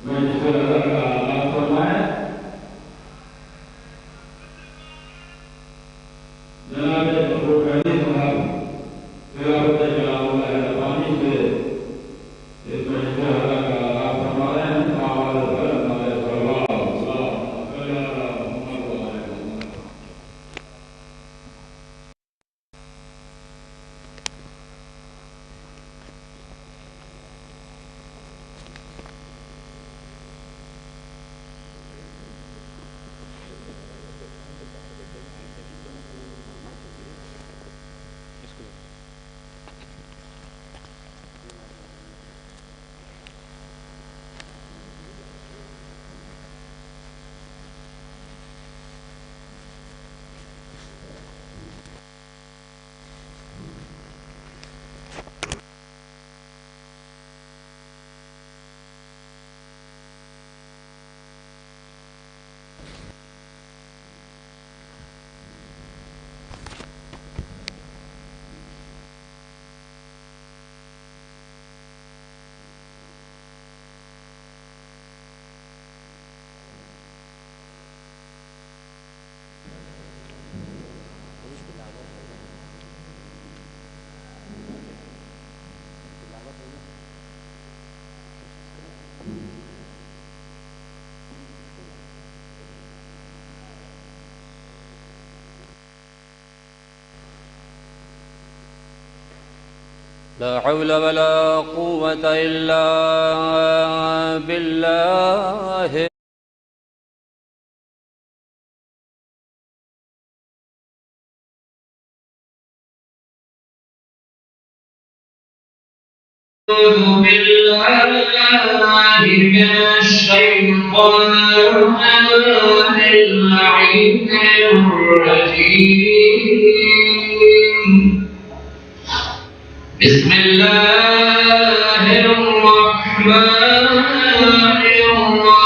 میں جس کو اللہ کا آپ فرمائے جناب ابو قیدی صاحب تلاوت کلام اللہ ربانی سے اس میں جس کو اللہ کا آپ فرما رہے ہیں آواز پر ہمارے پرواہ لا حول ولا قوة إلا بالله أعوذ بالله من الشيطان اللعين الرجيم بسم الله الرحمن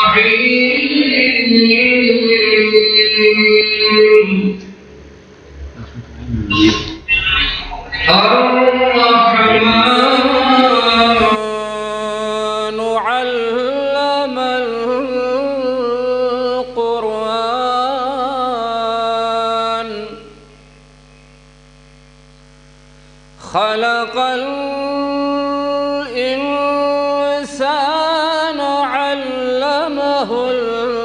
الرحيم الرحمن علم القرآن خلق الإنسان علمه البيان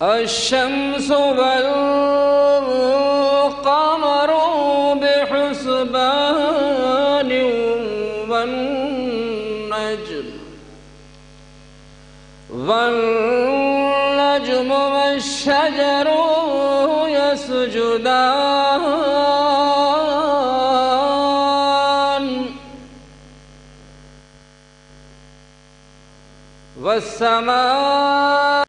الشمس والقمر بحسبان والنجم والشجر يسجدان والسماء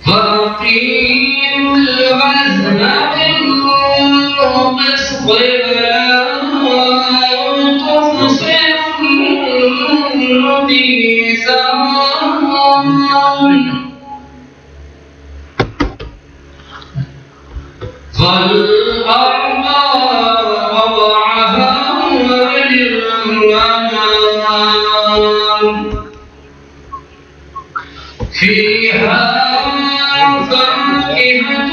فأقيم الوزن بالقسط ولا تخسر الميزان والأرض وضعها للأنام فيها فاكهة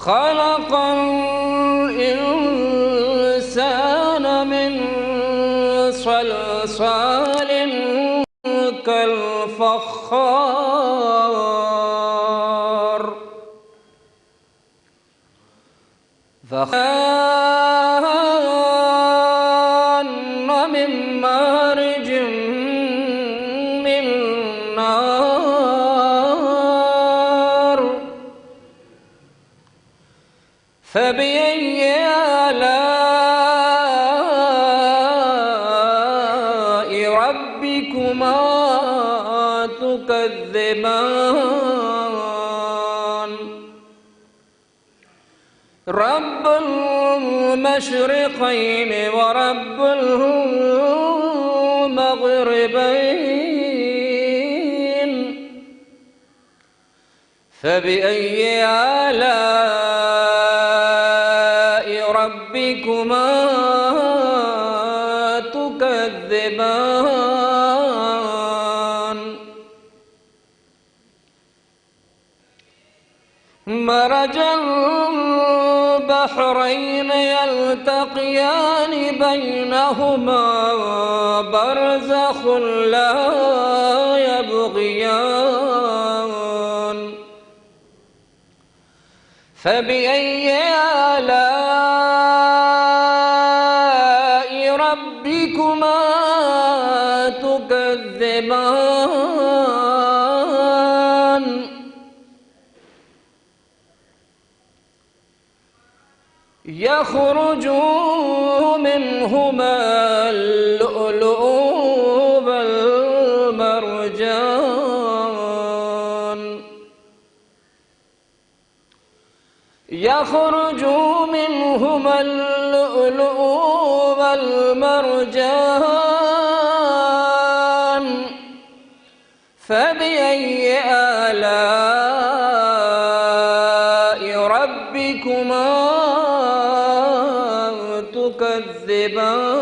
خلق الإنسان من صلصال كالفخار من مارج من نار فبأي آلاء ربكما تكذبان رب المشرقين ورب المغربين فبأي آلاء ربكما تكذبان مرج البحرين يلتقيان بينهما برزخ لا يبغيان فبأي آلاء ربكما تكذبان يخرج منهما اللؤلؤ والمرجان يخرج منهما اللؤلؤ والمرجان فبأي آلاء ربكما تكذبان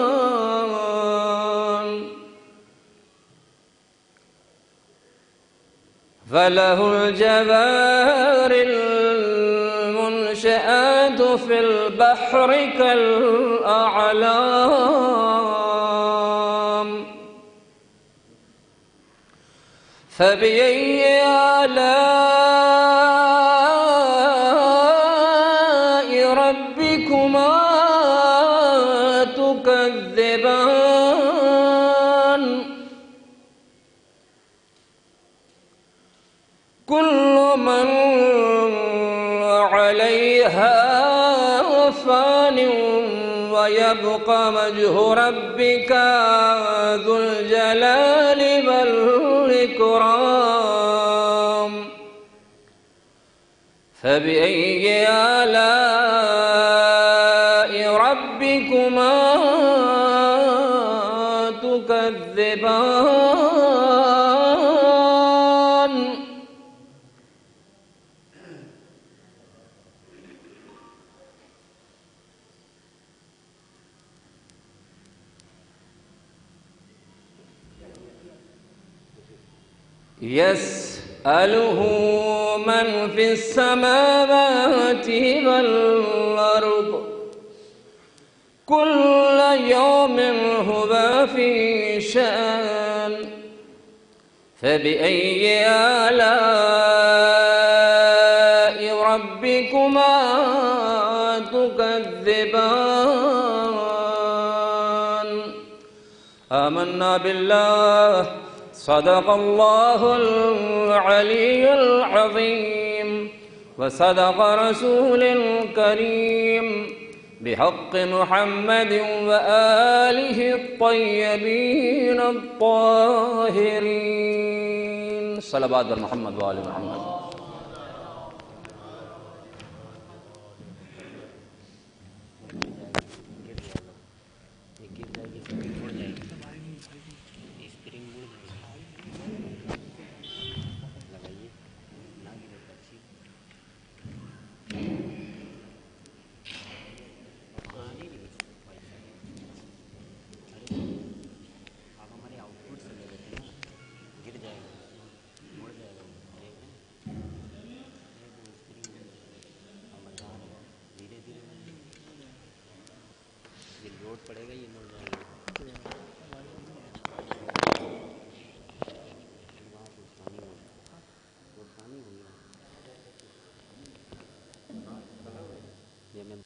فله الجوار المنشآت في البحر كالأعلام فبأي آلاء ربكما تكذبان كل من عليها فان ويبقى وجه ربك ذو الجلال والإكرام فبأي آلاء ربكما تكذبان يسأله من في السماوات والأرض كل يوم هو في شأن فبأي آلاء ربكما تكذبان آمنا بالله صدق الله العلي العظيم وصدق رسول الكريم بحق محمد وآله الطيبين الطاهرين صلوات محمد وآل محمد پڑے گا یہ مولانا یہ میں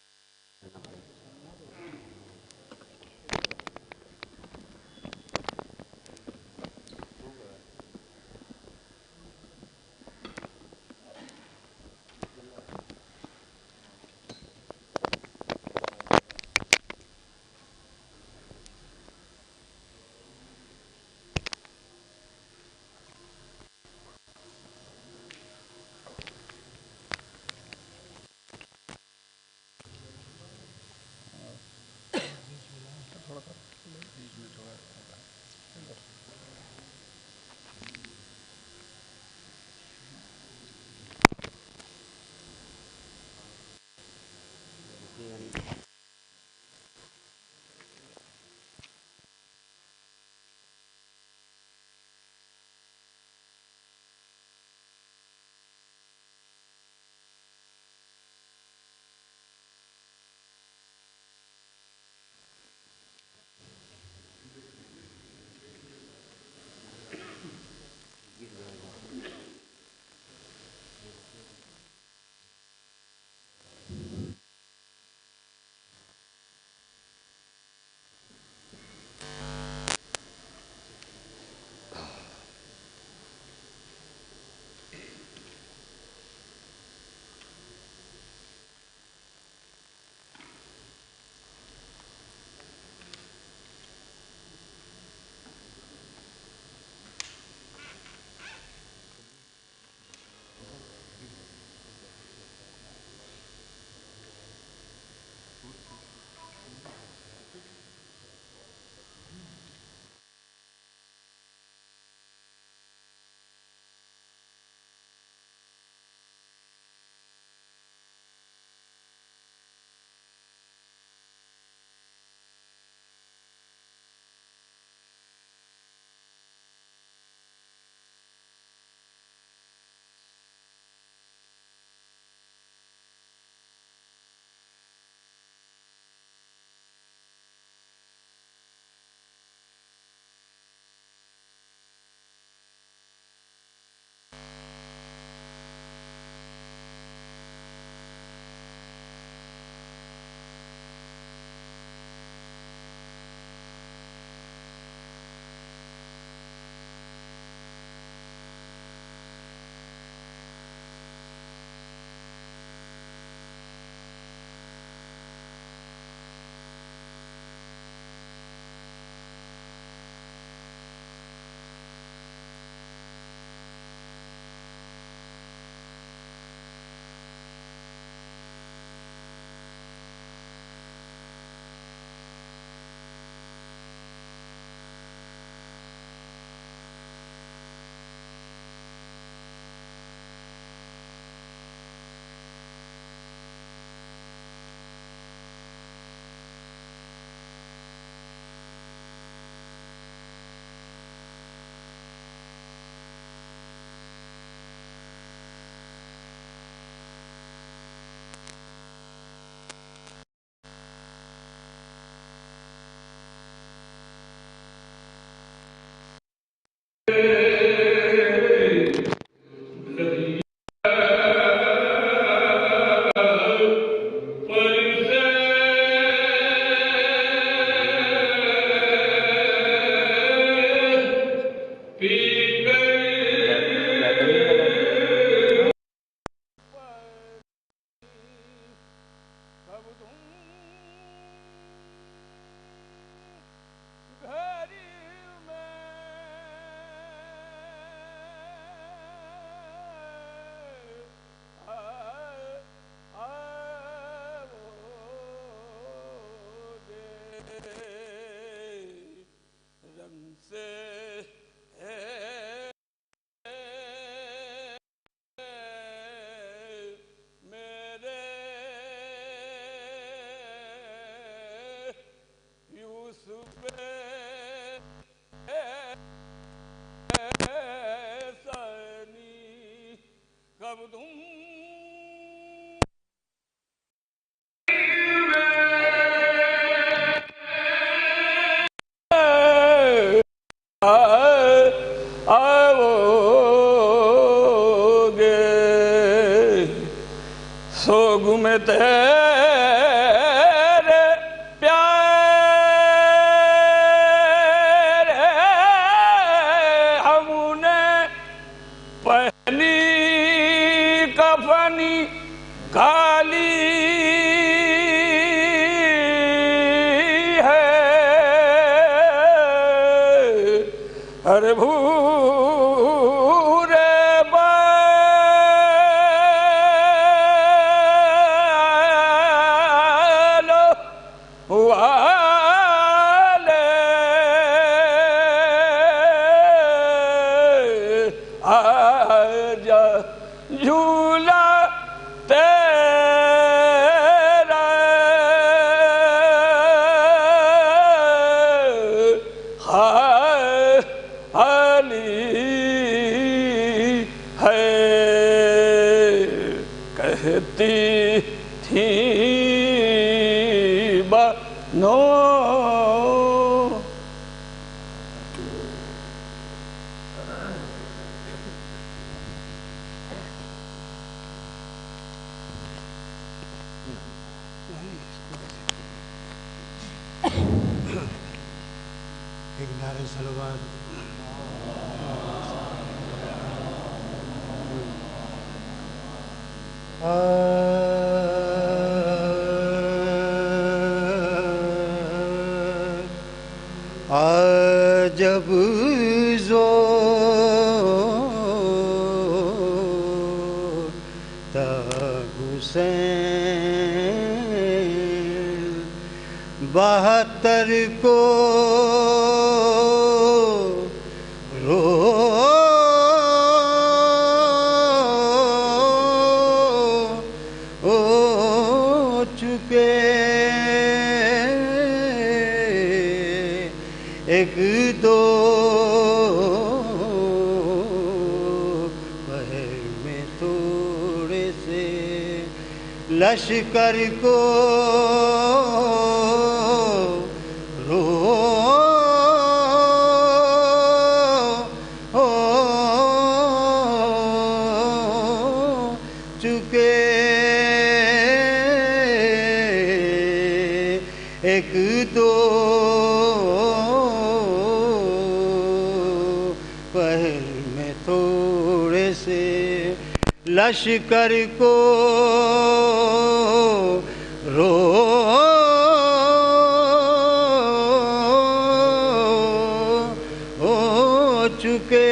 ارے بھورے بالو والے آجا جھولا تیرا حالی ہے کہتی تھی بانو ایک نعرہ صلوات جب زور تا حسین 72 کو رو چکے ایک دو پہر میں تھوڑے سے لشکر کو چکے ایک دو پہر میں تھوڑے سے لشکر کو رو چکے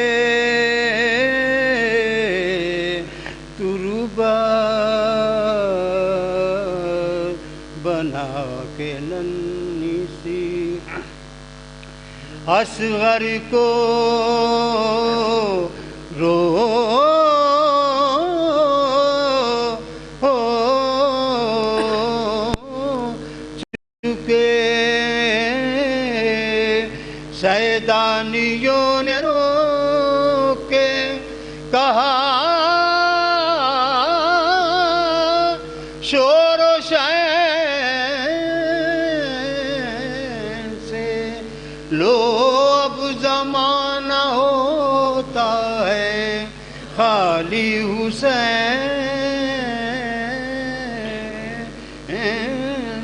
بنا کے ننھی سی اصغر کو رو چکے سیدانیوں نے رو کے کہا شور و شین سے لو اب زمانہ ہوتا ہے خالی حسین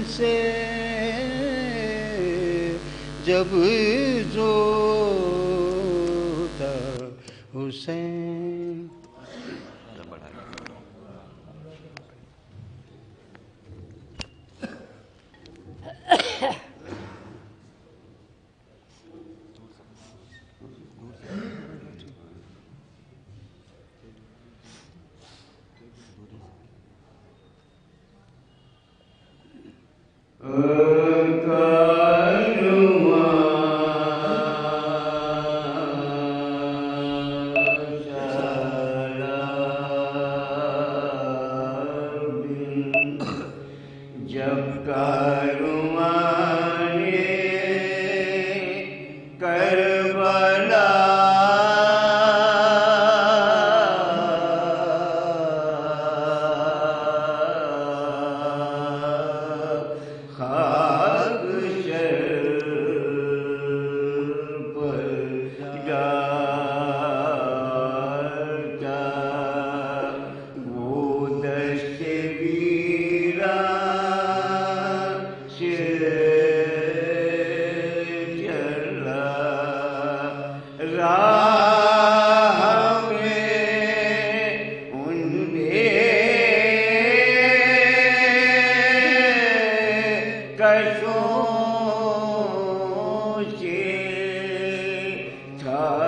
سے جب زوتا حسین جب کاروان کربلا خاک شر پر ڈالتا وہ دشت ویران چلا راہ میں ان بے کشوں سے تھا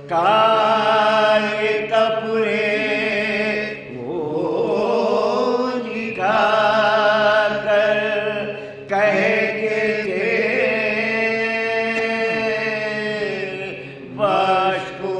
کالے کپڑے وہ دکھا کر کہتے تھے باش کو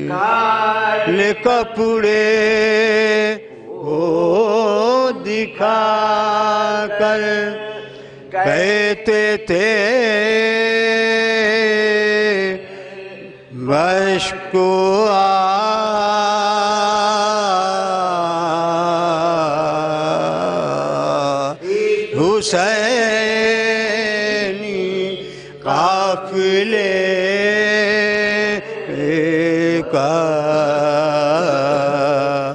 کالے کپڑے وہ دکھا کر کہتے تھے بش کو حسینی قافلے کا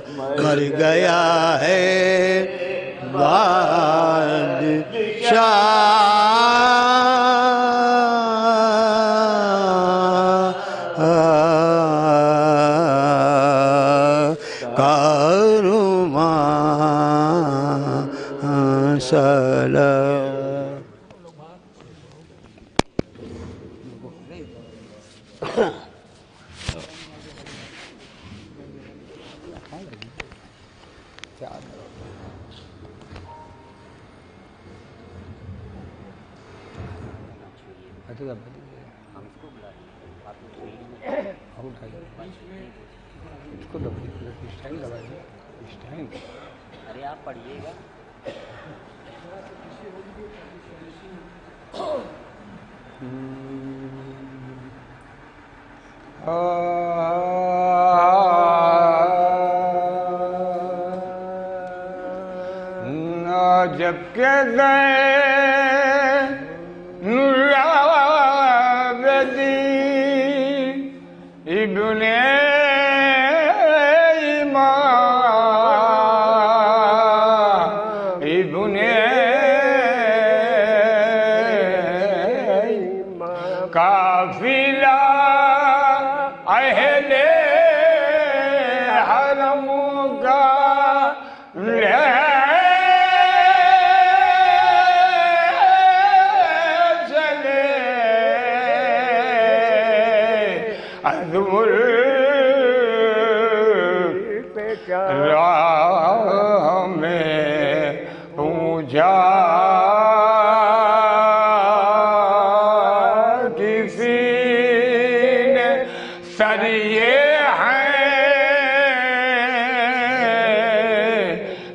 مر گیا ہے بادشاہ کارواں سلام ارے آپ پڑھیے گا جب کہ زین العابدین ابن قافلہ اہل حرم کا لے چلے عظم راہ میں پوجا سر یہ ہیں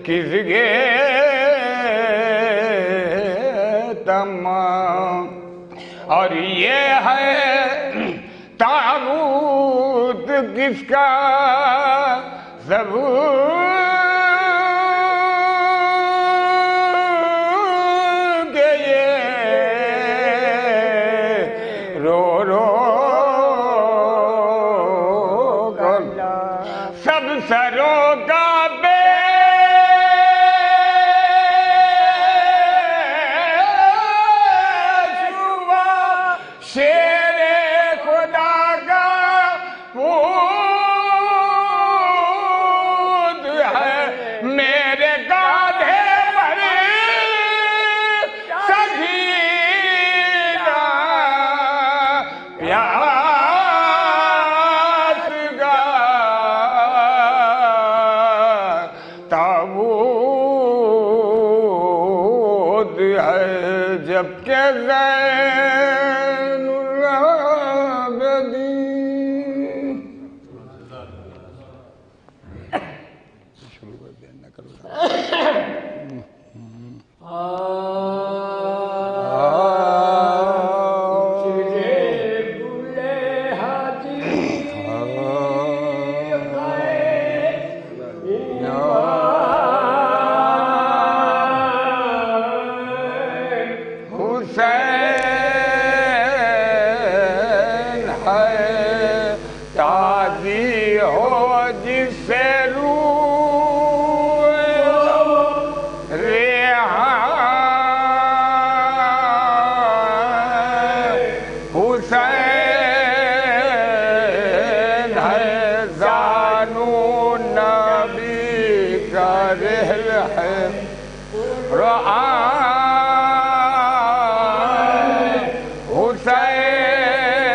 کس کے تمام اور یہ ہے تابوت کس کا ثبوت کہ یہ رو رو سب سروں کا بیشوا شیر خدا کا پود ہے میرے گادھے پر سکینہ پیاس گا تابوت ہے جب کہ زین العابدین شروع کر دیا نہ کرو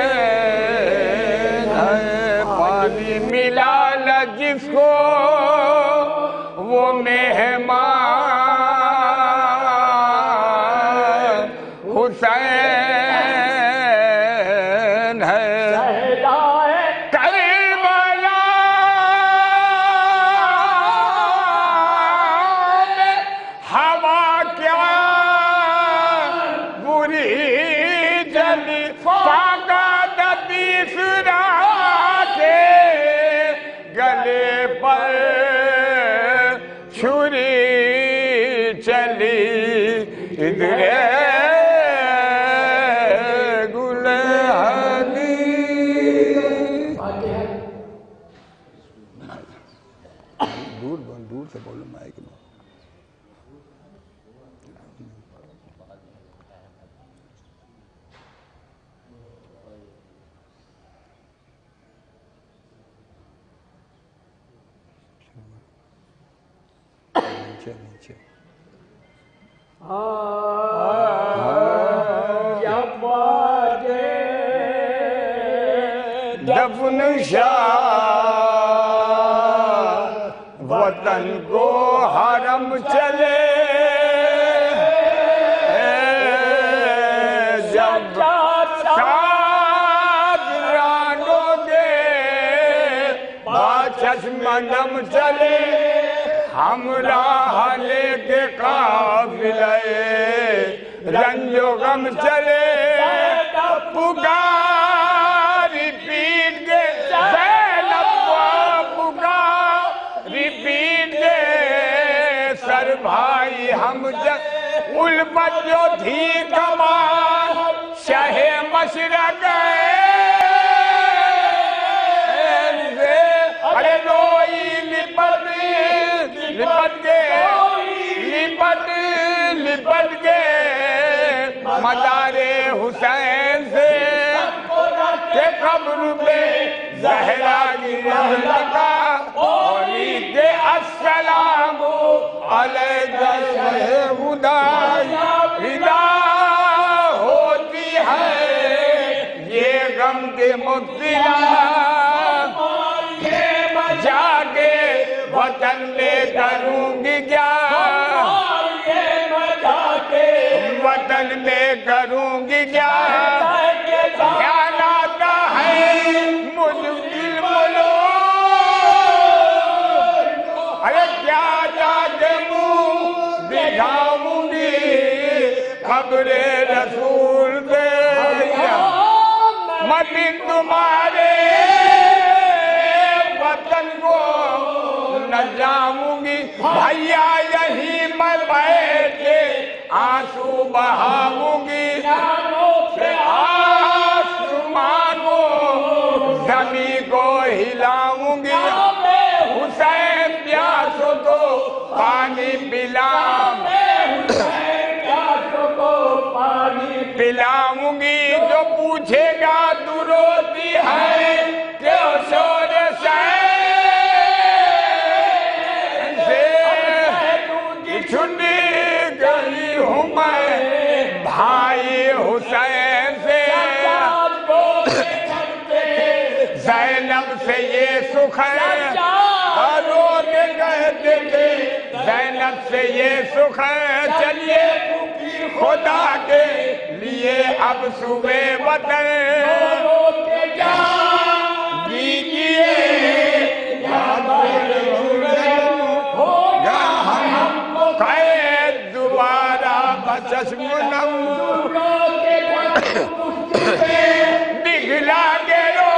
حسین ہے پانی ملا نہ جس کو وہ مہمان حسین ہے کربلا ہوا کیا بری جلی فاقہ تیسرا کے گلے پر چھری چلی ادھر گل ہدی دور سے بولو مائک میں نیچے دفن شاہ وطن کو حرم چلے جب سادرانوں کے چشم نم چلے ہمراہ لے کے قافلے رنج و غم چلے پکاری پیٹ کے زینب پکاری پیٹ کے سر بھائی ہم الفت جو تھی کمان شہ مشرق ارے روئی لپٹ کے مزار حسین سے کہ قبر پہ زہرا کی لگا اولید السلام علیکہ خدا رضا ہوتی ہے یہ غم کے مبتلا جا کے وطن میں کروں گی کیا وطن میں کروں گی کیا خیال آتا ہے مجھ دل بولو ارے کیا جاتے منہ دکھاؤں گی قبر رسول دے مدین تمہارے وطن کو نہ جاؤں گی بھیا یہی میں بیٹھ کے آنسو بہاؤں گی آسمان کو زمین کو ہلاؤں گی حسین پیاسوں کو پانی پلاؤں گی جو پوچھے گا تو روتی ہے کہ شور چھٹی گئی ہوں میں بھائی حسین سے زینب سے یہ سکھ ہے روتے کہتے تھے زینب سے یہ سکھ ہے چلیے خدا کے لیے اب صبح وطن دیجیے دوبارہ بچشم نم دکھلا کے رو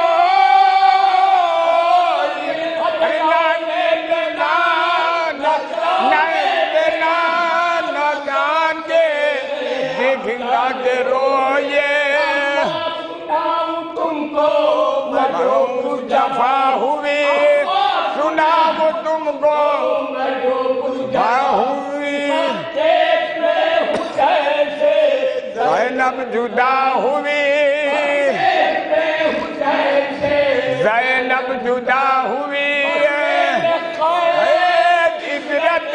نان کے دکھلا کے روئے تم کو جفا ہوئی سناؤ تم کو زینب جدا ہوئی زینب جدا ہوئی عبرت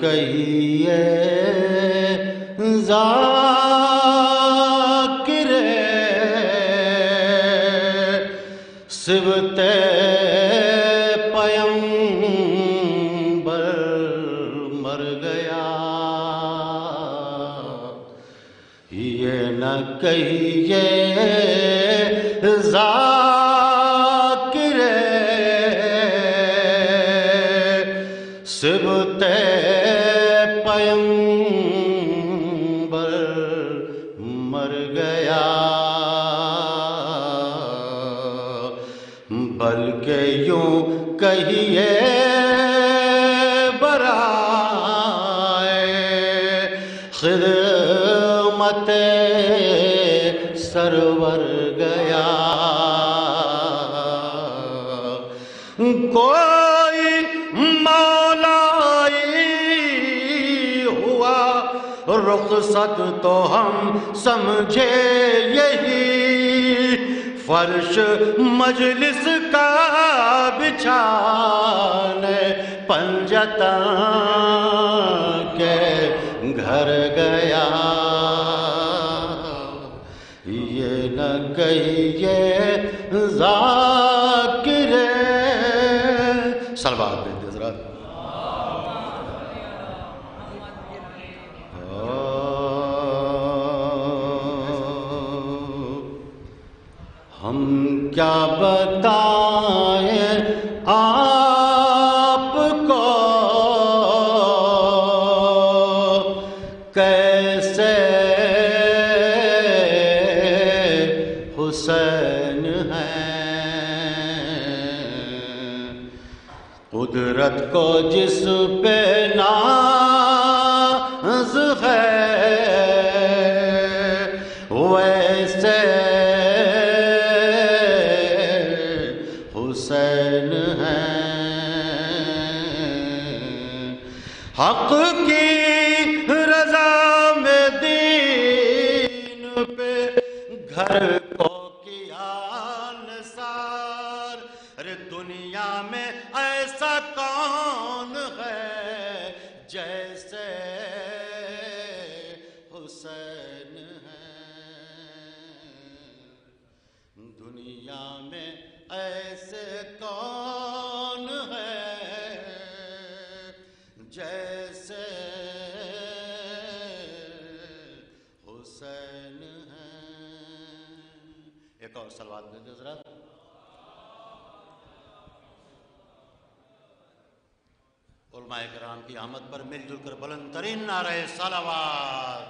کہیے ذاکر صبت پیمبر مر گیا، یہ نہ کہیے ذاکر صبت پیمبر مر گیا، بلکہ یوں کہیے برائے خدمت سرور گیا، کوئی مولائی ہوا رخصت تو ہم سمجھے یہی فرش مجلس کا بچھانے پنجتن کے گھر گیا، یہ نہ کہیے ذاکر صلوات بھیجتے حضرات۔ ہم کیا بتائیں آپ کو کیسے حسین ہیں، قدرت کو جس پہ ناز ہے ویسے حسین ہیں، حق کی رضا میں دین پہ گھر کو کیا نثار، ارے دنیا میں ایسا کون ہے جیسے حسین ہیں، دنیا میں ایسے کون ہے جیسے حسین ہیں۔ ایک اور صلوات دے دیں حضرات۔ علماء کرام کی آمد پر مل جل کر بلند ترین نعرہ صلوات۔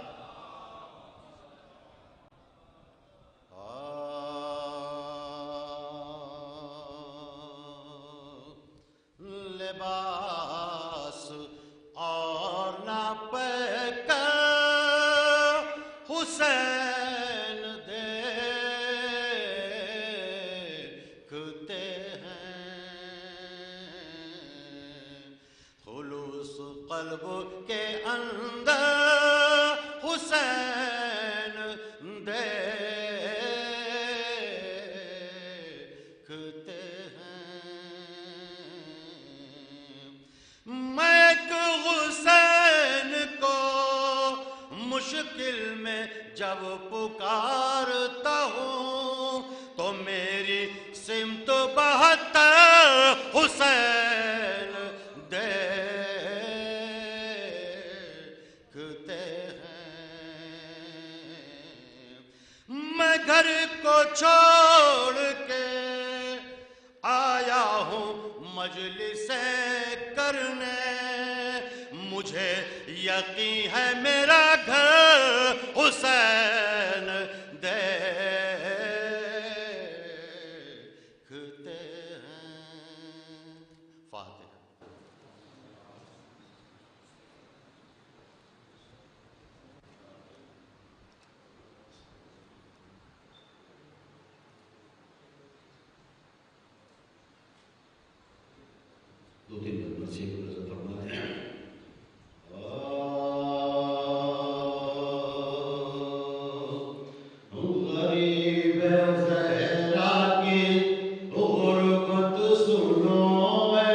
لباس اور نہ پہن حسین دیکھتے ہیں، خلوص قلب کے اندر حسین دیکھتے ہیں، میں ایک حسین کو مشکل میں جب پکارتا ہوں تو میری سمت 72 حسین دیکھتے ہیں، میں گھر کو چھوڑ کے آیا ہوں مجلسیں کرنے، مجھے یقین ہے میرا گھر حسین دیکھتے ہیں۔ فاتحہ۔ دو تین نمبر سے نظر فرماتے ہیں۔ غریب زہرا کی غربت سنو اے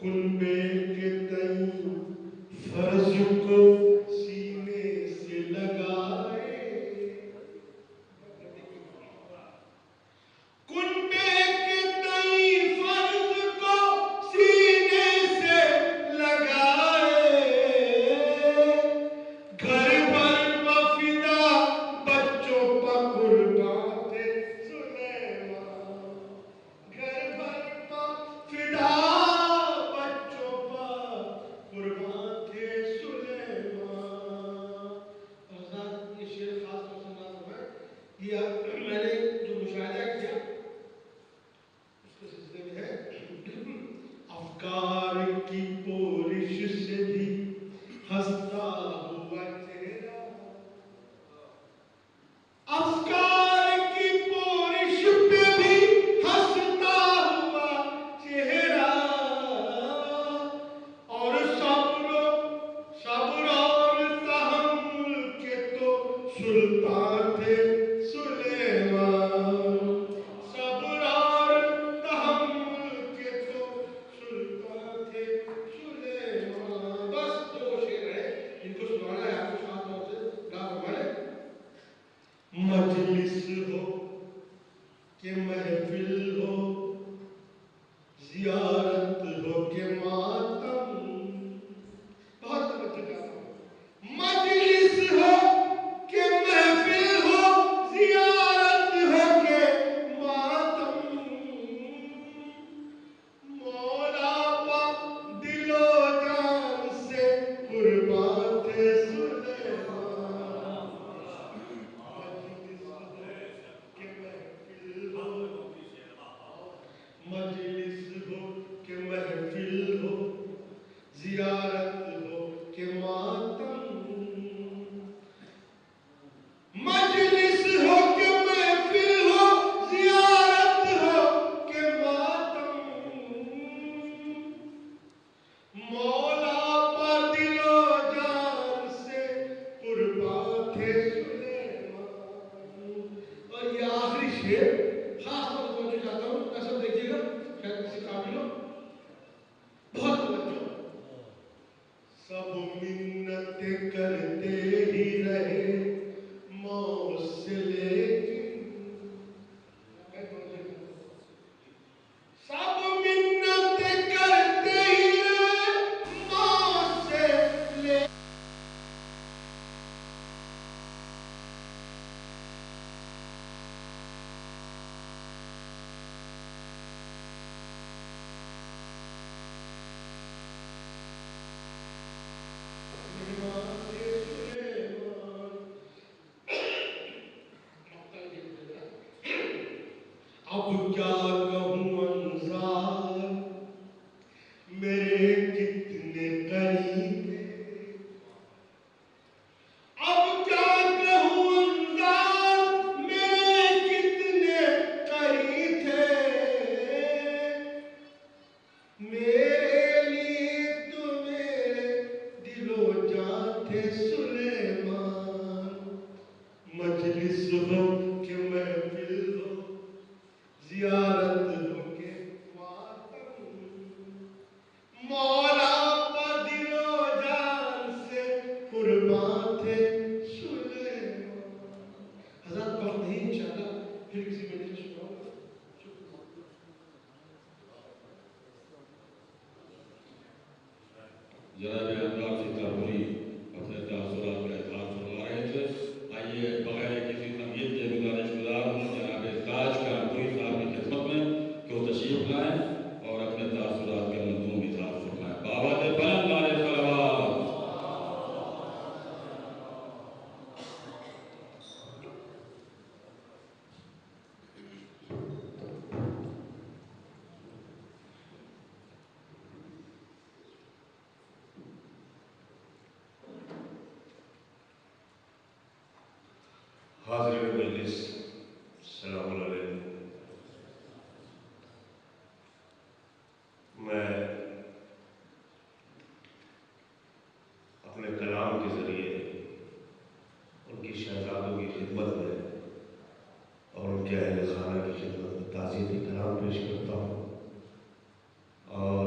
کنبے کے تئیں فرض کو سینے سے لگائے، کنبے کے تئیں فرض کو سینے سے لگائے، گھر بھر پہ فدا بچوں پہ قربان تھے سلیمان، گھر بھر پہ فدا بچوں پہ قربان تھے سلیمان۔ حضرات یہ شعر خاص طور سے نازم ہے، یہ میں نے جو مشاہدہ کیا اس کے سلسلے میں ہے، افکار کی پورش سے بھی ہنستا ہوا چہرہ، افکار کی پورش پہ بھی ہنستا ہوا چہرہ، اور صبر اور تحمل کے تو سلطان تھے سلیمان، صبر اور تحمل کے تو سلطان تھے سلیمان۔ بس دو شعر ہیں جن کو سنانا ہے آپ کو خاص طور سے گا فرمائے۔ مجلس ہو کہ محفل ہو، زیارت ہو کہ ماتم، بہت توجہ چاہتا ہوں، مجلس ہو کہ محفل ہو، زیارت ہو کہ ماتم، مولا پا دل و جان سے قربان تھے سلیمان، مجلس ہو کہ محفل ہو، مجلس ہو کہ محفل ہو، زیارت ہو کہ ماتم، مجلس ہو کہ محفل ہو، زیارت ہو کہ ماتم، مولا پا دل و جان سے قربان تھے سلیمان۔ اور یہ آخری شعر خاص طور سے توجہ چاہتا ہوں، ایسا دیکھیے گا شاید کسی قابل ہو، بہت توجہ۔ سب منتیں کرتے ہی رہے موت سے، لیکن سب منتیں کرتے ہی رہے موت سے، لیکن اب کیا کہوں انظار میرے کتنے قریب تھے، اب کیا کہوں انظار میرے کتنے قریب تھے، میرے لیے تو میرے دل و جان تھے سلیمان، مجلس ہو کہ محفل ہو، زیارت ہو کہ ماتم، مولا پا دل و جان سے قربان تھے سلیمان۔ حضرات وقت نہیں انشاءاللہ پھر کسی مجلس میں سناؤں گا۔ جناب انوار ستارپوری اپنے تاثرات کا اظہار فرما رہے تھے۔ آئیے بغیر کسی تمہید کے گزارش گزار ہوں جناب تاج کانپوری صاحب کی خدمت میں کہ وہ تشریف لائیں اور اپنے تاثرات کا مضمون اظہار فرمائیں۔ بابا دے بلند نعرے صلوات۔ حاضرین مجلس السلام علیکم۔ میں اپنے کلام کے ذریعے ان کی شہزادوں کی خدمت میں اور ان کے اہل خانہ کی خدمت میں تعزیتی کلام پیش کرتا ہوں، اور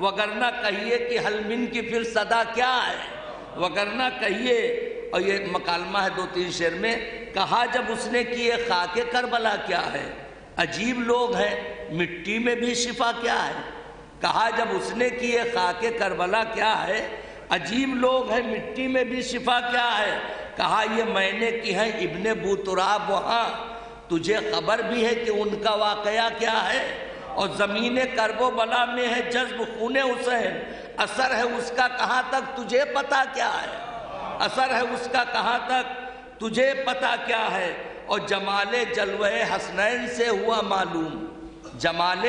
وگرنہ کہیے کہ حل من کی پھر صدا کیا ہے، وگرنہ کہیے. اور یہ مکالمہ ہے 2-3 شعر میں. کہا جب اس نے کہ یہ خاک کربلا کیا ہے، عجیب لوگ ہیں مٹی میں بھی شفا کیا ہے. کہا جب اس نے کہ یہ خاک کربلا کیا ہے، عجیب لوگ ہیں مٹی میں بھی شفا کیا ہے. کہا یہ میں نے کی ہے ابن بوتراب وہاں، تجھے خبر بھی ہے کہ ان کا واقعہ کیا ہے. اور زمین کرب و بلا میں ہے جذب خون حسین، اثر ہے اس کا کہاں تک تجھے پتا کیا ہے، اثر ہے اس کا کہاں تک تجھے پتا کیا ہے. اور جمال جلوہ حسنین سے ہوا معلوم، جمال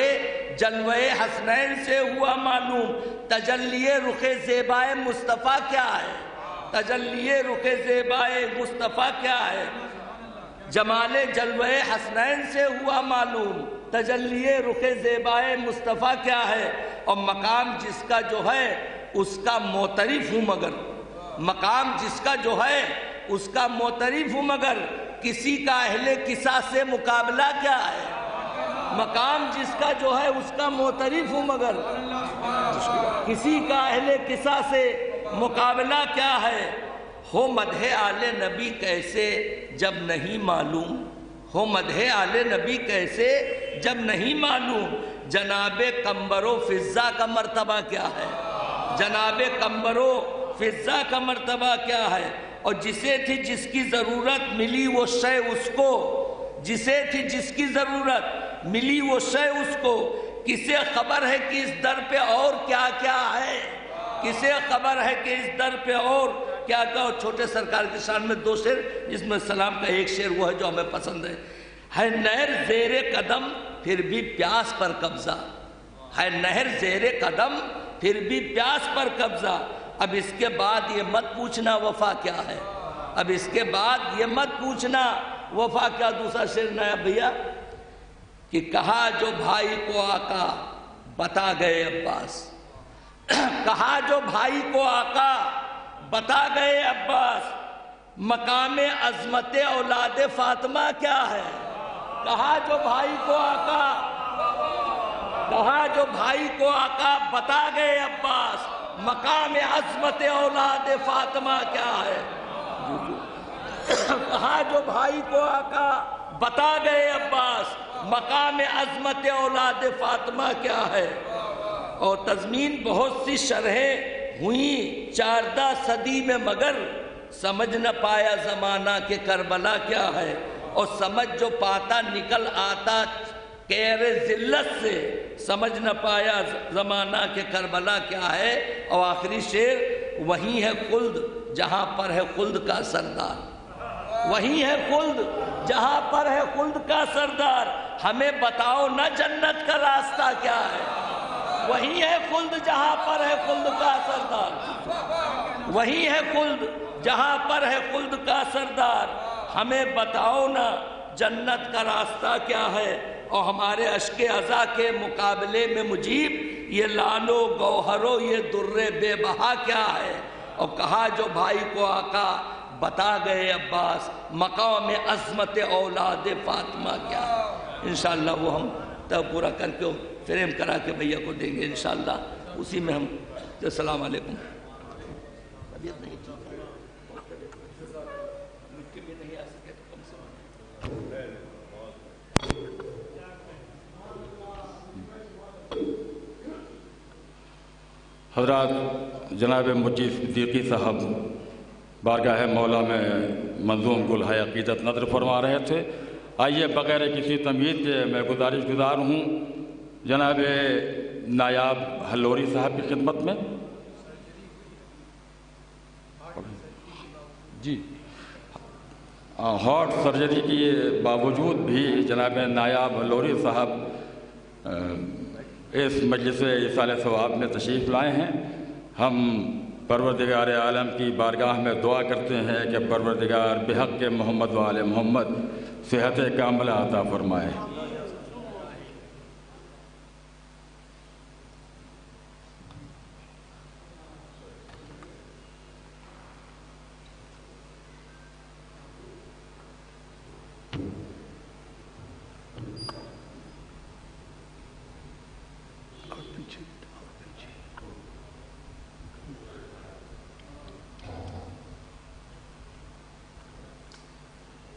جلوہ حسنین سے ہوا معلوم. تجلی رخ زیبائے مصطفیٰ کیا ہے، تجلی رخ زیبائے مصطفیٰ کیا ہے. جمال جلوہ حسنین سے ہوا معلوم، تجلی رخ زیبائے مصطفیٰ کیا ہے. اور مقام جس کا جو ہے اس کا معترف ہوں مگر، مقام جس کا جو ہے اس کا معترف ہوں مگر کسی کا اہل قصہ سے مقابلہ کیا ہے. مقام جس کا جو ہے اس کا معترف ہوں مگر کسی کا اہل قصہ سے مقابلہ کیا ہے. ہو مدح آل نبی کیسے جب نہیں معلوم، ہو مدح آل نبی کیسے جب نہیں معلوم. جناب قمبر و فضہ کا مرتبہ کیا ہے، جناب قمبر و فضہ کا مرتبہ کیا ہے. اور جسے تھی جس کی ضرورت ملی وہ شے اس کو، جسے تھی جس کی ضرورت ملی وہ شے اس کو. کسے خبر ہے کہ اس در پہ اور کیا کیا ہے، کسے خبر ہے کہ اس در پہ اور کیا کیا. اور چھوٹے سرکار کی شان میں 2 شعر، جس میں سلام کا ایک شعر وہ ہے جو ہمیں پسند ہے. ہے نہر زیر قدم پھر بھی پیاس پر قبضہ، ہے نہر زیر قدم پھر بھی پیاس پر قبضہ. اب اس کے بعد یہ مت پوچھنا وفا کیا ہے، اب اس کے بعد یہ مت پوچھنا وفا کیا. دوسرا شعر نیا بھیا کہ کہا جو بھائی کو آقا بتا گئے عباس، کہا جو بھائی کو آقا بتا گئے عباس. مقام عظمت اولاد فاطمہ کیا ہے. کہا جو بھائی کو آقا، کہا جو بھائی کو آقا بتا گئے عباس. مقام عظمت اولاد فاطمہ کیا ہے. کہا جو بھائی کو آقا بتا گئے عباس. مقام عظمت اولاد فاطمہ کیا ہے. اور تضمین بہت سی شرحیں ہوئیں 14 صدی میں مگر سمجھ نہ پایا زمانہ کہ کربلا کیا ہے. اور سمجھ جو پاتا نکل آتا کیر ذلت سے، سمجھ نہ پایا زمانہ کہ کربلا کیا ہے. اور آخری شعر وہی ہے خلد جہاں پر ہے خلد کا سردار، وہی ہے خلد جہاں پر ہے خلد کا سردار. ہمیں بتاؤ نہ جنت کا راستہ کیا ہے. وہی ہے خلد جہاں پر ہے خلد کا سردار، وہی ہے خلد جہاں پر ہے خلد کا سردار. ہمیں بتاؤ نا جنت کا راستہ کیا ہے. اور ہمارے اشک عزا کے مقابلے میں مجیب یہ لالو گوہرو یہ در بے بہا کیا ہے. اور کہا جو بھائی کو آقا بتا گئے عباس. مقام عظمت اولاد فاطمہ کیا ہے. انشاءاللہ وہ ہم تب پورا کر کے فریم کرا کے بھیا کو دیں گے انشاءاللہ. اسی میں ہم السلام علیکم. طبیعت نہیں حضرات جناب مجی صدیقی صاحب بارگاہ مولا میں منظوم گلہائے عقیدت نظر فرما رہے تھے. آئیے بغیر کسی تمہید کے میں گزارش گزار ہوں جناب نایاب ہلوری صاحب کی خدمت میں. جی ہارٹ سرجری کے باوجود بھی جناب نایاب ہلوری صاحب اس مجلس ایصال ثواب میں تشریف لائے ہیں. ہم پروردگار عالم کی بارگاہ میں دعا کرتے ہیں کہ پروردگار بحق محمد و آل محمد صحت کاملہ عطا فرمائے.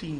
3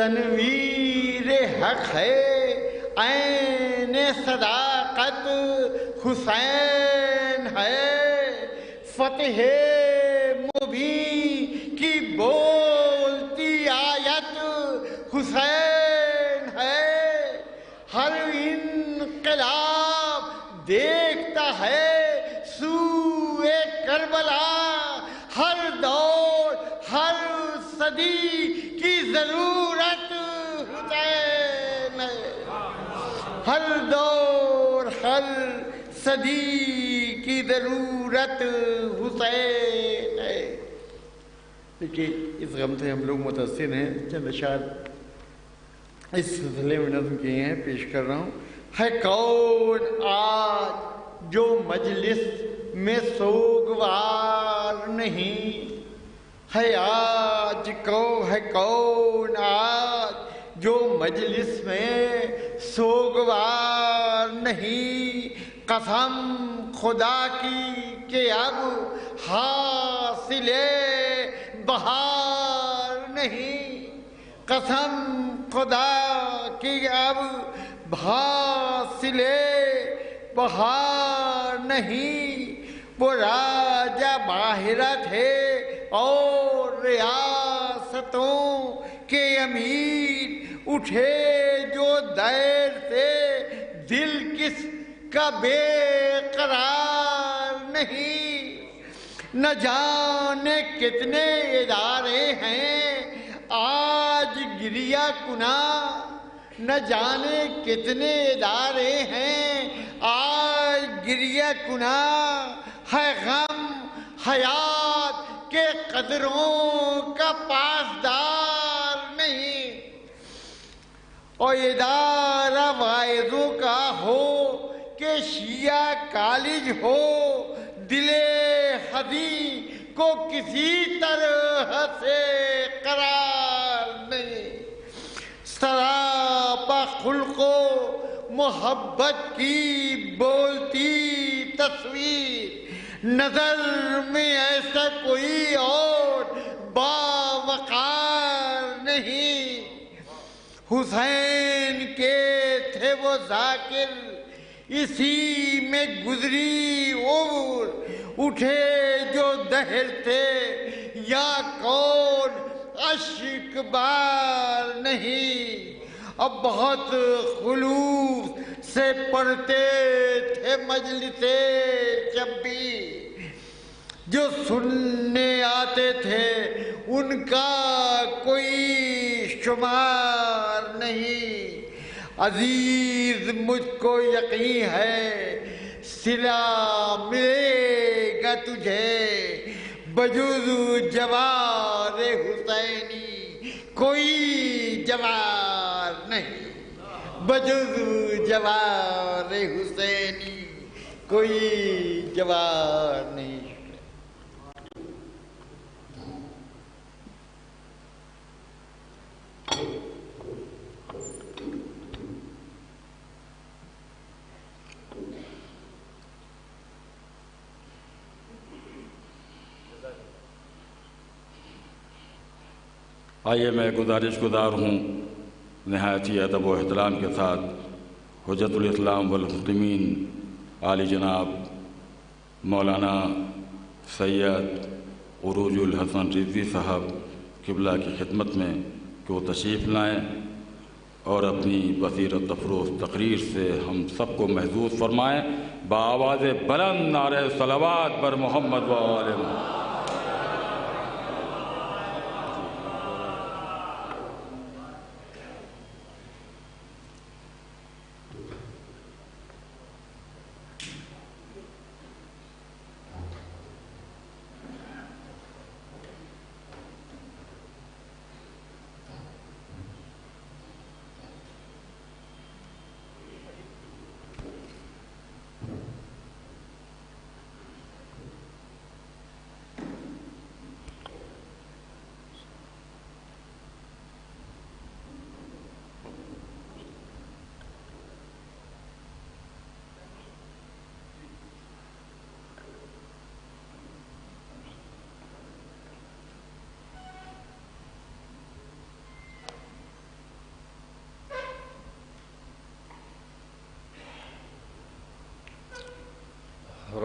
تنویر حق ہے عین صداقت حسین ہے، فتح مبین کی بولتی آیت حسین ہے، ہر انقلاب دیکھتا ہے سوئے کربلا، ہر دور ہر صدی کی ضرورت حسین ہے، ہر دور ہر صدی کی ضرورت حسین ہے۔ دیکھیے اس غم سے ہم لوگ متاثر ہیں، چند اشعار اس سلسلے میں نظم کیے ہیں، پیش کر رہا ہوں۔ ہے کون آج جو مجلس میں سوگوار نہیں، ہے کون آج جو مجلس میں سوگوار نہیں، قسم خدا کی کہ اب حاصل بہار نہیں، قسم خدا کی اب حاصل بہار نہیں، وہ راجہ باہرہ تھے اور ریاستوں کے امیر، اٹھے جو دیر سے دل کس کا بے قرار نہیں، نہ جانے کتنے ادارے ہیں آج گریہ کناں، نہ جانے کتنے ادارے ہیں آج گریہ کناں، ہے غم حیات کے قدروں کا پاسدار نہیں، اور ادارہ واعظوں کا ہو کہ شیعہ کالج ہو، دل حزین کو کسی طرح سے قرار نہیں، سراپا خلق و محبت کی بولتی تصویر، نظر میں ایسا کوئی اور باوقار نہیں، حسین کے تھے وہ ذاکر اسی میں گزری عمر، اٹھے جو دہر تھے یا کون اشک بار نہیں، اب بہت خلوص سے پڑھتے تھے مجلس شبیر، جو سننے آتے تھے ان کا کوئی شمار نہیں، عزیز مجھ کو یقین ہے صلہ ملے گا تجھے، بجز جوار حسینی کوئی جوار نہیں، بجز جوار حسینی کوئی جوار نہیں۔ آئیے میں گزارش گزار ہوں نہایت ہی ادب و احترام کے ساتھ حجت الاسلام والمسلمین عالی جناب مولانا سید عروج الحسن رضوی صاحب قبلہ کی خدمت میں کہ وہ تشریف لائیں اور اپنی بصیرت افروز تقریر سے ہم سب کو محظوظ فرمائیں، بآواز بلند نعرہ صلوات بر محمد و آل محمد۔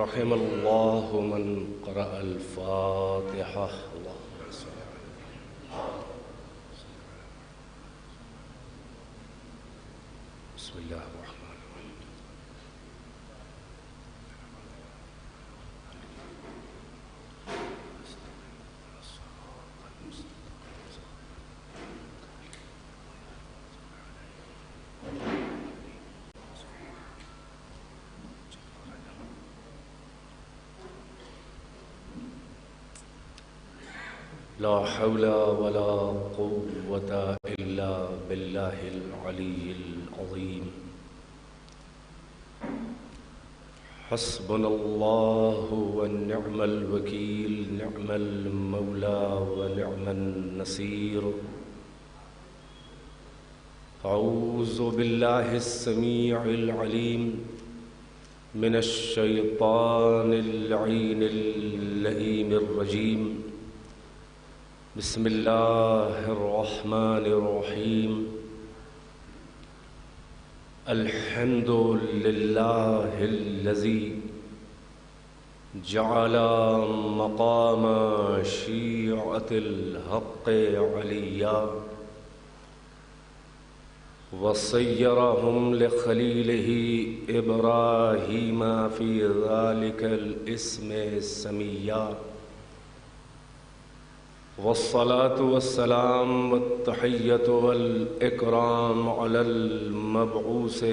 رحم الله من قرأ الفاتحة. اللهم صل على بسم الله الرحمن الرحيم. لا حول ولا قوة إلا بالله العلي العظيم. حسبنا الله ونعم الوكيل، نعم المولى ونعم النصير. أعوذ بالله السميع العليم من الشيطان اللعين اللئيم الرجيم. بسم الله الرحمن الرحيم. الحمد لله الذي جعل مقام شيعة الحق عليا وصيرهم لخليله إبراهيم في ذلك الاسم سميا. والصلاة والسلام والتحية والإكرام على المبعوث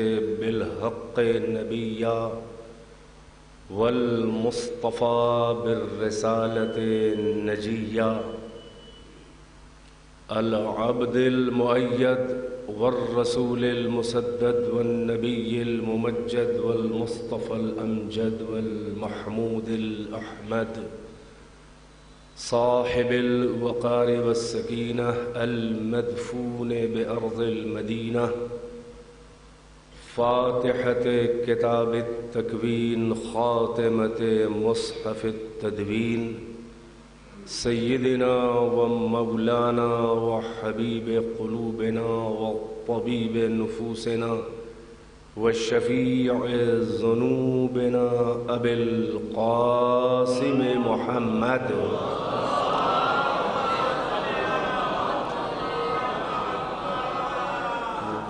بالحق نبيا والمصطفى بالرسالة نجيا، العبد المؤيد والرسول المسدد والنبي الممجد والمصطفى الأمجد والمحمود الأحمد، صاحب الوقار والسكينة المدفون بأرض المدينة، فاتحة كتاب التكوين، خاتمة مصحف التدوين، سيدنا ومولانا وحبيب قلوبنا وطبيب نفوسنا وشفيع ذنوبنا أبي القاسم محمد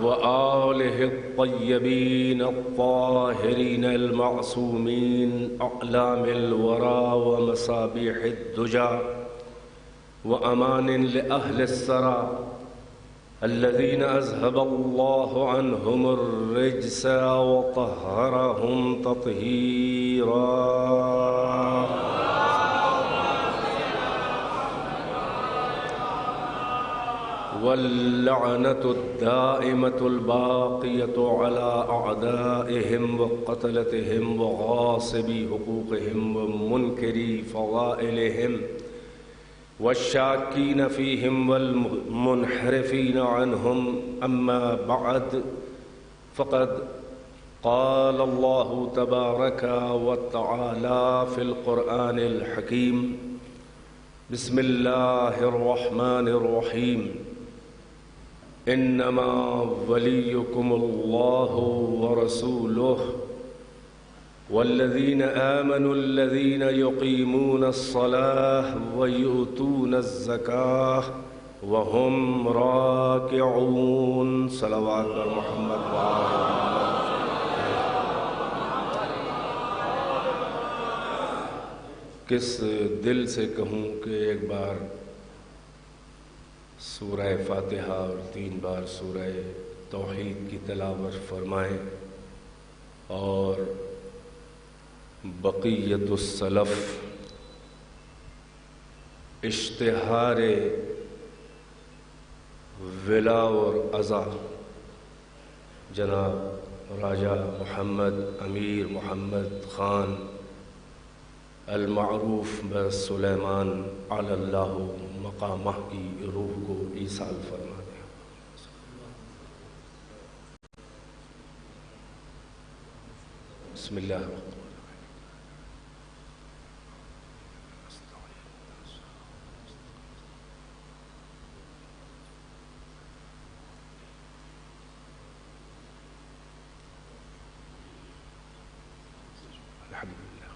وآله الطيبين الطاهرين المعصومين، أعلام الورى ومصابيح الدجى، وأمان لأهل السرى الذين أذهب الله عنهم الرجس وطهرهم تطهيرا. واللعنة الدائمة الباقية على أعدائهم وقتلتهم وغاصبي حقوقهم ومنكري فضائلهم والشاكين فيهم والمنحرفين عنهم. أما بعد، فقد قال الله تبارك وتعالى في القرآن الحكيم: بسم الله الرحمن الرحيم. إنما وليكم الله ورسوله والذين آمنوا الذين يقيمون الصلاة ويؤتون الزكاة وهم راكعون. صلوات محمد کس دل سے کہوں کہ ایک بار سورہ فاتحہ اور 3 بار سورہ توحید کی تلاوت فرمائیں، اور بقیت السلف اشتہار ولا اور عزا جناب راجہ محمد امیر محمد خان المعروف بسلیمان علی اللہ مقامہ کی روح کو ایصال فرما دیں۔ بسم اللہ الرحمن الرحیم۔ الحمدللہ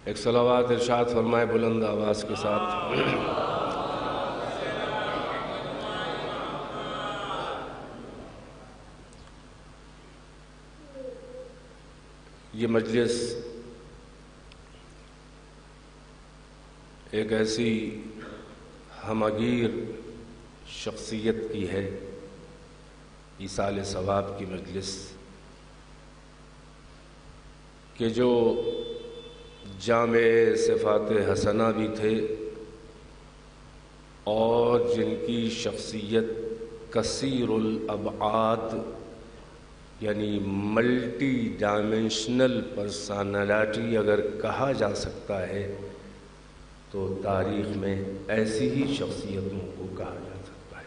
ایک صلوات ارشاد فرمائے بلند آواز کے ساتھ۔ یہ مجلس ایک ایسی ہمگیر شخصیت کی ہے، ایصال ثواب کی مجلس، کہ جو جامع صفات حسنہ بھی تھے اور جن کی شخصیت کثیر الابعاد یعنی ملٹی ڈائمنشنل پرسنالٹی اگر کہا جا سکتا ہے تو تاریخ میں ایسی ہی شخصیتوں کو کہا جا سکتا ہے۔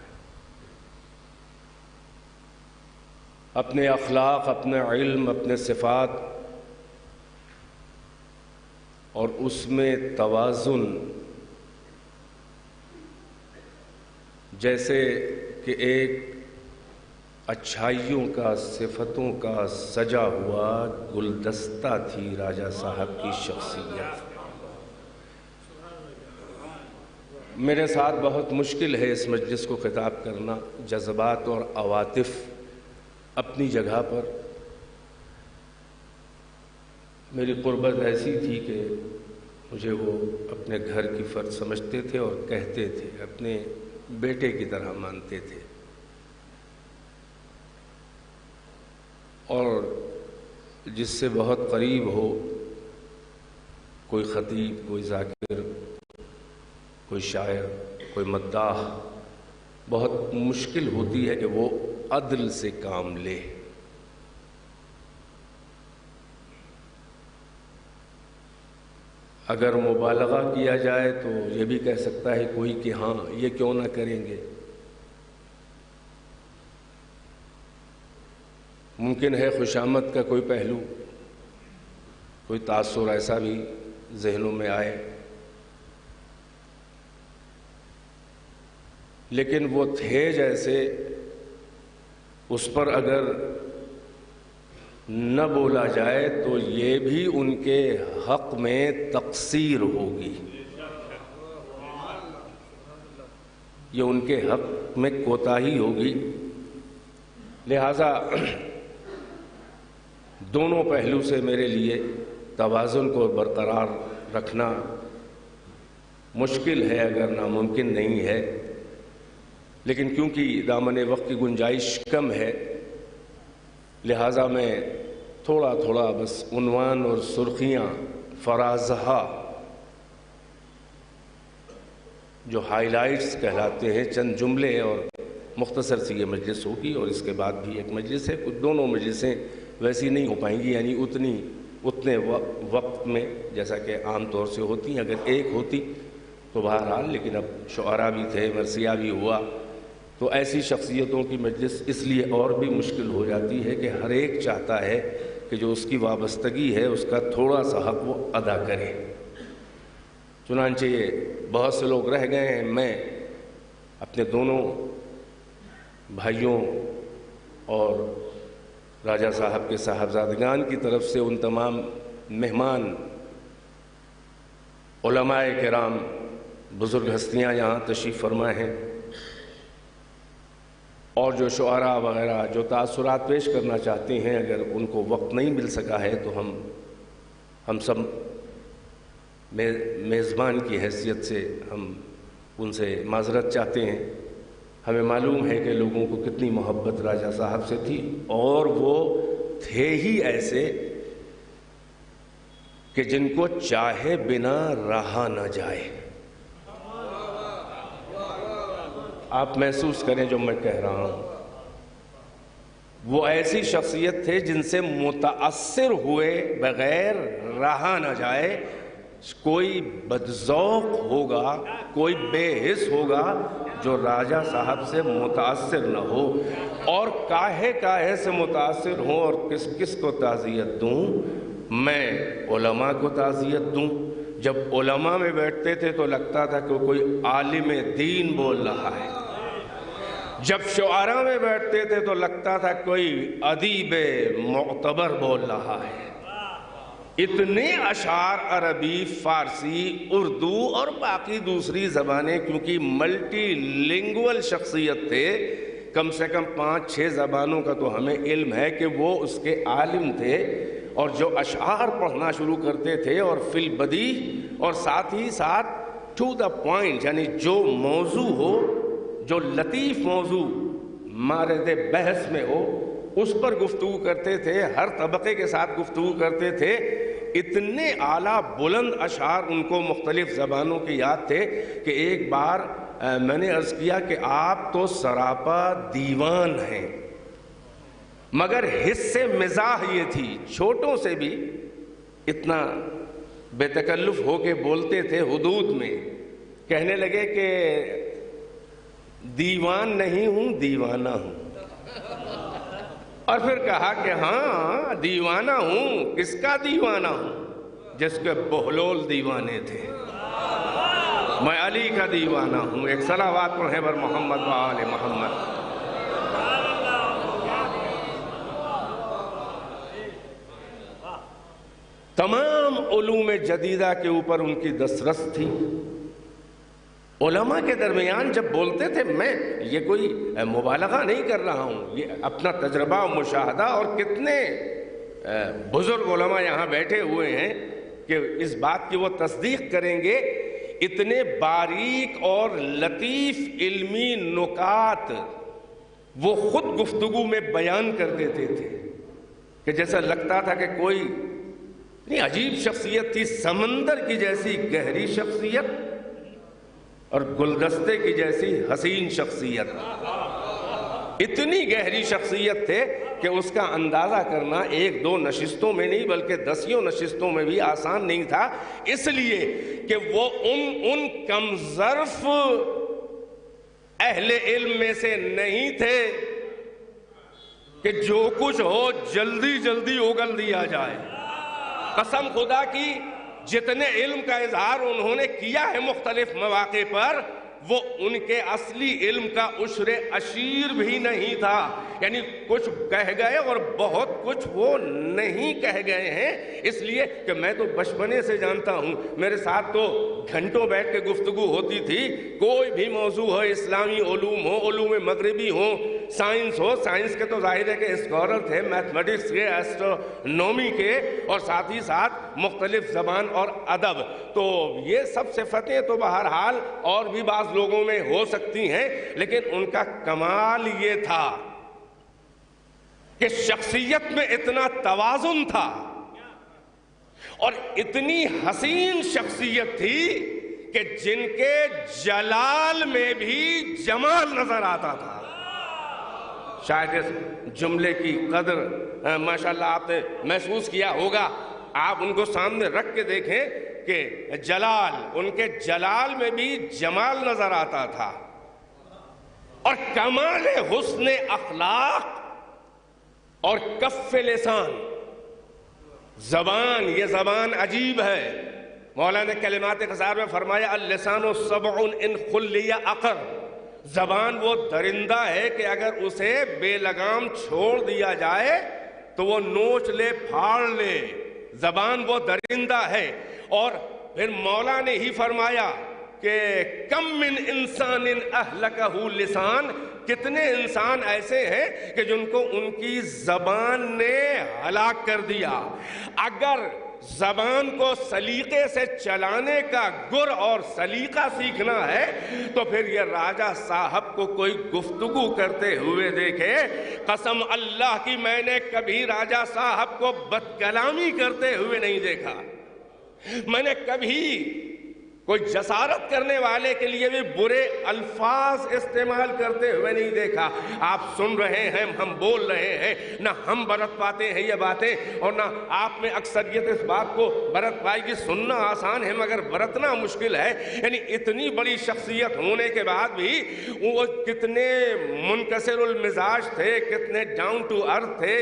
اپنے اخلاق، اپنے علم، اپنے صفات اور اس میں توازن، جیسے کہ ایک اچھائیوں کا، صفتوں کا سجا ہوا گلدستہ تھی راجہ صاحب کی شخصیت۔ میرے ساتھ بہت مشکل ہے اس مجلس کو خطاب کرنا، جذبات اور عواطف اپنی جگہ پر، میری قربت ایسی تھی کہ مجھے وہ اپنے گھر کی فرد سمجھتے تھے اور کہتے تھے، اپنے بیٹے کی طرح مانتے تھے، اور جس سے بہت قریب ہو، کوئی خطیب، کوئی ذاکر، کوئی شاعر، کوئی مداح، بہت مشکل ہوتی ہے کہ وہ عدل سے کام لے۔ اگر مبالغہ کیا جائے تو یہ بھی کہہ سکتا ہے کوئی کہ ہاں یہ کیوں نہ کریں گے۔ ممکن ہے خوشامد کا کوئی پہلو، کوئی تاثر ایسا بھی ذہنوں میں آئے، لیکن وہ تھے جیسے، اس پر اگر نہ بولا جائے تو یہ بھی ان کے حق میں تقصیر ہوگی، یہ ان کے حق میں کوتاہی ہوگی۔ لہذا دونوں پہلو سے میرے لیے توازن کو برقرار رکھنا مشکل ہے، اگر ناممکن نہیں ہے، لیکن کیونکہ دامن وقت کی گنجائش کم ہے، لہذا میں تھوڑا تھوڑا بس عنوان اور سرخیاں، فرازہا جو ہائی لائٹس کہلاتے ہیں، چند جملے، اور مختصر سی یہ مجلس ہوگی، اور اس کے بعد بھی ایک مجلس ہے۔ کچھ دونوں مجلسیں ویسی نہیں ہو پائیں گی، یعنی اتنے وقت میں جیسا کہ عام طور سے ہوتی ہیں، اگر ایک ہوتی تو بہرحال، لیکن اب شعراء بھی تھے، مرثیہ بھی ہوا، تو ایسی شخصیتوں کی مجلس اس لیے اور بھی مشکل ہو جاتی ہے کہ ہر ایک چاہتا ہے کہ جو اس کی وابستگی ہے اس کا تھوڑا سا حق وہ ادا کرے۔ چنانچہ یہ بہت سے لوگ رہ گئے ہیں، میں اپنے دونوں بھائیوں اور راجہ صاحب کے صاحبزادگان کی طرف سے ان تمام مہمان علماء کرام، بزرگ ہستیاں یہاں تشریف فرما ہیں، اور جو شعراء وغیرہ جو تاثرات پیش کرنا چاہتے ہیں، اگر ان کو وقت نہیں مل سکا ہے تو ہم سب میزبان کی حیثیت سے ہم ان سے معذرت چاہتے ہیں۔ ہمیں معلوم ہے کہ لوگوں کو کتنی محبت راجہ صاحب سے تھی، اور وہ تھے ہی ایسے کہ جن کو چاہے بنا رہا نہ جائے۔ آپ محسوس کریں جو میں کہہ رہا ہوں، وہ ایسی شخصیت تھے جن سے متاثر ہوئے بغیر رہا نہ جائے۔ کوئی بدذوق ہوگا، کوئی بے حس ہوگا جو راجہ صاحب سے متاثر نہ ہو، اور کاہے سے متاثر ہوں، اور کس کس کو تعزیت دوں؟ میں علماء کو تعزیت دوں۔ جب علماء میں بیٹھتے تھے تو لگتا تھا کہ کوئی عالم دین بول رہا ہے، جب شعراء میں بیٹھتے تھے تو لگتا تھا کوئی ادیب معتبر بول رہا ہے۔ اتنے اشعار عربی، فارسی، اردو اور باقی دوسری زبانیں، کیونکہ ملٹی لنگول شخصیت تھے، کم سے کم 5-6 زبانوں کا تو ہمیں علم ہے کہ وہ اس کے عالم تھے، اور جو اشعار پڑھنا شروع کرتے تھے اور فی البدیع، اور ساتھ ہی ساتھ ٹو دا پوائنٹ، یعنی جو موضوع ہو، جو لطیف موضوع مورد بحث میں ہو، اس پر گفتگو کرتے تھے، ہر طبقے کے ساتھ گفتگو کرتے تھے۔ اتنے اعلیٰ بلند اشعار ان کو مختلف زبانوں کے یاد تھے کہ ایک بار میں نے عرض کیا کہ آپ تو سراپا دیوان ہیں، مگر حص مزاح یہ تھی، چھوٹوں سے بھی اتنا بے تکلف ہو کے بولتے تھے حدود میں۔ کہنے لگے کہ دیوان نہیں ہوں، دیوانہ ہوں، اور پھر کہا کہ ہاں دیوانہ ہوں، کس کا دیوانہ ہوں؟ جس کے بہلول دیوانے تھے، میں علی کا دیوانہ ہوں۔ ایک صلوات پڑھیں بر محمد و آل محمد۔ تمام علوم جدیدہ کے اوپر ان کی دسترس تھی۔ علماء کے درمیان جب بولتے تھے، میں یہ کوئی مبالغہ نہیں کر رہا ہوں، یہ اپنا تجربہ و مشاہدہ، اور کتنے بزرگ علماء یہاں بیٹھے ہوئے ہیں کہ اس بات کی وہ تصدیق کریں گے، اتنے باریک اور لطیف علمی نکات وہ خود گفتگو میں بیان کر دیتے تھے کہ جیسا لگتا تھا کہ کوئی عجیب شخصیت تھی، سمندر کی جیسی گہری شخصیت اور گلدستے کی جیسی حسین شخصیت، اتنی گہری شخصیت تھے کہ اس کا اندازہ کرنا 1-2 نشستوں میں نہیں بلکہ 10 نشستوں میں بھی آسان نہیں تھا، اس لیے کہ وہ ان کم ظرف اہل علم میں سے نہیں تھے کہ جو کچھ ہو جلدی جلدی اگل دیا جائے۔ قسم خدا کی جتنے علم کا اظہار انہوں نے کیا ہے مختلف مواقع پر، وہ ان کے اصلی علم کا عشر عشیر بھی نہیں تھا، یعنی کچھ کہہ گئے اور بہت کچھ وہ نہیں کہہ گئے ہیں، اس لیے کہ میں تو بچپنے سے جانتا ہوں، میرے ساتھ تو گھنٹوں بیٹھ کے گفتگو ہوتی تھی، کوئی بھی موضوع ہو، اسلامی علوم ہو، علوم مغربی ہو، سائنس ہو، سائنس کے تو ظاہر ہے کہ اسکالر تھے، میتھمیٹکس کے، ایسٹرونومی کے، اور ساتھ ہی ساتھ مختلف زبان اور ادب، تو یہ سب صفتیں تو بہرحال اور بھی بعض لوگوں میں ہو سکتی ہیں، لیکن ان کا کمال یہ تھا کہ شخصیت میں اتنا توازن تھا اور اتنی حسین شخصیت تھی کہ جن کے جلال میں بھی جمال نظر آتا تھا۔ شاید اس جملے کی قدر ماشاءاللہ آپ نے محسوس کیا ہوگا، آپ ان کو سامنے رکھ کے دیکھیں کہ جلال، ان کے جلال میں بھی جمال نظر آتا تھا، اور کمال حسن اخلاق اور کف لسان، زبان، یہ زبان عجیب ہے۔ مولانا کلمات قصار میں فرمایا اللسان سبع ان خلی عقر، زبان وہ درندہ ہے کہ اگر اسے بے لگام چھوڑ دیا جائے تو وہ نوچ لے پھاڑ لے، زبان وہ درندہ ہے۔ اور پھر مولا نے ہی فرمایا کہ کم من انسان اہلکہ لسان، کتنے انسان ایسے ہیں کہ جن کو ان کی زبان نے ہلاک کر دیا۔ اگر زبان کو سلیقے سے چلانے کا گر اور سلیقہ سیکھنا ہے تو پھر یہ راجہ صاحب کو کوئی گفتگو کرتے ہوئے دیکھے، قسم اللہ کی میں نے کبھی راجہ صاحب کو بد کلامی کرتے ہوئے نہیں دیکھا، میں نے کبھی کوئی جسارت کرنے والے کے لیے بھی برے الفاظ استعمال کرتے ہوئے نہیں دیکھا۔ آپ سن رہے ہیں، ہم بول رہے ہیں، نہ ہم برت پاتے ہیں یہ باتیں، اور نہ آپ میں اکثریت اس بات کو برت پائے گی۔ سننا آسان ہے مگر برتنا مشکل ہے۔ یعنی اتنی بڑی شخصیت ہونے کے بعد بھی وہ کتنے منکسر المزاج تھے، کتنے ڈاؤن ٹو ارتھ تھے،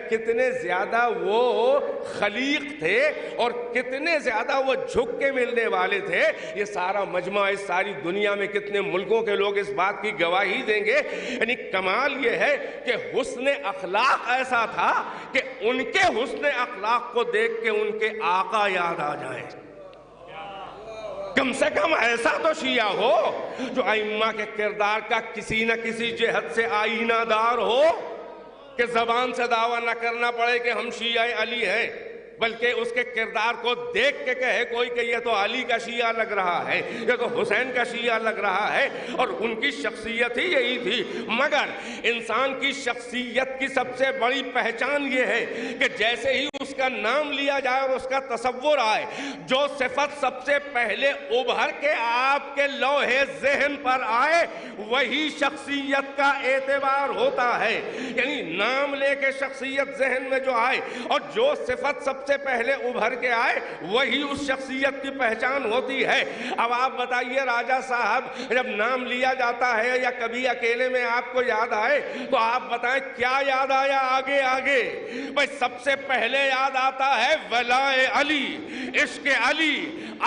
کتنے زیادہ وہ خلیق تھے، اور کتنے زیادہ وہ جھک کے ملنے والے تھے ہے، یہ سارا مجمع اس ساری دنیا میں کتنے ملکوں کے لوگ اس بات کی گواہی دیں گے. یعنی کمال یہ ہے کہ حسن اخلاق ایسا تھا کہ ان کے حسن اخلاق کو دیکھ کے ان کے آقا یاد آ جائیں. کم سے کم ایسا تو شیعہ ہو جو ائمہ کے کردار کا کسی نہ کسی جہت سے آئینہ دار ہو، کہ زبان سے دعویٰ نہ کرنا پڑے کہ ہم شیعہ علی ہیں، بلکہ اس کے کردار کو دیکھ کے کہے کوئی کہ یہ تو علی کا شیعہ لگ رہا ہے، یہ تو حسین کا شیعہ لگ رہا ہے. اور ان کی شخصیت ہی یہی تھی. مگر انسان کی شخصیت کی سب سے بڑی پہچان یہ ہے کہ جیسے ہی اس کا نام لیا جائے اور اس کا تصور آئے، جو صفت سب سے پہلے ابھر کے آپ کے لوح ذہن پر آئے وہی شخصیت کا اعتبار ہوتا ہے. یعنی نام لے کے شخصیت ذہن میں جو آئے اور جو صفت سب سے پہلے ابھر کے آئے وہی اس شخصیت کی پہچان ہوتی ہے. اب آپ بتائیے راجہ صاحب، جب نام لیا جاتا ہے یا کبھی اکیلے میں آپ کو یاد آئے تو آپ بتائیں کیا یاد آیا آگے آگے؟ بھئی سب سے پہلے یاد آتا ہے ولائے علی، عشق علی،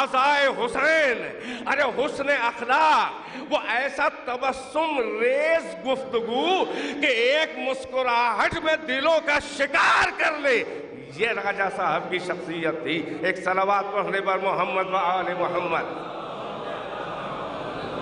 عزائے حسین. ارے حسن اخلاق، وہ ایسا تبسم ریز گفتگو کہ ایک مسکراہٹ میں دلوں کا شکار کر لے. یہ راجہ صاحب کی شخصیت تھی. ایک صلوات پڑھنے پر محمد و آل محمد.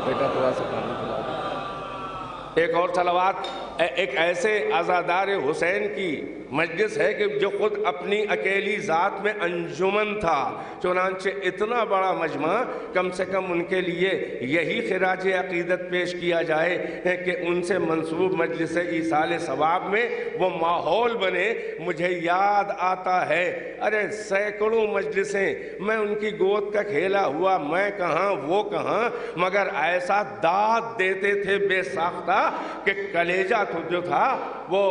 بیٹا تھوڑا سا پانی پلا دو. ایک اور صلوات ایک ایسے عزادار حسین کی مجلس ہے کہ جو خود اپنی اکیلی ذات میں انجمن تھا، چنانچہ اتنا بڑا مجمع کم سے کم ان کے لیے یہی خراج عقیدت پیش کیا جائے کہ ان سے منسوب مجلس ایصال ثواب میں وہ ماحول بنے. مجھے یاد آتا ہے ارے سینکڑوں مجلسیں میں ان کی گود کا کھیلا ہوا، میں کہاں وہ کہاں، مگر ایسا داد دیتے تھے بے ساختہ کہ کلیجہ جو تھا وہ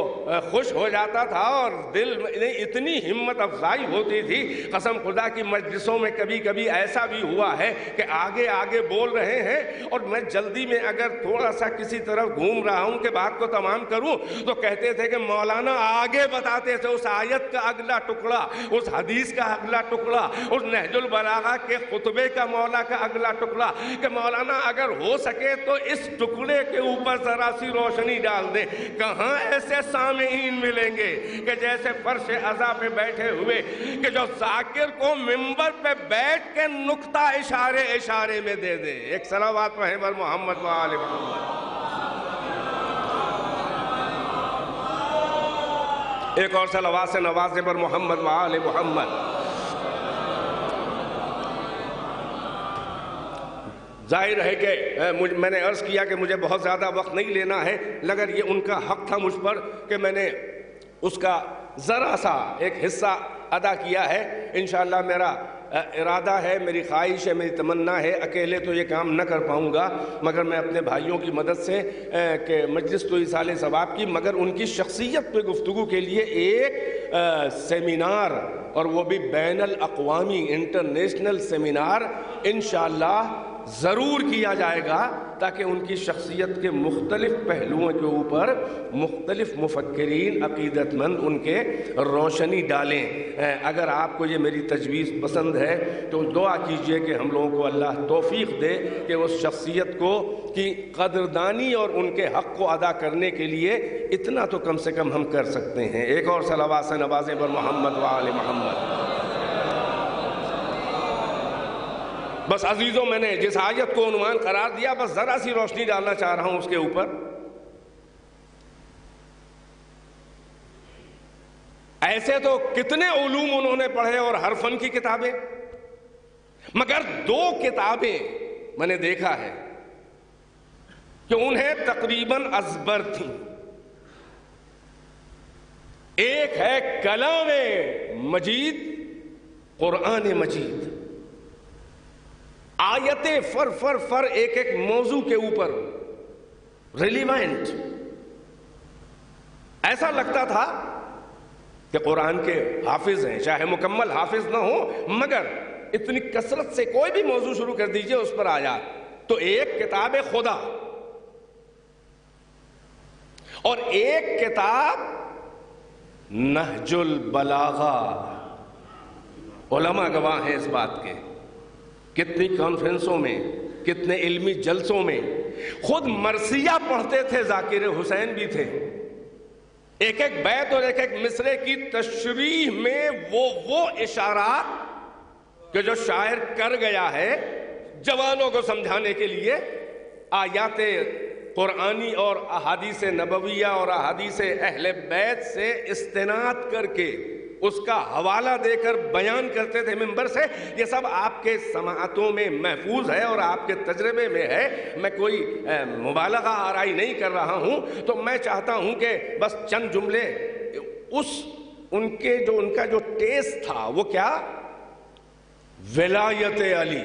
خوش ہو جاتا تھا اور دل میں اتنی ہمت افزائی ہوتی تھی. قسم خدا کی مجلسوں میں کبھی کبھی ایسا بھی ہوا ہے کہ آگے آگے بول رہے ہیں اور میں جلدی میں اگر تھوڑا سا کسی طرف گھوم رہا ہوں کہ بات کو تمام کروں تو کہتے تھے کہ مولانا آگے بتاتے تھے اس آیت کا اگلا ٹکڑا، اس حدیث کا اگلا ٹکڑا، اس نہج البلاغہ کے خطبے کا مولا کا اگلا ٹکڑا، کہ مولانا اگر ہو سکے تو اس ٹکڑے کے اوپر ذرا سی روشنی ڈال دیں. کہاں ایسے سامعین ملیں گے کہ جیسے فرش عزا پہ بیٹھے ہوئے کہ جو ذاکر کو منبر پہ بیٹھ کے نقطہ اشارے اشارے میں دے دے. ایک صلوات پڑھیں پر محمد و آل محمد. ایک اور صلوات سے نوازے پر محمد و آل محمد. ظاہر ہے کہ میں نے عرض کیا کہ مجھے بہت زیادہ وقت نہیں لینا ہے، مگر یہ ان کا حق تھا مجھ پر کہ میں نے اس کا ذرا سا ایک حصہ ادا کیا ہے. انشاءاللہ میرا ارادہ ہے، میری خواہش ہے، میری تمنا ہے، اکیلے تو یہ کام نہ کر پاؤں گا مگر میں اپنے بھائیوں کی مدد سے کہ مجلس تو ایصال ثواب کی مگر ان کی شخصیت پہ گفتگو کے لیے ایک سیمینار، اور وہ بھی بین الاقوامی انٹرنیشنل سیمینار انشاءاللہ ضرور کیا جائے گا تاکہ ان کی شخصیت کے مختلف پہلوؤں کے اوپر مختلف مفکرین عقیدت مند ان کے روشنی ڈالیں. اگر آپ کو یہ میری تجویز پسند ہے تو دعا کیجئے کہ ہم لوگوں کو اللہ توفیق دے کہ اس شخصیت کو کی قدردانی اور ان کے حق کو ادا کرنے کے لیے اتنا تو کم سے کم ہم کر سکتے ہیں. ایک اور صلوات سے نوازے پر محمد و آل محمد. بس عزیزوں، میں نے جس آیت کو عنوان قرار دیا بس ذرا سی روشنی ڈالنا چاہ رہا ہوں اس کے اوپر. ایسے تو کتنے علوم انہوں نے پڑھے اور ہر فن کی کتابیں، مگر دو کتابیں میں نے دیکھا ہے کہ انہیں تقریباً ازبر تھیں. ایک ہے کلام مجید، قرآن مجید، آیتیں فر ایک ایک موضوع کے اوپر ریلیونٹ. ایسا لگتا تھا کہ قرآن کے حافظ ہیں، چاہے مکمل حافظ نہ ہو مگر اتنی کثرت سے کوئی بھی موضوع شروع کر دیجئے اس پر آیات. تو ایک کتاب خدا اور ایک کتاب نہج البلاغہ. علماء گواہ ہیں اس بات کے کتنی کانفرنسوں میں، کتنے علمی جلسوں میں خود مرثیہ پڑھتے تھے، ذاکر حسین بھی تھے. ایک ایک بیت اور ایک ایک مصرے کی تشریح میں وہ اشارات کہ جو شاعر کر گیا ہے جوانوں کو سمجھانے کے لیے، آیات قرآنی اور احادیث نبویہ اور احادیث اہل بیت سے استناد کر کے اس کا حوالہ دے کر بیان کرتے تھے منبر سے. یہ سب آپ کے سماعتوں میں محفوظ ہے اور آپ کے تجربے میں ہے. میں کوئی مبالغہ آرائی نہیں کر رہا ہوں. تو میں چاہتا ہوں کہ بس چند جملے ان کا جو ٹیسٹ تھا وہ کیا؟ ولایت علی،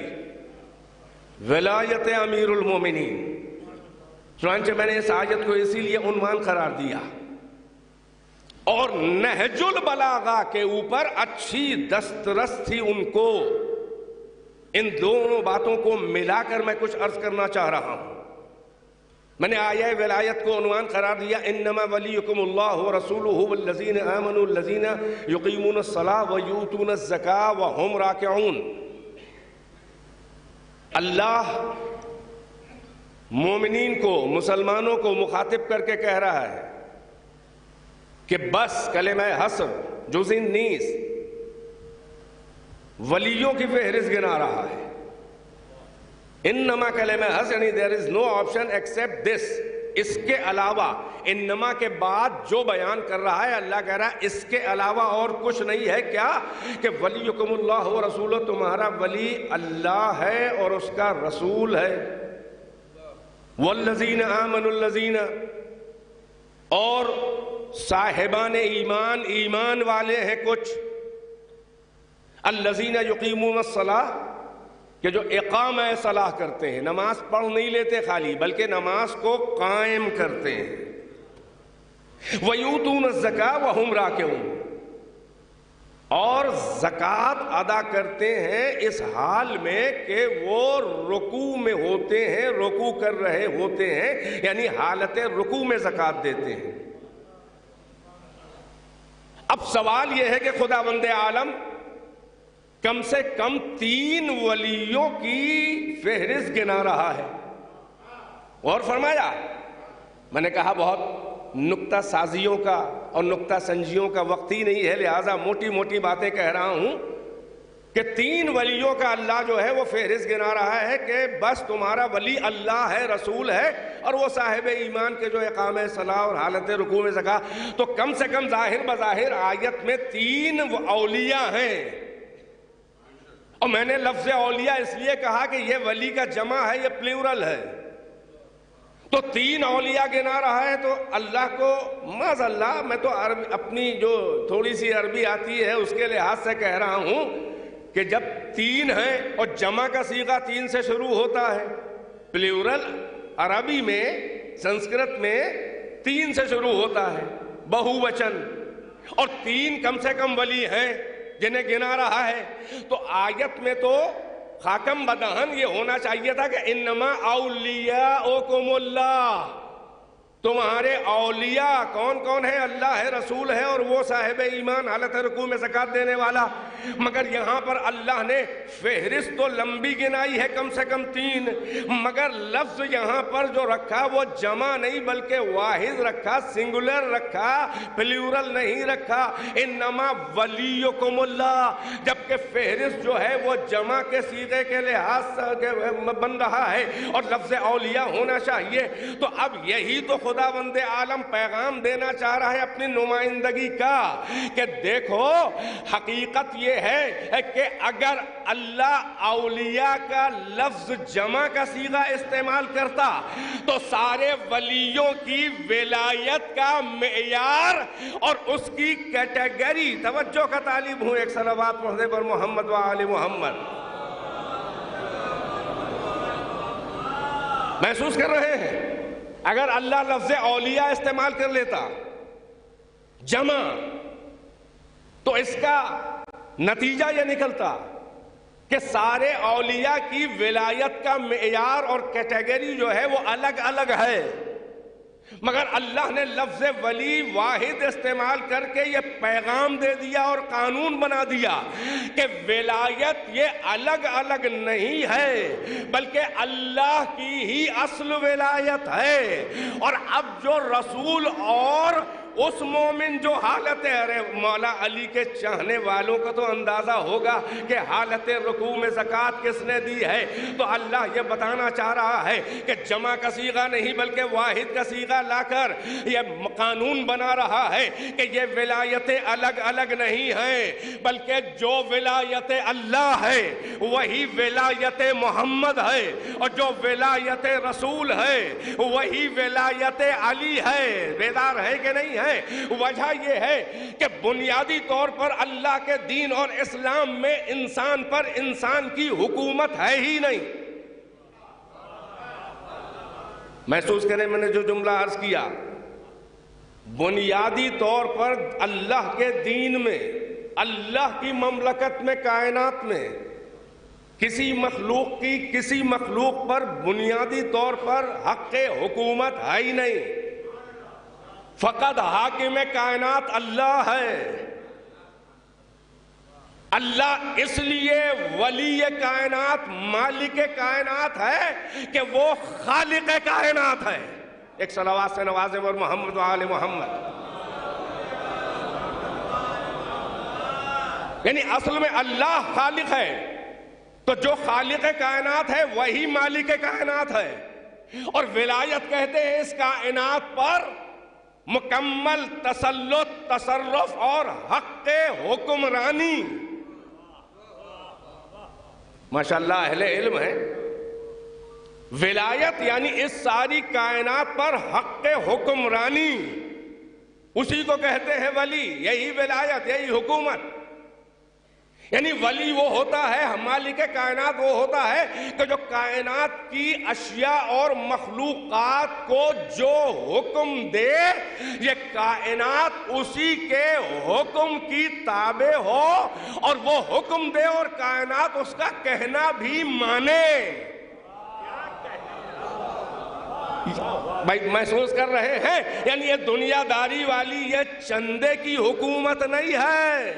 ولایت امیر المومنین. چنانچہ میں نے اس آیت کو اسی لیے عنوان قرار دیا اور نہج البلاغہ کے اوپر اچھی دسترس تھی ان کو. ان دونوں باتوں کو ملا کر میں کچھ عرض کرنا چاہ رہا ہوں. میں نے آیہ ولایت کو عنوان قرار دیا انما ولیکم اللہ ورسولہ والذین آمنوا الذین یقیمون الصلاۃ ویؤتون الزکاۃ وہم راکعون. اللہ مومنین کو، مسلمانوں کو مخاطب کر کے کہہ رہا ہے کہ بس کلمہ حصر جزء 19 ولیوں کی فہرست گنا رہا ہے. انما کلمہ حصر یعنی there is no option except this. اس کے علاوہ، انما کے بعد جو بیان کر رہا ہے اللہ کہہ رہا ہے اس کے علاوہ اور کچھ نہیں ہے. کیا؟ کہ ولیکم اللہ ورسولہ، تمہارا ولی اللہ ہے اور اس کا رسول ہے. والذین آمنوا الذین، اور صاحبان ایمان، ایمان والے ہیں کچھ. الذین یقیمون الصلاۃ، کہ جو اقامہ صلاح کرتے ہیں، نماز پڑھ نہیں لیتے خالی بلکہ نماز کو قائم کرتے ہیں. ویؤتون الزکاۃ وہم راکعون، اور زکوٰۃ ادا کرتے ہیں اس حال میں کہ وہ رکوع میں ہوتے ہیں، رکوع کر رہے ہوتے ہیں، یعنی حالت رکوع میں زکوٰۃ دیتے ہیں. اب سوال یہ ہے کہ خداوند عالم کم سے کم 3 ولیوں کی فہرست گنا رہا ہے. اور فرمایا، میں نے کہا بہت نکتہ سازیوں کا اور نکتہ سنجیوں کا وقت ہی نہیں ہے، لہٰذا موٹی موٹی باتیں کہہ رہا ہوں کہ 3 ولیوں کا اللہ جو ہے وہ فہرست گنا رہا ہے کہ بس تمہارا ولی اللہ ہے، رسول ہے، اور وہ صاحب ایمان کے جو اقامہ صلاح اور حالت رکوع میں زکوٰۃ. تو کم سے کم ظاہر بظاہر آیت میں 3 اولیاء ہیں. اور میں نے لفظ اولیاء اس لیے کہا کہ یہ ولی کا جمع ہے، یہ پلیورل ہے. تو 3 اولیاء گنا رہا ہے. تو اللہ کو معاذ اللہ، میں تو اپنی جو تھوڑی سی عربی آتی ہے اس کے لحاظ سے کہہ رہا ہوں کہ جب 3 ہیں اور جمع کا صیغہ 3 سے شروع ہوتا ہے، پلیورل عربی میں، سنسکرت میں 3 سے شروع ہوتا ہے، بہو وچن، اور 3 کم سے کم ولی ہیں جنہیں گنا رہا ہے. تو آیت میں تو خاکم بدہن یہ ہونا چاہیے تھا کہ انما اولیاءکم اللہ، تمہارے اولیاء کون کون ہیں؟ اللہ ہے، رسول ہے، اور وہ صاحب ایمان حالت رکوع میں زکوٰۃ دینے والا. مگر یہاں پر اللہ نے فہرست تو لمبی گنائی ہے، کم سے کم 3، مگر لفظ یہاں پر جو رکھا وہ جمع نہیں بلکہ واحد رکھا، سنگولر رکھا، پلیورل نہیں رکھا. انما ولیکم اللہ، جبکہ فہرست جو ہے وہ جمع کے صیغے کے لحاظ سے بن رہا ہے اور لفظ اولیاء ہونا چاہیے. تو اب یہی تو خداوند عالم پیغام دینا چاہ رہا ہے اپنی نمائندگی کا کہ دیکھو حقیقت یہ ہے کہ اگر اللہ اولیاء کا لفظ جمع کا صیغہ استعمال کرتا تو سارے ولیوں کی ولایت کا معیار اور اس کی کیٹیگری، توجہ کا طالب ہوں، ایک صلوات پڑھنے پر محمد و آل محمد. محسوس کر رہے ہیں؟ اگر اللہ لفظ اولیاء استعمال کر لیتا جمع تو اس کا نتیجہ یہ نکلتا کہ سارے اولیاء کی ولایت کا معیار اور کیٹیگری جو ہے وہ الگ الگ ہے. مگر اللہ نے لفظ ولی واحد استعمال کر کے یہ پیغام دے دیا اور قانون بنا دیا کہ ولایت یہ الگ الگ نہیں ہے بلکہ اللہ کی ہی اصل ولایت ہے. اور اب جو رسول اور اس مومن جو حالت مولا علی کے چاہنے والوں کا تو اندازہ ہوگا کہ حالت رکوع میں زکوٰۃ کس نے دی ہے. تو اللہ یہ بتانا چاہ رہا ہے کہ جمع کا صیغہ نہیں بلکہ واحد کا صیغہ لا کر یہ قانون بنا رہا ہے کہ یہ ولایتیں الگ الگ نہیں ہیں بلکہ جو ولایت اللہ ہے وہی ولایت محمد ہے اور جو ولایت رسول ہے وہی ولایت علی ہے. بیدار ہے کہ نہیں ہے؟ وجہ یہ ہے کہ بنیادی طور پر اللہ کے دین اور اسلام میں انسان پر انسان کی حکومت ہے ہی نہیں. محسوس کریں میں نے جو جملہ عرض کیا, بنیادی طور پر اللہ کے دین میں, اللہ کی مملکت میں, کائنات میں کسی مخلوق کی کسی مخلوق پر بنیادی طور پر حق حکومت ہے ہی نہیں. فقط حاکم کائنات اللہ ہے. اللہ اس لیے ولی کائنات مالک کائنات ہے کہ وہ خالق کائنات ہے. ایک صلوات سے نوازیں اور محمد و آل محمد. یعنی اصل میں اللہ خالق ہے تو جو خالق کائنات ہے وہی مالک کائنات ہے. اور ولایت کہتے ہیں اس کائنات پر مکمل تسلط, تصرف اور حق حکمرانی. ماشاءاللہ اہل علم ہے. ولایت یعنی اس ساری کائنات پر حق حکمرانی, اسی کو کہتے ہیں ولی. یہی ولایت, یہی حکومت. یعنی ولی وہ ہوتا ہے, مالک کائنات وہ ہوتا ہے کہ جو کائنات کی اشیاء اور مخلوقات کو جو حکم دے یہ کائنات اسی کے حکم کی تابع ہو اور وہ حکم دے اور کائنات اس کا کہنا بھی مانے. بھائی محسوس کر رہے ہیں؟ یعنی یہ دنیا داری والی یہ چندے کی حکومت نہیں ہے,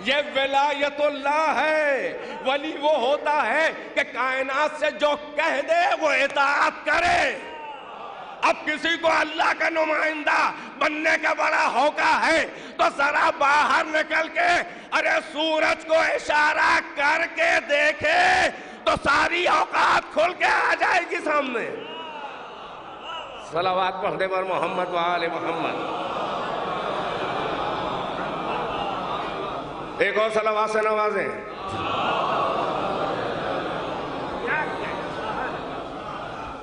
یہ ولایت اللہ ہے. ولی وہ ہوتا ہے کہ کائنات سے جو کہہ دے وہ اطاعت کرے. اب کسی کو اللہ کا نمائندہ بننے کا بڑا ہوکا ہے تو ذرا باہر نکل کے ارے سورج کو اشارہ کر کے دیکھے تو ساری اوقات کھل کے آ جائے گی سامنے. صلوات پڑھنے پر محمد و آل محمد. ایک اور صلوات سے نوازیں.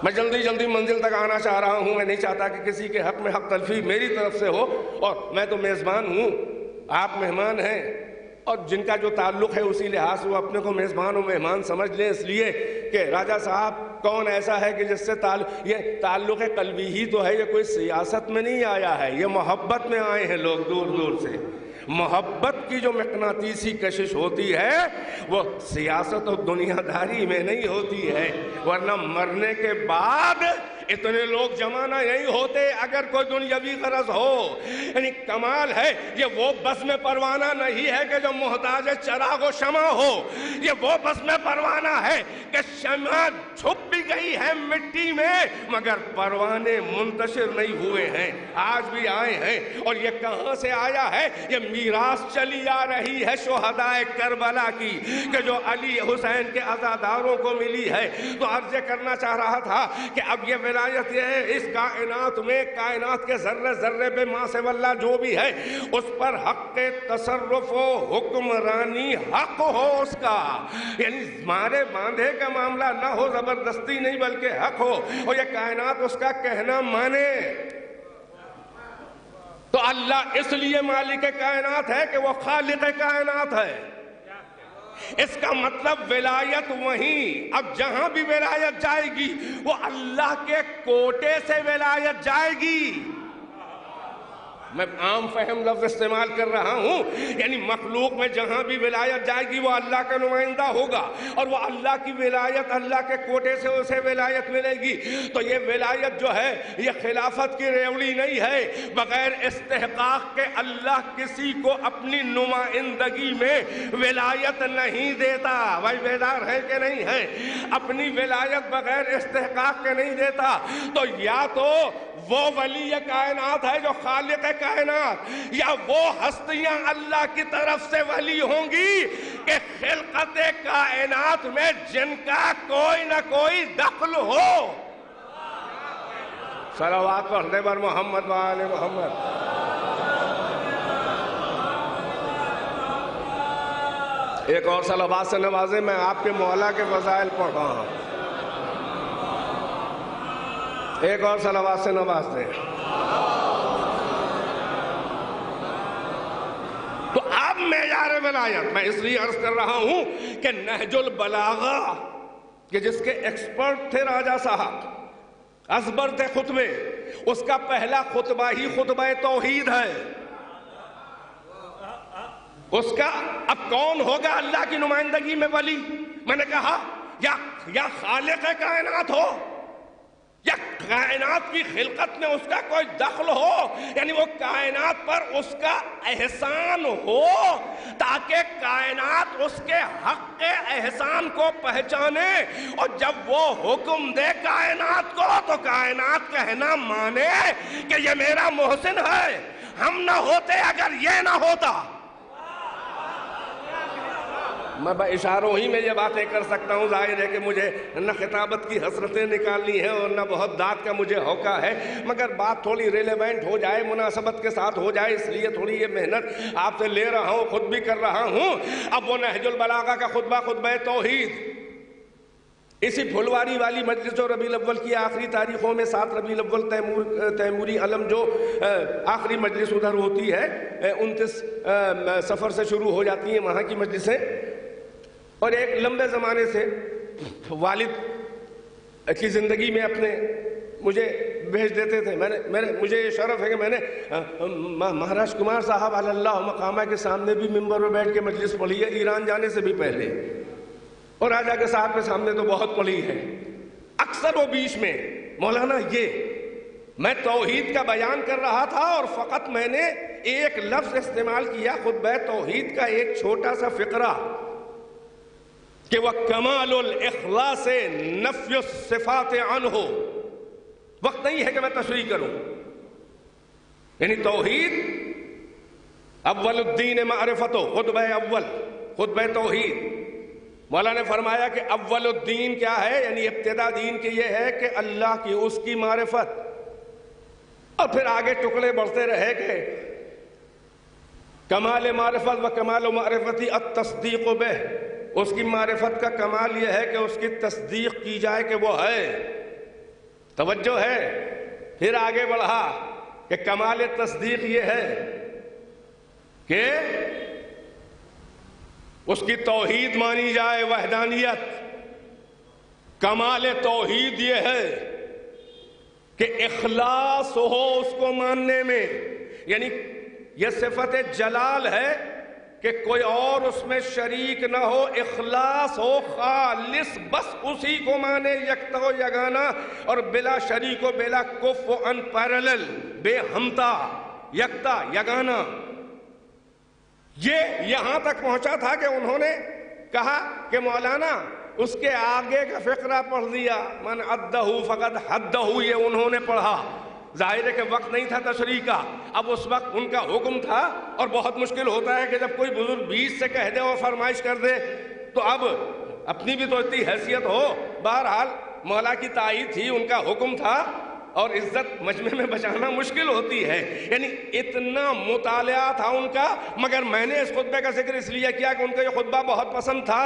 میں جلدی جلدی منزل تک آنا چاہ رہا ہوں. میں نہیں چاہتا کہ کسی کے حق میں حق تلفی میری طرف سے ہو, اور میں تو میزبان ہوں, آپ مہمان ہیں, اور جن کا جو تعلق ہے اسی لحاظ سے وہ اپنے کو میزبان و مہمان سمجھ لیں. اس لیے کہ راجہ صاحب کون ایسا ہے کہ جس سے یہ تعلق قلبی ہی تو ہے, یہ کوئی سیاست میں نہیں آیا ہے, یہ محبت میں آئے ہیں لوگ دور دور سے. محبت کی جو مقناطیسی کشش ہوتی ہے وہ سیاست اور دنیا داری میں نہیں ہوتی ہے, ورنہ مرنے کے بعد اتنے لوگ جمع نہ نہیں ہوتے اگر کوئی دنیاوی غرض ہو. یعنی کمال ہے یہ وہ بزم پروانہ نہیں ہے کہ جو محتاج چراغ و شمع ہو, یہ وہ بزم پروانہ ہے کہ شمع چھپ بھی گئی ہے مٹی میں مگر پروانے منتشر نہیں ہوئے ہیں, آج بھی آئے ہیں. اور یہ کہاں سے آیا ہے؟ یہ میراث چلی آ رہی ہے شہدائے کربلا کی کہ جو علی حسین کے عزاداروں کو ملی ہے. تو عرض کرنا چاہ رہا تھا کہ اب یہ ولایت یہ ہے اس کائنات میں, کائنات کے ذرے ذرے پہ ماں سے واللہ جو بھی ہے اس پر حق تصرف و حکمرانی حق ہو اس کا. یعنی مارے باندھے کا معاملہ نہ ہو, زبردستی نہیں بلکہ حق ہو, اور یہ کائنات اس کا کہنا مانے. تو اللہ اس لیے مالک کائنات ہے کہ وہ خالق کائنات ہے. اس کا مطلب ولایت وہیں, اب جہاں بھی ولایت جائے گی وہ اللہ کے کوٹے سے ولایت جائے گی. میں عام فہم لفظ استعمال کر رہا ہوں، یعنی مخلوق میں جہاں بھی ولایت جائے گی وہ اللہ کا نمائندہ ہوگا، اور وہ اللہ کی ولایت، اللہ کے کوٹے سے اسے ولایت ملے گی۔ تو یہ ولایت جو ہے یہ خلافت کی ریوڑی نہیں ہے، بغیر استحقاق کے اللہ کسی کو اپنی نمائندگی میں ولایت نہیں دیتا۔ بھائی بیدار ہے کہ نہیں ہے؟ اپنی ولایت بغیر استحقاق کے نہیں دیتا۔ تو یا تو وہ ولی کائنات ہے جو خالق کائنات، یا وہ ہستیاں اللہ کی طرف سے ولی ہوں گی کہ خلقت کائنات میں جن کا کوئی نہ کوئی دخل ہو۔ صلوات پڑھنے پر محمد و آل محمد۔ ایک اور صلوات سے نوازے، میں آپ کے مولا کے فضائل پڑھ رہا ہوں، ایک اور صلوات سے نواز دیں۔ تو اب معیار ولایت میں اس لیے عرض کر رہا ہوں کہ نہج البلاغہ کہ جس کے ایکسپرٹ تھے راجہ صاحب، ازبر تھے خطبے، اس کا پہلا خطبہ ہی خطبہ توحید ہے۔ اس کا اب کون ہوگا اللہ کی نمائندگی میں ولی؟ میں نے کہا یا خالق کائنات ہو، یا کائنات کی خلقت میں اس کا کوئی دخل ہو، یعنی وہ کائنات پر اس کا احسان ہو تاکہ کائنات اس کے حق کے احسان کو پہچانے، اور جب وہ حکم دے کائنات کو تو کائنات کہنا مانے کہ یہ میرا محسن ہے، ہم نہ ہوتے اگر یہ نہ ہوتا۔ میں اشاروں ہی میں یہ باتیں کر سکتا ہوں، ظاہر ہے کہ مجھے نہ خطابت کی حسرتیں نکالنی ہیں اور نہ بہت داد کا مجھے ہوکا ہے، مگر بات تھوڑی ریلیونٹ ہو جائے، مناسبت کے ساتھ ہو جائے، اس لیے تھوڑی یہ محنت آپ سے لے رہا ہوں، خود بھی کر رہا ہوں۔ اب وہ نہج البلاغہ کا خطبہ توحید، اسی پھلواری والی مجلس جو ربیع الاول کی آخری تاریخوں میں 7 ربیع الاول تیموری علم جو آخری مجلس ادھر ہوتی ہے، 29 سفر سے شروع ہو جاتی ہیں وہاں کی مجلسیں، اور ایک لمبے زمانے سے والد کی زندگی میں اپنے مجھے بھیج دیتے تھے۔ مجھے یہ شرف ہے کہ میں نے مہاراج کمار صاحب علی اللہ مقامہ کے سامنے بھی ممبر میں بیٹھ کے مجلس پڑھی ہے، ایران جانے سے بھی پہلے، اور راجہ کے صاحب کے سامنے تو بہت پڑھی ہے۔ اکثر وہ بیچ میں مولانا میں توحید کا بیان کر رہا تھا اور فقط میں نے ایک لفظ استعمال کیا خطبہ توحید کا، ایک چھوٹا سا فقرہ کہ وَكَمَالُ الْإِخْلَاصِ نَفْيُ الصِّفَاتِ عَنْهُ۔ وقت نہیں ہے کہ میں تشریح کروں، یعنی توحید اول الدین معرفتو، خطبہ اول، خطبہ توحید۔ مولا نے فرمایا کہ اول الدین کیا ہے، یعنی ابتدا دین کی یہ ہے کہ اللہ کی، اس کی معرفت، اور پھر آگے ٹکڑے بڑھتے رہے کہ کمال معرفت و کمال معرفتی التصدیق بہ، اس کی معرفت کا کمال یہ ہے کہ اس کی تصدیق کی جائے کہ وہ ہے۔ توجہ ہے؟ پھر آگے بڑھا کہ کمال تصدیق یہ ہے کہ اس کی توحید مانی جائے، وحدانیت۔ کمال توحید یہ ہے کہ اخلاص ہو اس کو ماننے میں، یعنی یہ صفت جلال ہے کہ کوئی اور اس میں شریک نہ ہو، اخلاص ہو، خالص بس اسی کو مانے، یکتا و یگانا، اور بلا شریک و بلا کف و ان پیرلل، بے ہمتا، یکتا یگانا۔ یہ یہاں تک پہنچا تھا کہ انہوں نے کہا کہ مولانا اس کے آگے کا فقرہ پڑھ دیا، من عدہ فقد حدہ، یہ انہوں نے پڑھا۔ ظاہر ہے کہ وقت نہیں تھا تشریح کا، اب اس وقت ان کا حکم تھا، اور بہت مشکل ہوتا ہے کہ جب کوئی بزرگ بیچ سے کہہ دے اور فرمائش کر دے تو اب اپنی بھی تو اتنی حیثیت ہو۔ بہرحال مولا کی تائید تھی، ان کا حکم تھا، اور عزت مجمع میں بچانا مشکل ہوتی ہے، یعنی اتنا مطالعہ تھا ان کا۔ مگر میں نے اس خطبے کا ذکر اس لیے کیا کہ ان کا یہ خطبہ بہت پسند تھا،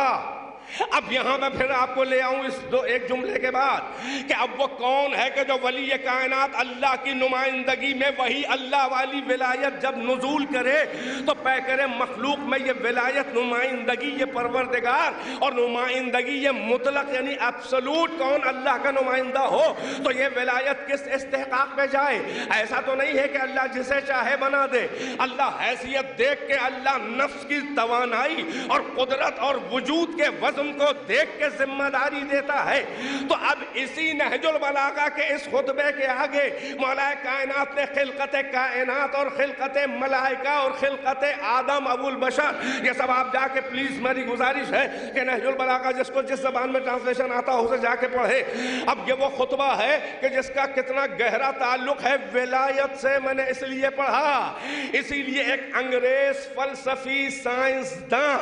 اب یہاں میں پھر آپ کو لے آؤں اس ایک جملے کے بعد کہ اب وہ کون ہے کہ جو ولی کائنات اللہ کی نمائندگی میں وہی اللہ والی ولایت جب نزول کرے تو پیکر مخلوق میں یہ ولایت نمائندگی یہ پروردگار اور نمائندگی یہ مطلق یعنی ایبسولوٹ کون اللہ کا نمائندہ ہو تو یہ ولایت کس استحقاق پہ جائے؟ ایسا تو نہیں ہے کہ اللہ جسے چاہے بنا دے، اللہ حیثیت دیکھ کے اللہ نفس کی توانائی اور قدرت اور وجود کے وزن کو دیکھ کے ذمہ داری دیتا ہے۔ تو اب اسی نہج البلاغہ کے اس خطبے کے آگے مولا کائنات نے خلقت کائنات اور خلقت ملائکہ اور خلقت آدم ابو البشر یہ سب آپ جا کے پلیز میری گزارش ہے کہ نہج البلاغہ جس کو جس زبان میں ٹرانسلیشن آتا ہو اسے جا کے پڑھے۔ اب یہ وہ خطبہ ہے کہ جس کا کتنا گہرا تعلق ہے ولایت سے، میں نے اس لیے پڑھا، اسی لیے ایک انگریز فلسفی سائنسداں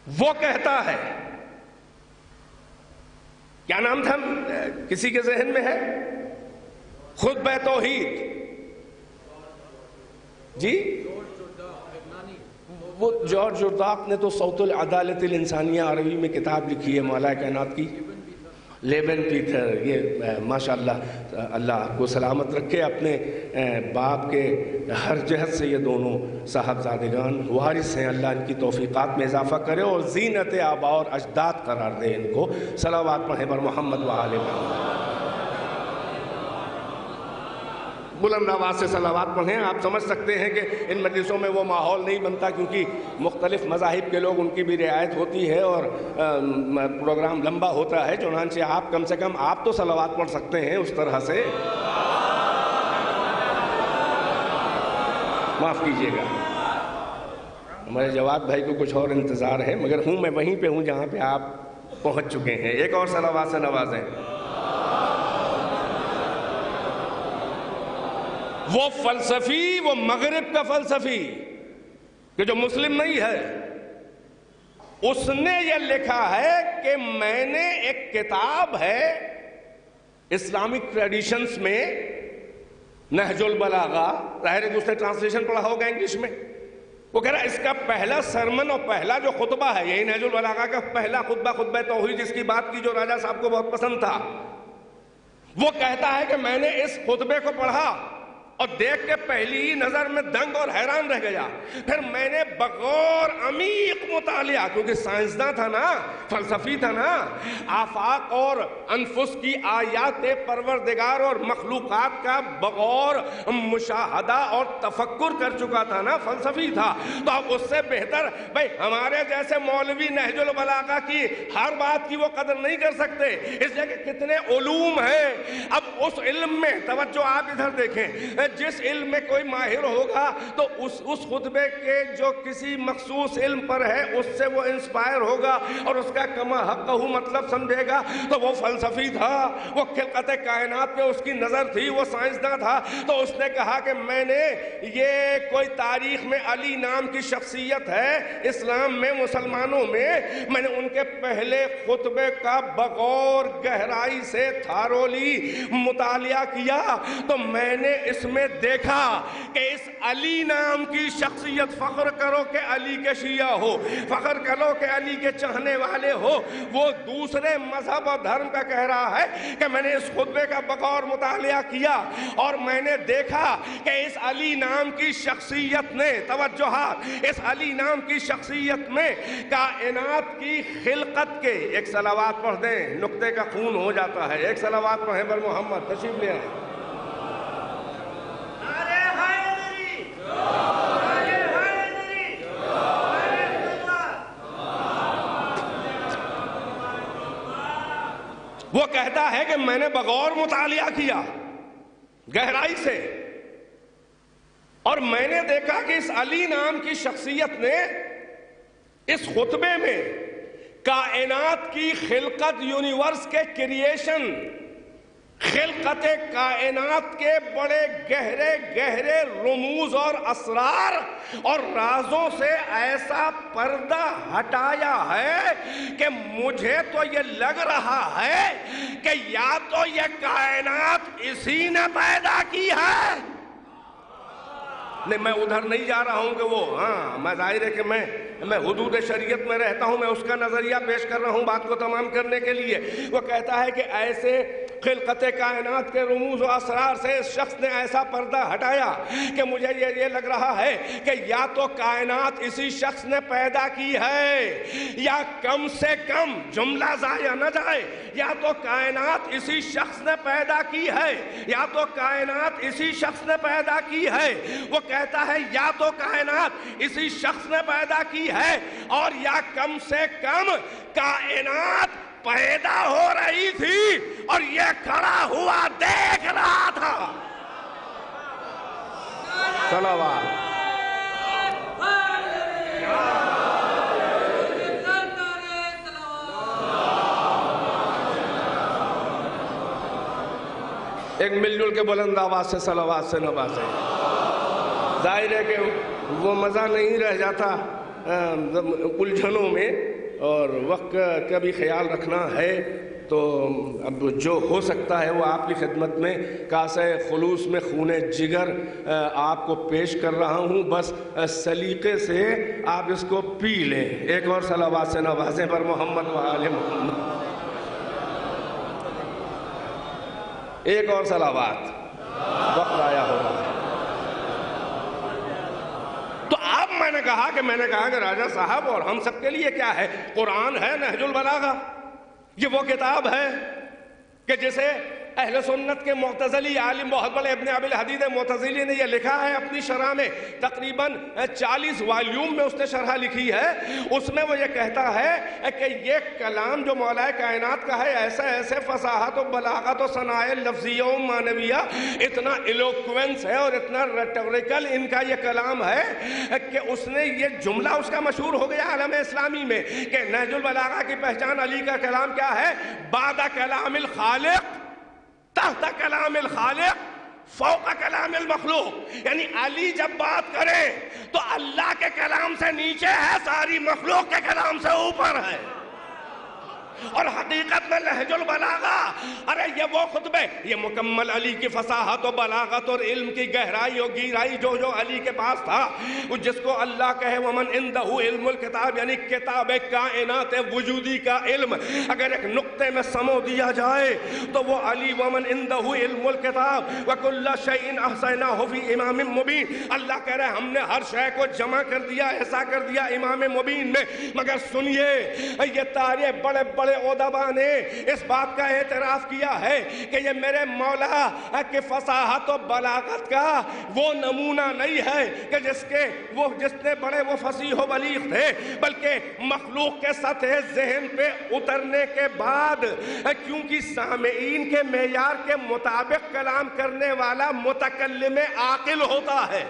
وہ کہتا ہے، کیا نام تھا کسی کے ذہن میں ہے؟ خطبہ توحید، جی وہ جارج جرداق نے تو صوت العدالت الانسانیہ عربی میں کتاب لکھی ہے مولا کائنات کی، لیبن پیٹر، یہ ماشاءاللہ اللہ کو سلامت رکھے، اپنے باپ کے ہر جہت سے یہ دونوں صاحبزادگان وارث ہیں، اللہ ان کی توفیقات میں اضافہ کرے اور زینت آباء اور اجداد قرار دے ان کو۔ صلوات پڑھیں بر محمد و آل محمد، بلند آواز سے صلوات پڑھیں۔ آپ سمجھ سکتے ہیں کہ ان مجلسوں میں وہ ماحول نہیں بنتا کیونکہ مختلف مذاہب کے لوگ ان کی بھی رعایت ہوتی ہے اور پروگرام لمبا ہوتا ہے، چنانچہ آپ کم سے کم آپ تو صلوات پڑھ سکتے ہیں اس طرح سے، معاف کیجیے گا۔ ہمارے جواد بھائی کو کچھ اور انتظار ہے مگر ہوں میں وہیں پہ ہوں جہاں پہ آپ پہنچ چکے ہیں۔ ایک اور صلوات سے نوازیں۔ وہ فلسفی، وہ مغرب کا فلسفی کہ جو مسلم نہیں ہے، اس نے یہ لکھا ہے کہ میں نے ایک کتاب ہے اسلامک ٹریڈیشنز میں نہج البلاغہ، ظاہر ہے دوسرے ٹرانسلیشن پڑھا ہوگا انگلش میں، وہ کہہ رہا اس کا پہلا سرمن اور پہلا جو خطبہ ہے یہی نہج البلاغہ کا پہلا خطبہ، خطبہ توحید جس کی بات کی جو راجہ صاحب کو بہت پسند تھا، وہ کہتا ہے کہ میں نے اس خطبے کو پڑھا اور دیکھ کے پہلی ہی نظر میں دنگ اور حیران رہ گیا، پھر میں نے بغور عمیق مطالعہ، کیونکہ سائنسداں تھا نا، فلسفی تھا نا، آفاق اور انفس کی آیات پروردگار اور مخلوقات کا بغور مشاہدہ اور تفکر کر چکا تھا نا، فلسفی تھا۔ تو اب اس سے بہتر بھئی ہمارے جیسے مولوی نہج البلاغہ کی ہر بات کی وہ قدر نہیں کر سکتے، اس لیے کہ کتنے علوم ہیں۔ اب اس علم میں توجہ آپ ادھر دیکھیں، جس علم میں کوئی ماہر ہوگا تو اس خطبے کے جو کسی مخصوص علم پر ہے اس سے وہ انسپائر ہوگا اور اس کا کما حقہ مطلب سمجھے گا۔ تو وہ فلسفی تھا، وہ خلقت کائنات پہ اس کی نظر تھی، وہ سائنسداں تھا، تو اس نے کہا کہ میں نے یہ کوئی تاریخ میں علی نام کی شخصیت ہے اسلام میں، مسلمانوں میں نے ان کے پہلے خطبے کا بغور گہرائی سے تھارولی مطالعہ کیا تو میں نے اس میں دیکھا کہ اس علی نام کی شخصیت، فخر کرو کہ علی کے شیعہ ہو، فخر کرو کہ علی کے چاہنے والے ہو، وہ دوسرے مذہب اور دھرم کا کہہ رہا ہے کہ میں نے اس خطبے کا بغور مطالعہ کیا اور میں نے دیکھا کہ اس علی نام کی شخصیت نے، توجہات، اس علی نام کی شخصیت میں کائنات کی خلقت کے، ایک صلوات پڑھ دیں نقطے کا خون ہو جاتا ہے، ایک صلوات پڑھیں بر محمد، تشریف لے آئیں۔ وہ کہتا ہے کہ میں نے بغور مطالعہ کیا گہرائی سے اور میں نے دیکھا کہ اس علی نام کی شخصیت نے اس خطبے میں کائنات کی خلقت، یونیورس کے کریشن، خلقت کائنات کے بڑے گہرے گہرے رموز اور اسرار اور رازوں سے ایسا پردہ ہٹایا ہے کہ مجھے تو یہ لگ رہا ہے کہ یا تو یہ کائنات اسی نے پیدا کی ہے نہیں میں ادھر نہیں جا رہا ہوں کہ وہ ہاں میں ظاہر ہے کہ میں حدود شریعت میں رہتا ہوں، میں اس کا نظریہ پیش کر رہا ہوں بات کو تمام کرنے کے لیے۔ وہ کہتا ہے کہ ایسے خلقت کائنات کے رموز و اسرار سے اس شخص نے ایسا پردہ ہٹایا کہ مجھے یہ لگ رہا ہے کہ یا تو کائنات اسی شخص نے پیدا کی ہے، یا کم سے کم جملہ ضائع نہ جائے، یا تو کائنات اسی شخص نے پیدا کی ہے، یا تو کائنات اسی شخص نے پیدا کی ہے۔ وہ کہتا ہے یا تو کائنات اسی شخص نے پیدا کی ہے، اور یا کم سے کم کائنات پیدا ہو رہی تھی اور یہ کھڑا ہوا دیکھ رہا تھا۔ صلوات۔ ایک مل جل کے بلند آواز سے صلوات سے نوازیں۔ ظاہر ہے کہ وہ مزہ نہیں رہ جاتا الجھنوں میں، اور وقت کا بھی خیال رکھنا ہے، تو اب جو ہو سکتا ہے وہ آپ کی خدمت میں کاسہ خلوص میں خون جگر آپ کو پیش کر رہا ہوں، بس سلیقے سے آپ اس کو پی لیں۔ ایک اور صلوات سے نوازیں پر محمد و آل محمد۔ ایک اور صلوات، وقت آیا ہو رہا ہے۔ تو اب میں نے کہا کہ راجہ صاحب اور ہم سب کے لیے کیا ہے؟ قرآن ہے نہج البلاغہ، یہ وہ کتاب ہے کہ جسے اہل سنت کے معتزلی عالم بہت بڑے ابن ابی الحدید معتزلی نے یہ لکھا ہے اپنی شرح میں، تقریباً 40 والیوم میں اس نے شرح لکھی ہے۔ اس میں وہ یہ کہتا ہے کہ یہ کلام جو مولا کائنات کا ہے ایسے فصاحت و بلاغت و صنائع لفظیہ و معنویہ، اتنا ایلوکوینس ہے اور اتنا ریٹوریکل ان کا یہ کلام ہے کہ اس نے یہ جملہ اس کا مشہور ہو گیا عالم اسلامی میں کہ نہج البلاغہ کی پہچان علی کا کلام کیا ہے؟ بعد کلام الخالق تحت کلام الخالق فوق کلام المخلوق، یعنی علی جب بات کرے تو اللہ کے کلام سے نیچے ہے، ساری مخلوق کے کلام سے اوپر ہے۔ اور حقیقت میں نہج البلاغہ، ارے یہ وہ خطبے، یہ مکمل علی کی فصاحت و بلاغت اور علم کی گہرائی اور گیرائی جو علی کے پاس تھا، جس کو اللہ کہے ومن عندہ علم الکتاب، یعنی کتاب کائنات وجودی کا علم اگر ایک نقطے میں سمو دیا جائے تو وہ علی ومن عندہ علم الکتاب وکل شیء احصیناہ فی امام مبین۔ اللہ کہہ رہے ہم نے ہر شے کو جمع کر دیا، ایسا کر دیا امام مبین میں۔ مگر سنیے، یہ تارے بڑے بڑے ادباء نے اس بات کا اعتراف کیا ہے کہ یہ میرے مولا کے فصاحت و بلاغت کا وہ نمونہ نہیں ہے کہ جس نے بڑے وہ فصیح و بلیغ تھے، بلکہ مخلوق کے سطح ذہن پہ اترنے کے بعد، کیونکہ سامعین کے معیار کے مطابق کلام کرنے والا متکلم عاقل ہوتا ہے۔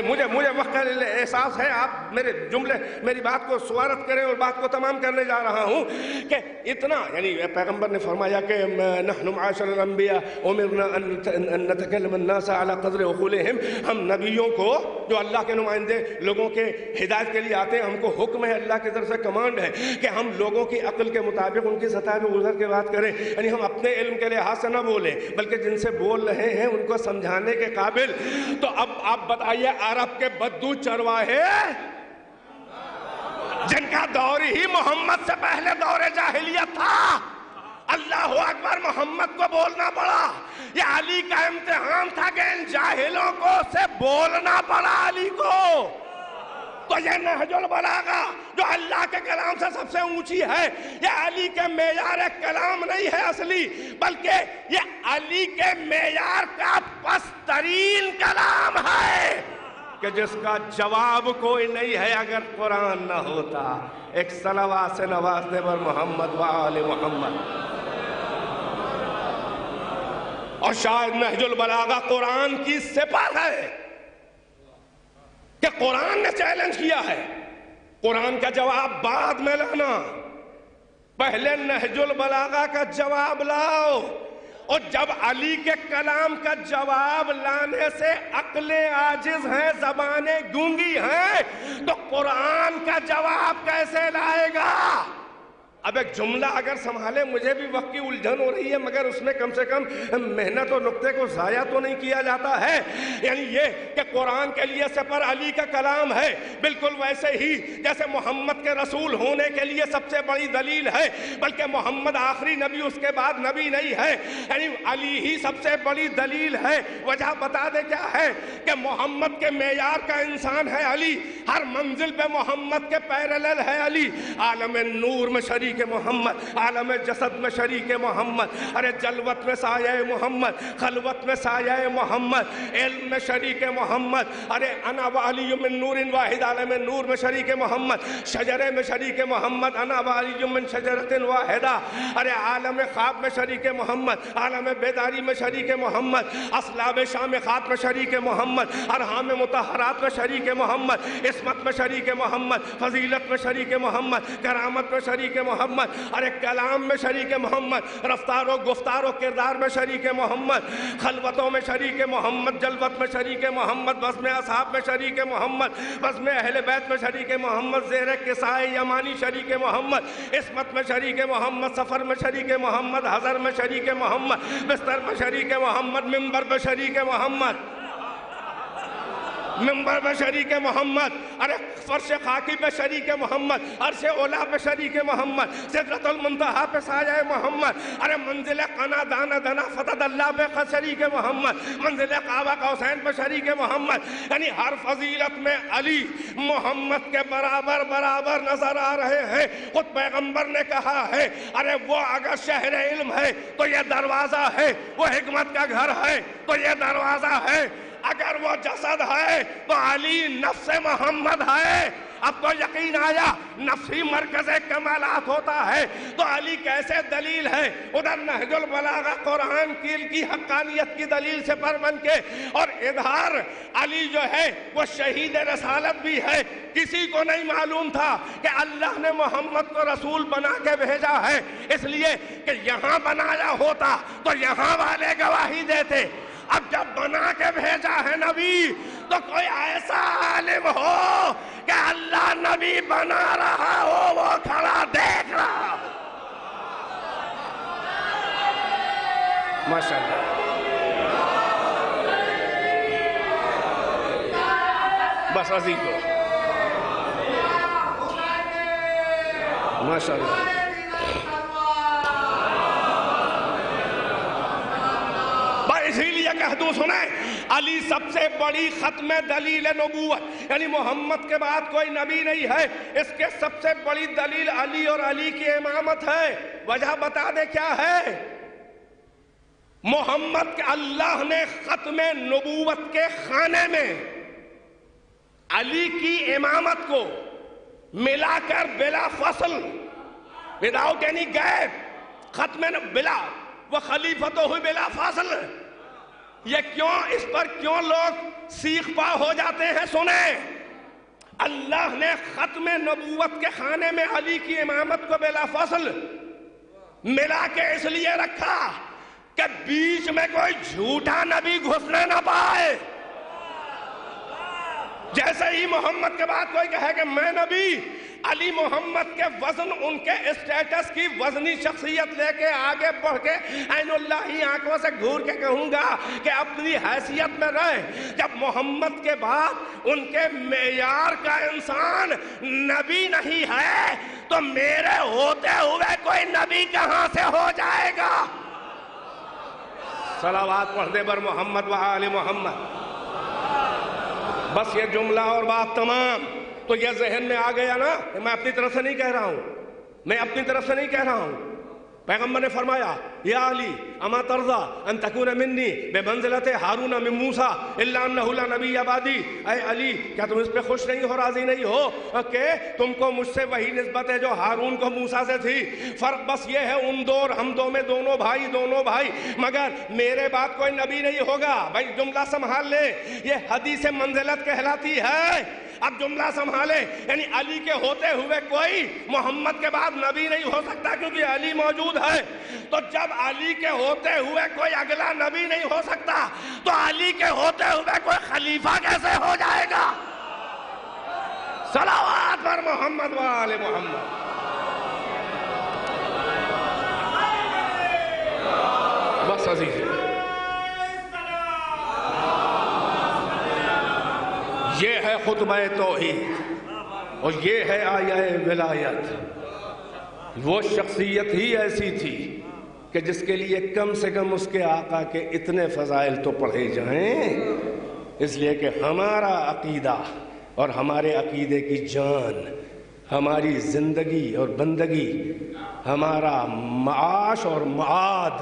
مجھے وقت کا احساس ہے، آپ میری بات کو سوارت کریں اور بات کو تمام کرنے جا رہا ہوں کہ اتنا، یعنی پیغمبر نے فرمایا کہ نحن معاشر الانبیاء امرنا ان نتکلم الناس علی قدر عقولہم، ہم نبیوں کو جو اللہ کے نمائندے لوگوں کے ہدایت کے لیے آتے ہیں، ہم کو حکم ہے، اللہ کی طرف سے کمانڈ ہے کہ ہم لوگوں کی عقل کے مطابق ان کی سطح پہ گزر کے بات کریں، یعنی ہم اپنے علم کے لحاظ سے نہ بولیں بلکہ جن سے بول رہے ہیں ان کو سمجھانے کے قابل۔ تو اب آپ بتائیے، عرب کے بدو چرواہے جن کا دور ہی محمد سے پہلے دور جاہلیت تھا، اللہ اکبر، محمد کو بولنا پڑا۔ یہ علی کا امتحان تھا کہ ان جاہلوں کو سے بولنا پڑا علی کو۔ تو یہ نہج البلاغہ جو اللہ کے کلام سے سب سے اونچی ہے، یہ علی کے معیار کلام نہیں ہے اصلی، بلکہ یہ علی کے معیار کا پسترین کلام ہے کہ جس کا جواب کوئی نہیں ہے اگر قرآن نہ ہوتا۔ ایک صلوات سے نوازنے پر محمد و آل محمد۔ اور شاید نہج البلاغہ قرآن کی سپر ہے کہ قرآن نے چیلنج کیا ہے، قرآن کا جواب بعد میں لانا، پہلے نہج البلاغہ کا جواب لاؤ۔ اور جب علی کے کلام کا جواب لانے سے عقلیں عاجز ہیں، زبانیں گونگی ہیں، تو قرآن کا جواب کیسے لائے گا؟ اب ایک جملہ اگر سنبھالے، مجھے بھی وقت کی الجھن ہو رہی ہے، مگر اس میں کم سے کم محنت اور نقطے کو ضائع تو نہیں کیا جاتا ہے. یعنی یہ کہ قرآن کے لیے سپر علی کا کلام ہے، بالکل ویسے ہی جیسے محمد کے رسول ہونے کے لیے سب سے بڑی دلیل ہے، بلکہ محمد آخری نبی، اس کے بعد نبی نہیں ہے، یعنی علی ہی سب سے بڑی دلیل ہے. وجہ بتا دے کیا ہے کہ محمد کے معیار کا انسان ہے علی، ہر منزل پہ محمد کے پیرلل ہے علی. عالم نور میں شریک محمد، عالم جسد میں شریک محمد، ارے جلوت میں سایہ محمد، خلوت میں سایہ محمد، علم میں شریک محمد، ارے انا وعلی من نور واحد، عالم نور میں شریک محمد، شجرے میں شریک محمد، انا وعلی من شجرت واحدہ، ارے عالم خواب میں شریک محمد، عالم بیداری میں شریک محمد، اسلاب شامخات میں شریک محمد، ارحام مطہرات میں شریک محمد، عصمت میں شریک محمد، فضیلت میں شریک محمد، کرامت میں شریک محمد، ارے کلام میں شریک محمد، رفتار و گفتار و کردار میں شریک محمد، خلوتوں میں شریک محمد، جلوت میں شریک محمد، بزم اصحاب میں شریک محمد، بزم اہل بیت میں شریک محمد، زیر کسائے یمانی شریک محمد، عصمت میں شریک محمد، سفر میں شریک محمد، حضر میں شریک محمد، بستر میں شریک محمد، منبر میں شریک محمد، منبر میں شریک محمد، ارے فرش خاکی پہ شریک محمد، عرش اولا پہ شریک محمد، سدرۃ المنتہا پہ سایہ محمد، ارے منزل قنا دانا دنا فتد اللہ پہ شریک محمد، منزل قابہ قوسین پہ شریک محمد. یعنی ہر فضیلت میں علی محمد کے برابر برابر نظر آ رہے ہیں. خود پیغمبر نے کہا ہے ارے وہ اگر شہر علم ہے تو یہ دروازہ ہے، وہ حکمت کا گھر ہے تو یہ دروازہ ہے، اگر وہ جسد ہے تو علی نفس محمد ہے. اب تو یقین آیا نفسی مرکز کمالات ہوتا ہے تو علی کیسے دلیل ہے. ادھر نہج البلاغہ قرآن کی حقانیت کی دلیل سے پر بن کے، اور ادھر علی جو ہے وہ شہید رسالت بھی ہے. کسی کو نہیں معلوم تھا کہ اللہ نے محمد کو رسول بنا کے بھیجا ہے، اس لیے کہ یہاں بنایا ہوتا تو یہاں والے گواہی دیتے. اب جب بنا کے بھیجا ہے نبی تو کوئی ایسا عالم ہو کہ اللہ نبی بنا رہا ہو وہ کھڑا دیکھ رہا ہو. ماشاءاللہ بس عزیز ہو ماشاءاللہ. اسی لیے کہہ دوں سنیں، علی سب سے بڑی ختم دلیل نبوت، یعنی محمد کے بعد کوئی نبی نہیں ہے، اس کے سب سے بڑی دلیل علی اور علی کی امامت ہے. وجہ بتا دے کیا ہے. محمد کے اللہ نے ختم نبوت کے خانے میں علی کی امامت کو ملا کر بلا فصل، وداؤٹ اینی گیپ، ختم بلا وہ خلیفت ہوئی بلا فاصل. یہ کیوں، اس پر کیوں لوگ سیخ پا ہو جاتے ہیں. سنیں، اللہ نے ختم نبوت کے خانے میں علی کی امامت کو بلا فصل ملا کے اس لیے رکھا کہ بیچ میں کوئی جھوٹا نبی گھسنے نہ پائے. جیسے ہی محمد کے بعد کوئی کہے کہ میں نبی، علی محمد کے وزن، ان کے اسٹیٹس کی وزنی شخصیت لے کے آگے بڑھ کے عین اللہ ہی آنکھوں سے گھور کے کہوں گا کہ اپنی حیثیت میں رہے. جب محمد کے بعد ان کے معیار کا انسان نبی نہیں ہے تو میرے ہوتے ہوئے کوئی نبی کہاں سے ہو جائے گا. صلوات پڑھ دے بر محمد و آل محمد. بس یہ جملہ اور بات تمام. تو یہ ذہن میں آ گیا نا، میں اپنی طرف سے نہیں کہہ رہا ہوں، میں اپنی طرف سے نہیں کہہ رہا ہوں. پیغمبر نے فرمایا یا علی اما ترضا ان تکون منی بمنزلت ہارون من موسیٰ الا انہ لا نبی بعدی. اے علی کیا تم اس پہ خوش نہیں ہو، راضی نہیں ہو کہ تم کو مجھ سے وہی نسبت ہے جو ہارون کو موسیٰ سے تھی. فرق بس یہ ہے ان دو اور ہم دو میں دونوں بھائی، مگر میرے بعد کوئی نبی نہیں ہوگا. بھائی جملہ سنبھال لے، یہ حدیث منزلت کہلاتی ہے. اب جملہ سنبھالے، یعنی علی کے ہوتے ہوئے کوئی محمد کے بعد نبی نہیں ہو سکتا کیونکہ علی موجود ہے. تو جب علی کے ہوتے ہوئے کوئی اگلا نبی نہیں ہو سکتا تو علی کے ہوتے ہوئے کوئی خلیفہ کیسے ہو جائے گا. صلوات پر محمد و آل محمد. بس عزیز، یہ ہے خطبہ توحید اور یہ ہے آیہ ولایت۔ وہ شخصیت ہی ایسی تھی کہ جس کے لیے کم سے کم اس کے آقا کے اتنے فضائل تو پڑھے جائیں، اس لیے کہ ہمارا عقیدہ اور ہمارے عقیدے کی جان، ہماری زندگی اور بندگی، ہمارا معاش اور معاد،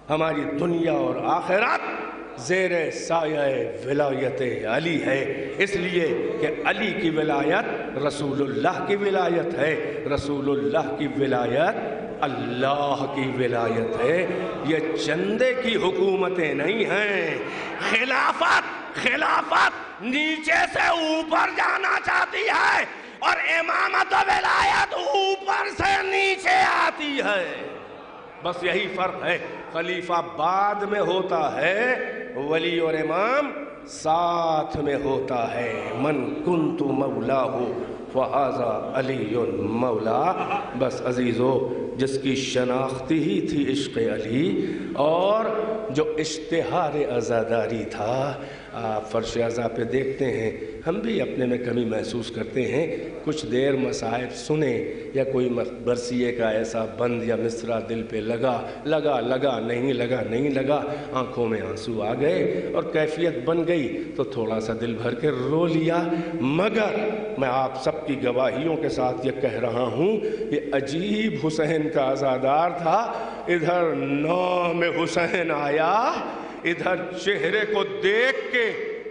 ہماری دنیا اور آخرت زیر سایہ ولایت علی ہے، اس لیے کہ علی کی ولایت رسول اللہ کی ولایت ہے، رسول اللہ کی ولایت اللہ کی ولایت ہے۔ یہ چندے کی حکومتیں نہیں ہیں۔ خلافت نیچے سے اوپر جانا چاہتی ہے اور امامت و ولایت اوپر سے نیچے آتی ہے، بس یہی فرق ہے۔ خلیفہ بعد میں ہوتا ہے، ولی اور امام ساتھ میں ہوتا ہے۔ من کنت مولاہ فہذا علی مولا۔ بس عزیزو، جس کی شناختی ہی تھی عشق علی اور جو اشتہار عزاداری تھا، آپ فرش عزا پہ دیکھتے ہیں، ہم بھی اپنے میں کمی محسوس کرتے ہیں، کچھ دیر مصائب سنیں یا کوئی برسیے کا ایسا بند یا مصرع دل پہ لگا نہیں لگا، آنکھوں میں آنسو آ گئے اور کیفیت بن گئی تو تھوڑا سا دل بھر کے رو لیا۔ مگر میں آپ سب کی گواہیوں کے ساتھ یہ کہہ رہا ہوں، یہ عجیب حسین کا عزادار تھا۔ ادھر نام حسین آیا، ادھر چہرے کو دیکھ کے،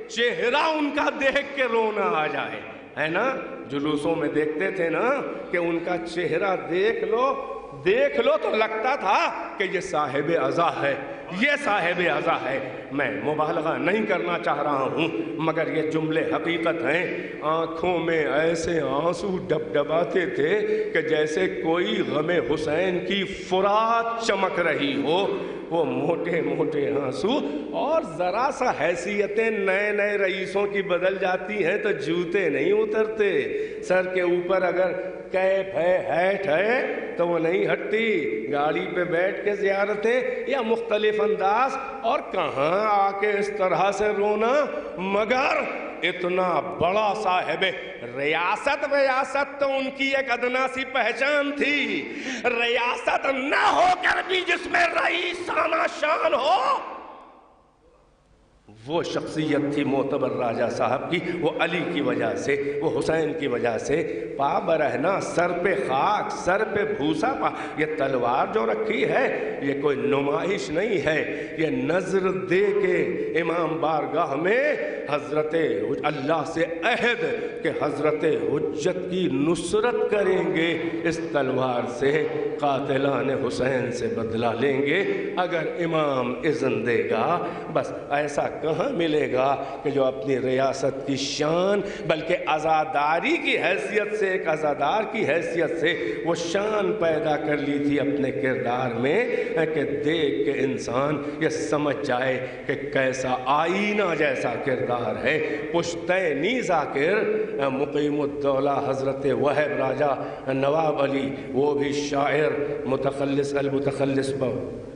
چہرہ ان کا دیکھ کے رونا آ جائے، ہے نا؟ جلوسوں میں دیکھتے تھے نا کہ ان کا چہرہ دیکھ لو تو لگتا تھا کہ یہ صاحب عزا ہے، یہ صاحب عزا ہے۔ میں مبالغہ نہیں کرنا چاہ رہا ہوں، مگر یہ جملے حقیقت ہیں۔ آنکھوں میں ایسے آنسو ڈبڈباتے تھے کہ جیسے کوئی غم حسین کی فرات چمک رہی ہو، وہ موٹے موٹے آنسو۔ اور ذرا سا حیثیتیں نئے رئیسوں کی بدل جاتی ہیں تو جوتے نہیں اترتے، سر کے اوپر اگر کیپ ہے، ہیٹ ہے تو وہ نہیں ہٹتی، گاڑی پہ بیٹھ کے زیارتیں یا مختلف انداز، اور کہاں آ کے اس طرح سے رونا۔ مگر اتنا بڑا صاحب ریاست تو ان کی ایک ادنا سی پہچان تھی، ریاست نہ ہو کر بھی جس میں رئیسانہ شان ہو، وہ شخصیت تھی معتبر راجہ صاحب کی۔ وہ علی کی وجہ سے، وہ حسین کی وجہ سے پا برہنا، سر پہ خاک، سر پہ بھوسا پا۔ یہ تلوار جو رکھی ہے یہ کوئی نمائش نہیں ہے، یہ نظر دے کے امام بارگاہ میں حضرت اللہ سے عہد کہ حضرت حجت کی نصرت کریں گے، اس تلوار سے قاتلان حسین سے بدلہ لیں گے اگر امام اذن دے گا۔ بس ایسا کہاں ملے گا کہ جو اپنی ریاست کی شان، بلکہ عزاداری کی حیثیت سے، ایک عزادار کی حیثیت سے وہ شان پیدا کر لی تھی اپنے کردار میں کہ دیکھ کے انسان یہ سمجھ جائے کہ کیسا آئینہ جیسا کردار ہے۔ پشتینی ذاکر مقیم الدولہ حضرت وہب راجہ نواب علی، وہ بھی شاعر، متخلص المتخلص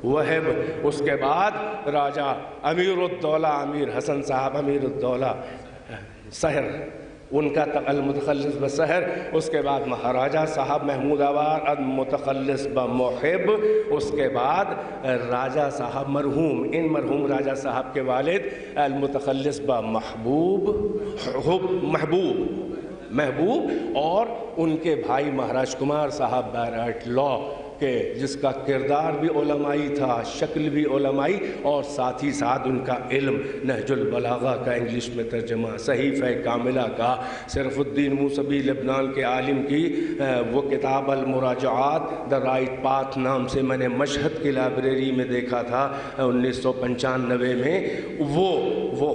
وہب، اس کے بعد راجہ امیر الدولہ امیر حسن صاحب امیر الدولہ سحر، ان کا المتخلص بسحر، اس کے بعد مہاراجہ صاحب محمود آباد متخلص بمحب، اس کے بعد راجہ صاحب مرحوم، ان مرحوم راجہ صاحب کے والد المتخلص محبوب، اور ان کے بھائی مہاراج کمار صاحب بیرائٹ لا کہ جس کا کردار بھی علمائی تھا، شکل بھی علمائی، اور ساتھ ہی ساتھ ان کا علم، نہج البلاغہ کا انگلش میں ترجمہ، صحیفہ کاملہ کا، صرف الدین موسوی لبنان کے عالم کی وہ کتاب المراجعات دا رائٹ پاتھ نام سے میں نے مشہد کی لائبریری میں دیکھا تھا 1995 میں، وہ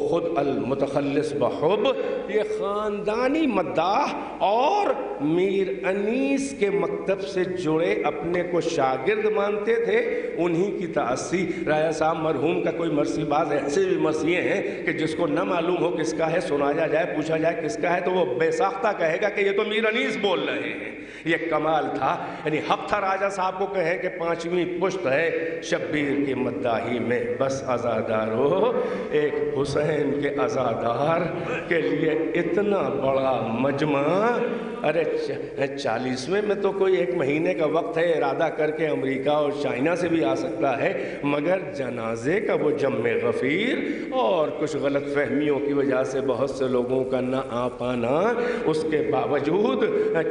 خود المتخلص بحب یہ خاندانی مداح اور میر انیس کے مکتب سے جڑے اپنے کو شاگرد مانتے تھے، انہی کی تأسی۔ راجہ صاحب مرحوم کا کوئی مرثی، بعض ایسے بھی مرثیے ہیں کہ جس کو نہ معلوم ہو کس کا ہے، سنایا جائے، پوچھا جائے کس کا ہے تو وہ بے ساختہ کہے گا کہ یہ تو میر انیس بول رہے ہیں، یہ کمال تھا. یعنی حق تھا راجہ صاحب کو کہیں کہ 5ویں پشت ہے شبیر کی مداحی میں. بس عزادارو، ایک حسین کے عزادار کے لیے اتنا بڑا مجمع. ارے 40ویں میں تو کوئی 1 مہینے کا وقت ہے، ارادہ کر کے امریکہ اور چائنا سے بھی آ سکتا ہے، مگر جنازے کا وہ جمع غفیر اور کچھ غلط فہمیوں کی وجہ سے بہت سے لوگوں کا نہ آ پانا، اس کے باوجود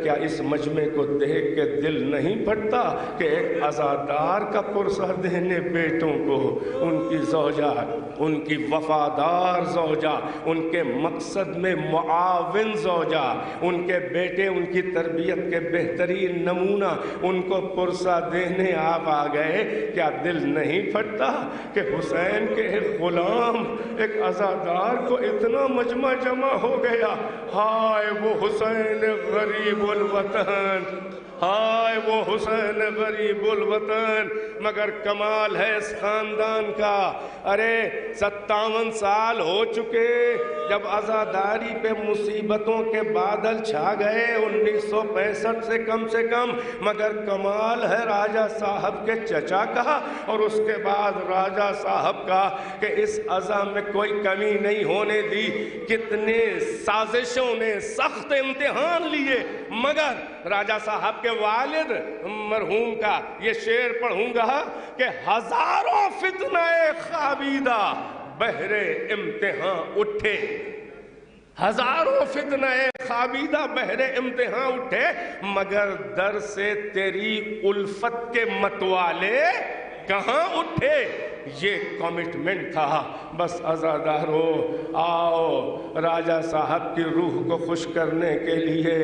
کیا اس مجمع کو دیکھ کے دل نہیں پھٹتا کہ ایک عزادار کا پرسہ دینے بیٹوں کو، ان کی زوجہ، ان کی وفادار زوجہ، ان کے مقصد میں معاون زوجہ، ان کے بیٹے، ان کی تربیت کے بہترین نمونہ، ان کو پرسہ دینے آپ آ گئے. کیا دل نہیں پھٹتا کہ حسین کے ایک غلام، ایک عزادار کو اتنا مجمع جمع ہو گیا؟ ہائے وہ حسین غریب الوطن، ہائے وہ حسین غریب الوطن. مگر کمال ہے اس خاندان کا. ارے 57 سال ہو چکے جب عزاداری پہ مصیبتوں کے بادل چھا گئے 1965 سے کم، مگر کمال ہے راجہ صاحب کے چچا کا اور اس کے بعد راجہ صاحب کا کہ اس عزا میں کوئی کمی نہیں ہونے دی. کتنے سازشوں نے سخت امتحان لیے، مگر راجہ صاحب کے والد مرحوم کا یہ شعر پڑھوں گا کہ ہزاروں فتنہ خوابیدہ بہر امتحان اٹھے، ہزاروں فتنہ خوابیدہ بہر امتحان اٹھے، مگر در سے تیری الفت کے متوالے کہاں اٹھے. یہ کمٹمنٹ تھا. بس عزادارو آؤ راجہ صاحب کی روح کو خوش کرنے کے لیے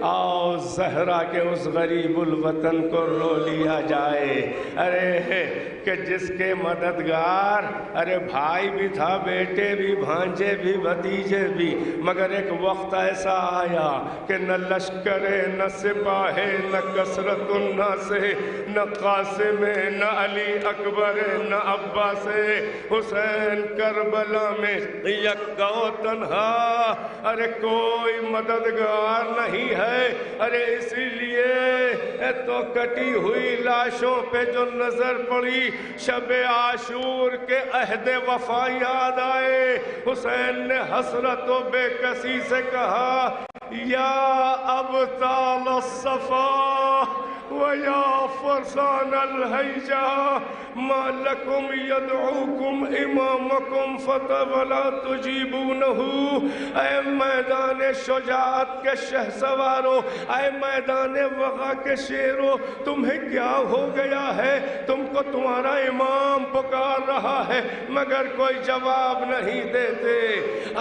آؤ زہرا کے اس غریب الوطن کو رو لیا جائے. ارے کہ جس کے مددگار ارے بھائی بھی تھا، بیٹے بھی، بھانجے بھی، بھتیجے بھی، مگر ایک وقت ایسا آیا کہ نہ لشکر، نہ سپاہ، نہ کثرت الناس، نہ قاسم، نہ علی اکبر، نہ عباس، حسین کربلا میں یکا و تنہا. ارے کوئی مددگار نہیں ہے. ارے اسی لیے تو کٹی ہوئی لاشوں پہ جو نظر پڑی شب عاشور کے عہد وفا یاد آئے. حسین نے حسرت و بے کسی سے کہا یا ابطال الصفا وَيَا فَرْسَانَ الْحَيْجَةِ مَا لَكُمْ يَدْعُوكُمْ إِمَامَكُمْ فَتَوَلَا تُجِيبُونَهُ. اے میدان شجاعت کے شہ سوارو، اے میدان وغا کے شیرو، تمہیں کیا ہو گیا ہے؟ تم کو تمہارا امام پکار رہا ہے مگر کوئی جواب نہیں دیتے.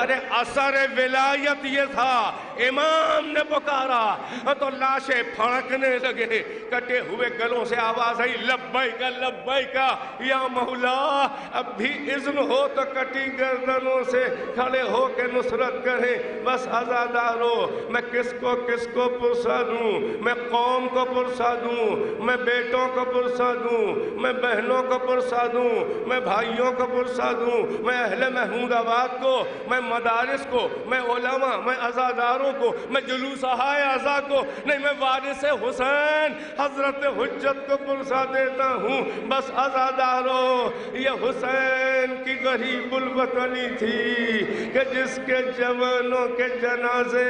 ارے اثر ولایت یہ تھا، امام نے پکارا تو لاشیں پھڑکنے لگے، کٹے ہوئے گلوں سے آواز آئی لبیک لبیک یا مولا. اب بھی اذن ہو تو کٹی گردنوں سے کھڑے ہو کے نصرت کریں. بس عزادارو میں کس کو پرسہ دوں؟ میں قوم کو پرسہ دوں، میں بیٹوں کو پرسہ دوں، میں بہنوں کو پرسہ دوں، میں بھائیوں کو پرسہ دوں، میں اہل محمود آباد کو، میں مدارس کو، میں علماء، میں عزاداروں کو، میں جلوسہائے عزا کو نہیں، میں وارث حسین حضرت حجت کو پرسہ دیتا ہوں. بس عزادارو یہ حسین کی غریب الوطنی تھی کہ جس کے جوانوں کے جنازے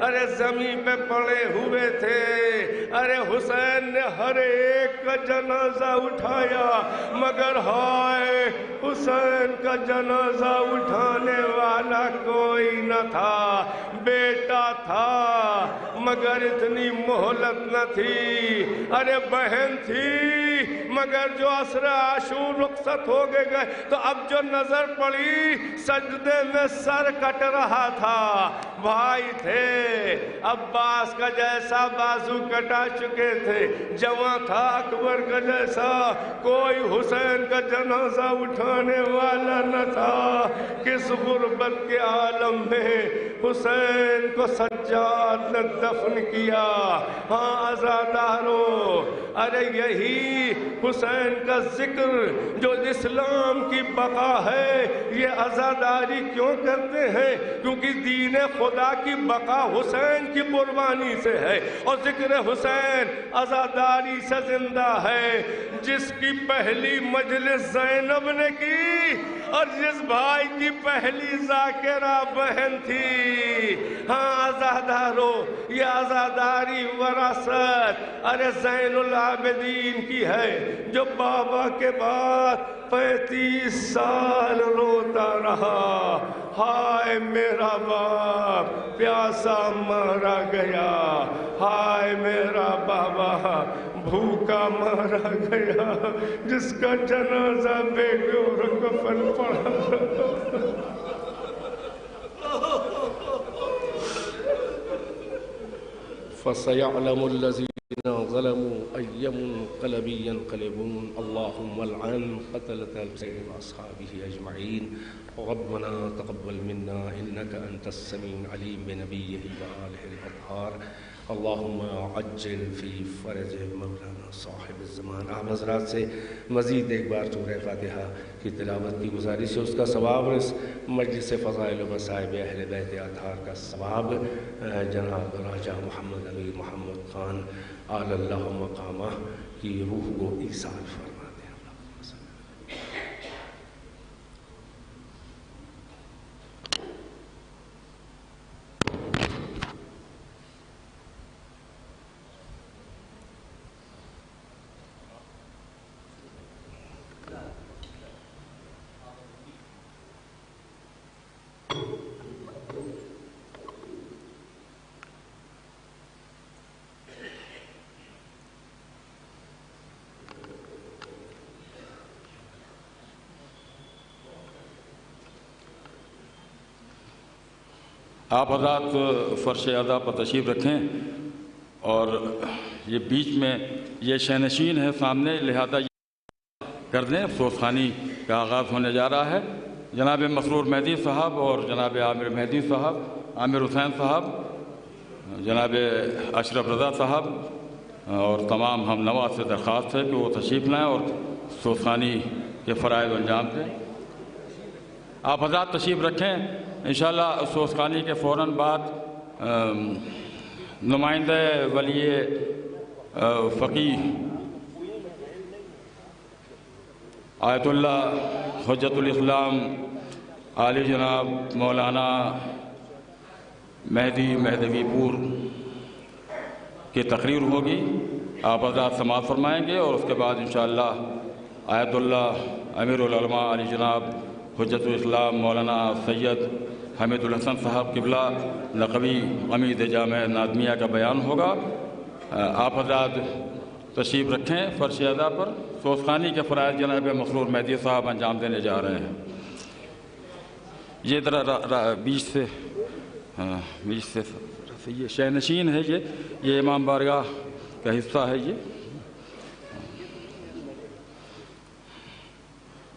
ارے زمین پہ پڑے ہوئے تھے. ارے حسین نے ہر ایک کا جنازہ اٹھایا مگر ہائے حسین کا جنازہ اٹھانے والا کوئی نہ تھا. بیٹا تھا مگر اتنی مہلت نہ تھی. ارے بہن تھی مگر جو عصر عاشور رخصت ہو گئے تو اب جو نظر پڑی سجدے میں سر کٹ رہا تھا. بھائی تھے عباس کا جیسا بازو کٹا چکے تھے، جوان تھا اکبر کا جیسا، کوئی حسین کا جنازہ اٹھانے والا نہ تھا. کس غربت کے عالم میں حسین کو سجاد نے دفن کیا. ہاں عزادارو ارے یہی حسین کا ذکر جو اسلام کی بقا ہے، یہ عزاداری کیوں کرتے ہیں؟ کیونکہ دین خدا کی بقا حسین کی قربانی سے ہے، اور ذکر حسین عزاداری سے زندہ ہے۔ جس کی پہلی مجلس زینب نے کی اور جس بھائی کی پہلی ذاکرہ بہن تھی، ہاں عزادارو، یہ عزاداری وراثت ارے زین العابدین کی ہے، جو بابا کے بعد 35 سال روتا رہا، ہائے میرا باپ پیاسا مارا گیا، ہائے میرا بابا بھوکا مارا گیا، جس کا جنازہ بے گور کفن پڑا۔ فَسَيَعْلَمُ الَّذِينَ ظَلَمُوا أَيَّ مُنقَلَبٍ يَنقَلِبُونَ اللهم الْعَنْ قَتَلَةَ الْحُسَيْنِ وَأَصْحَابِهِ أَجْمَعِينَ رَبَّنَا تَقَبَّلْ مِنَّا إِنَّكَ أَنْتَ السَّمِيعُ الْعَلِيمُ بِنَبِيِّهِ وَآلِهِ الْأَطْهَارِ اللهم عجل فی فرج مولانا صاحب الزمان۔ آپ حضرات سے مزید ایک بار سورہ فاتحہ کی تلاوت کی گزارش ہے، اس کا ثواب اس مجلس فضائل و مصائب اہل بیت اطہار کا ثواب جناب راجہ محمد امیر محمد خان اعلی اللہ مقامہ کی روح کو ایصال فرما۔ آپ حضرات فرش ادا پر تشریف رکھیں، اور یہ بیچ میں یہ شینشین ہے سامنے، لہذا کر دیں۔ افسوس خوانی کا آغاز ہونے جا رہا ہے۔ جناب مسرور مہدی صاحب اور جناب عامر مہدی صاحب، عامر حسین صاحب، جناب اشرف رضا صاحب اور تمام ہم نواز سے درخواست ہے کہ وہ تشریف لائیں اور افسوس خوانی کے فرائض انجام دیں۔ آپ حضرات تشریف رکھیں۔ انشاءاللہ افسوس خوانی کے فوراً بعد نمائندہ ولی فقیہ آیت اللہ حجت الاسلام عالی جناب مولانا مہدی مہدوی پور کی تقریر ہوگی، آپ حضرات سماعت فرمائیں گے، اور اس کے بعد انشاءاللہ آیت اللہ امیر العلماء علی جناب حجت الاسلام مولانا سید حمید الحسن صاحب قبلہ نقوی عمید جامع نادمیہ کا بیان ہوگا۔ آپ حضرات تشریف رکھیں فرش ادا پر۔ افسوس خوانی کے فرائض جناب مسرور مہدی صاحب انجام دینے جا رہے ہیں۔ یہ ذرا بیچ سے یہ شینشین ہے، یہ امام بارگاہ کا حصہ ہے یہ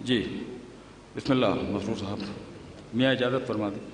جی۔ بسم اللہ مسرور صاحب، میاں اجازت فرما دیں۔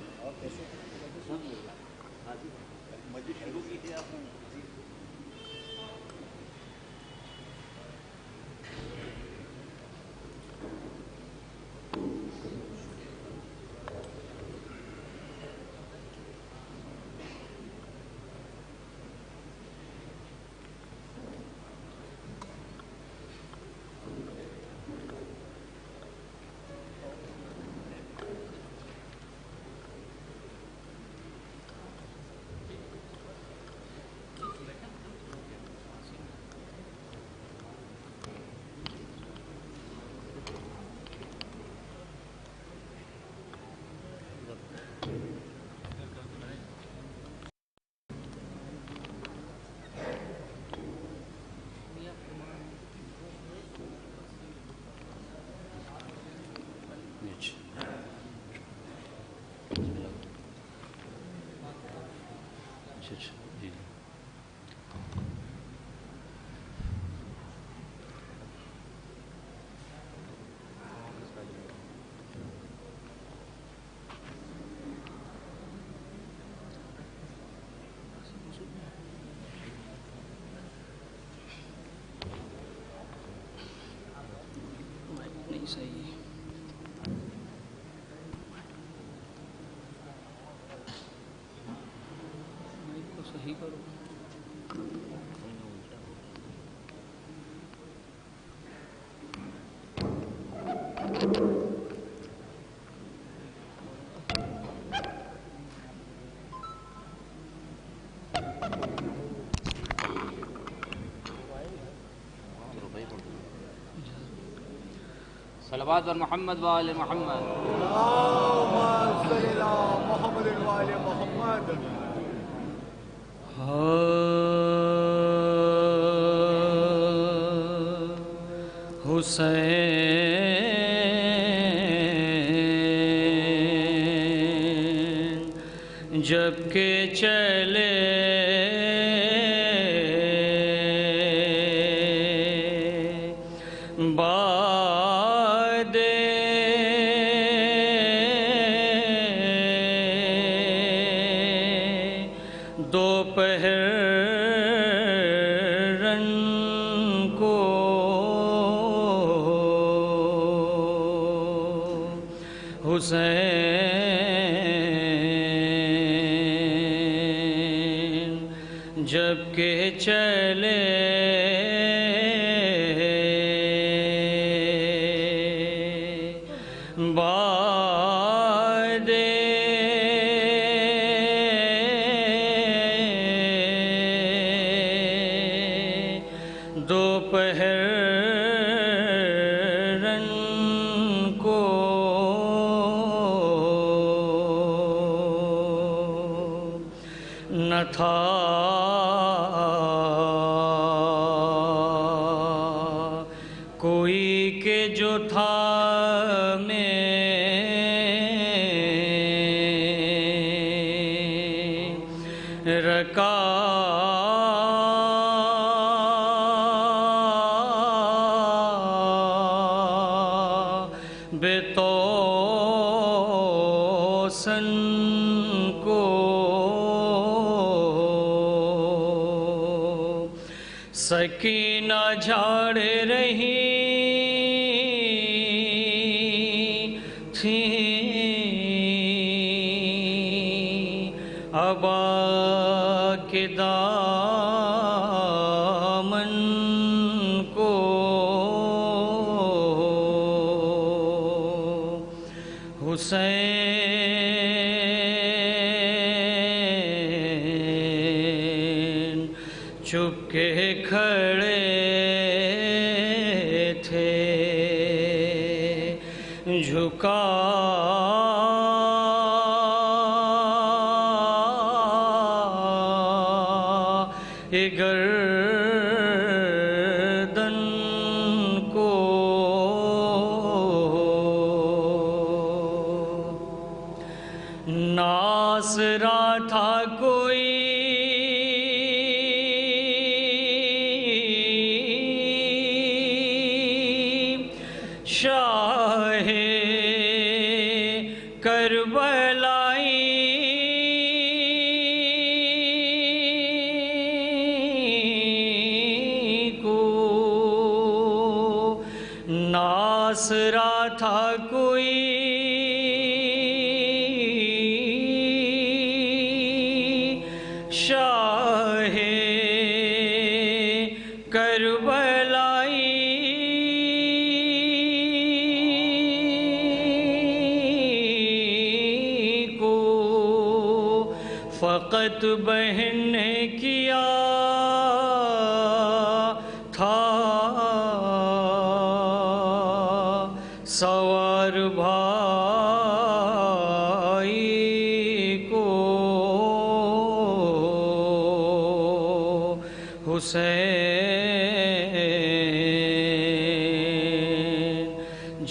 صحیح کرو. صلوات اور محمد وآل محمد. اللهم صل على محمد وآل محمد. حسین جب کہ چلے حسین جب کہ چلے بعد دوپہر تھا کوئی کہ جو تھا میں رکا بے توسن کو سکینہ جھاڑ رہی تھی ابا کے دامن کو حسین چپ کے کھڑے تھے جھکا گردن کو ناصرہ تھا کوئی شاہ کربلائی کو ناصرہ تھا کوئی شاہ کربلائی فقط بہن نے کیا تھا سوار بھائی کو حسین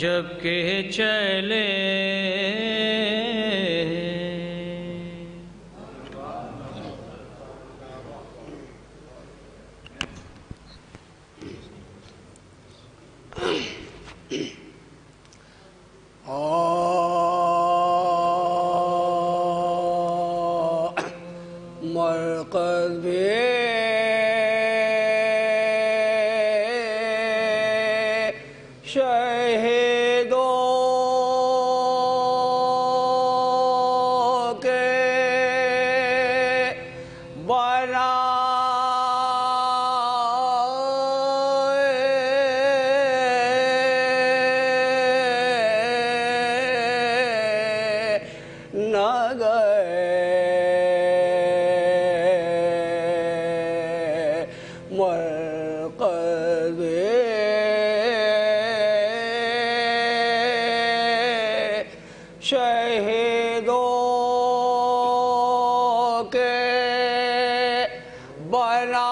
جب کہ چلے مرکز بھی شہیدوں کے بر شہیدوں کے بنائے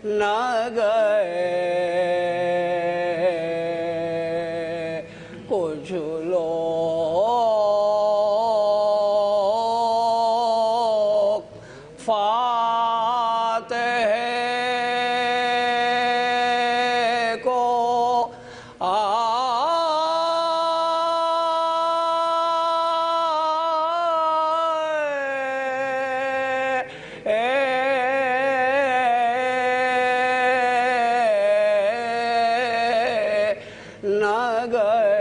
نہ گئے کچھ لوگ فاتح کو نہ گئے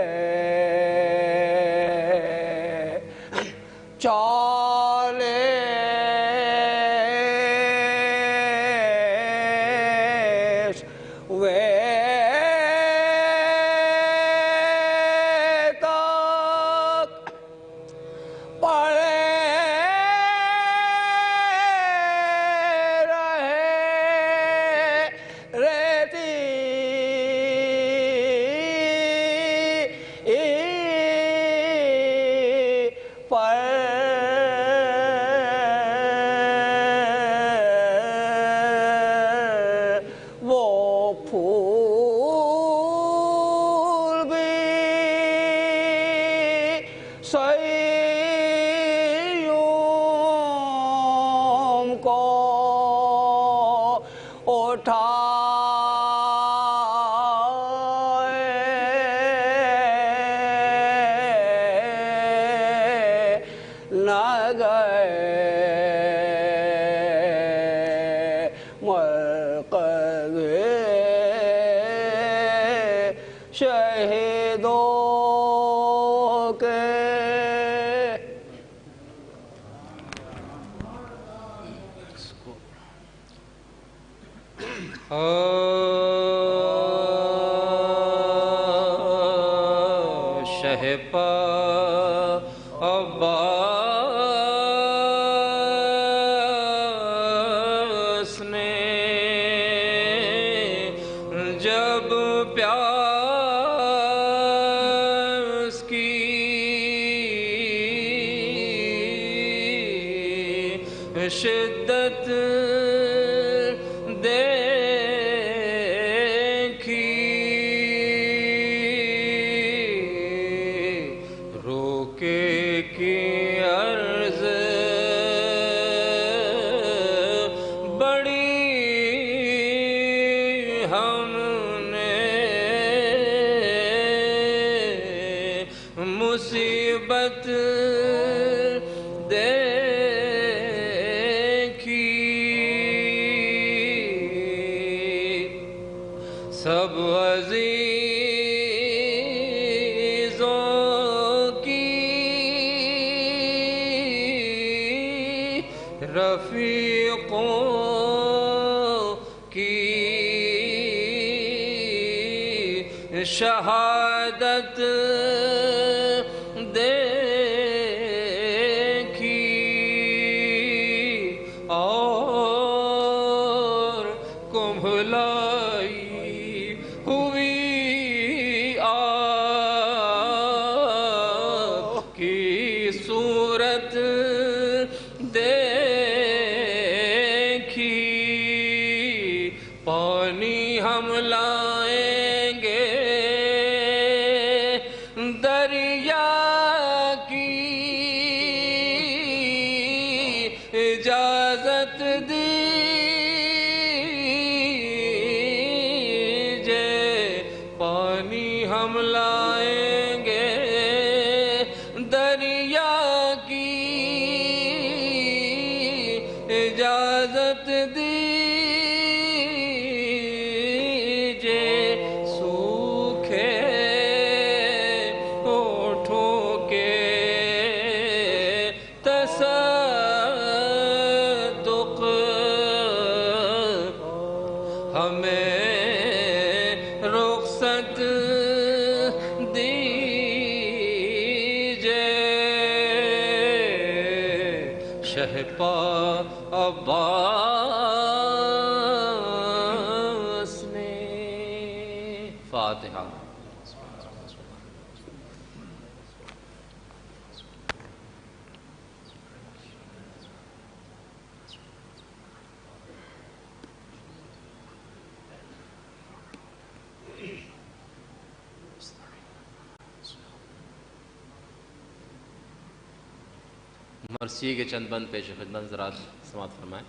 چالیس تک پڑے رہے ریتی پر وہ پھول بھی سیوم کو اٹھائے نہ گئے مرکز شہیدوں کے شہپا عباس نے جب پیاس کی شدت روکے کی عرض بڑی ہم نے مصیبت دیکھی سب عزیزوں کی رفیقوں کی شہادت دیکھی اور کمبھلائی ہوئی آپ کی صورت دیکھی پانی ہم لائیں گے دریا کی اجازت دیجئے پانی ہم لائیں گے دریا کی اجازت دیجئے سوکھے ہونٹوں کے تصدق ہمیں رخصت دیجئے شہپا عباس فاتحہ. مرثیے کے چند بند پیش خدمت حضرات سماعت فرمائیں.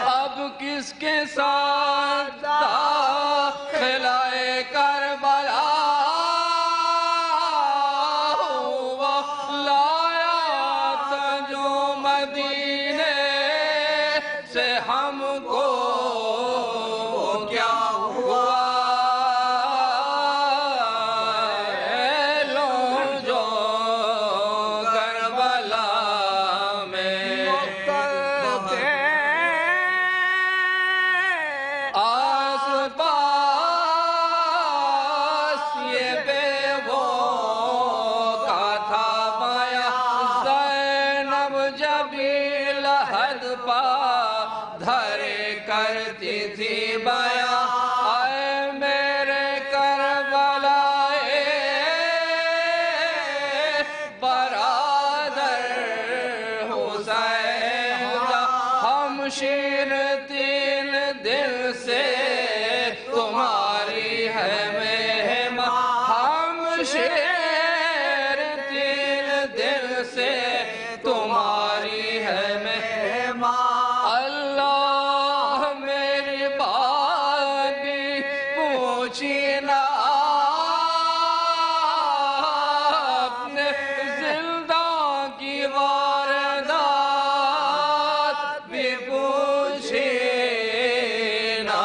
اب کس کے ساتھ داخلہ کربلا ہوا لایا تھا جو مدینے سے ہم کو کیا ہوا لو جو کربلا شیر تین دل سے تمہاری ہے مہمان ہم شیر تین دل سے تمہاری ہے مہمان اللہ میری بات بھی پوچھی نہ اپنے زندہ کی واردات بھی پوچھی نہ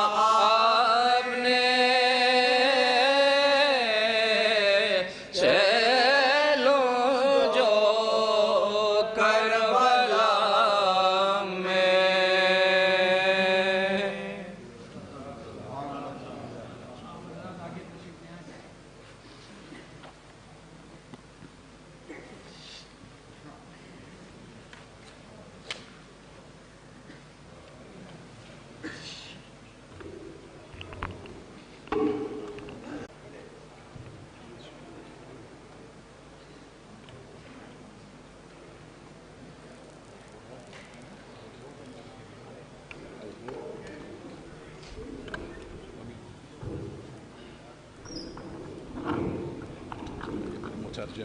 جو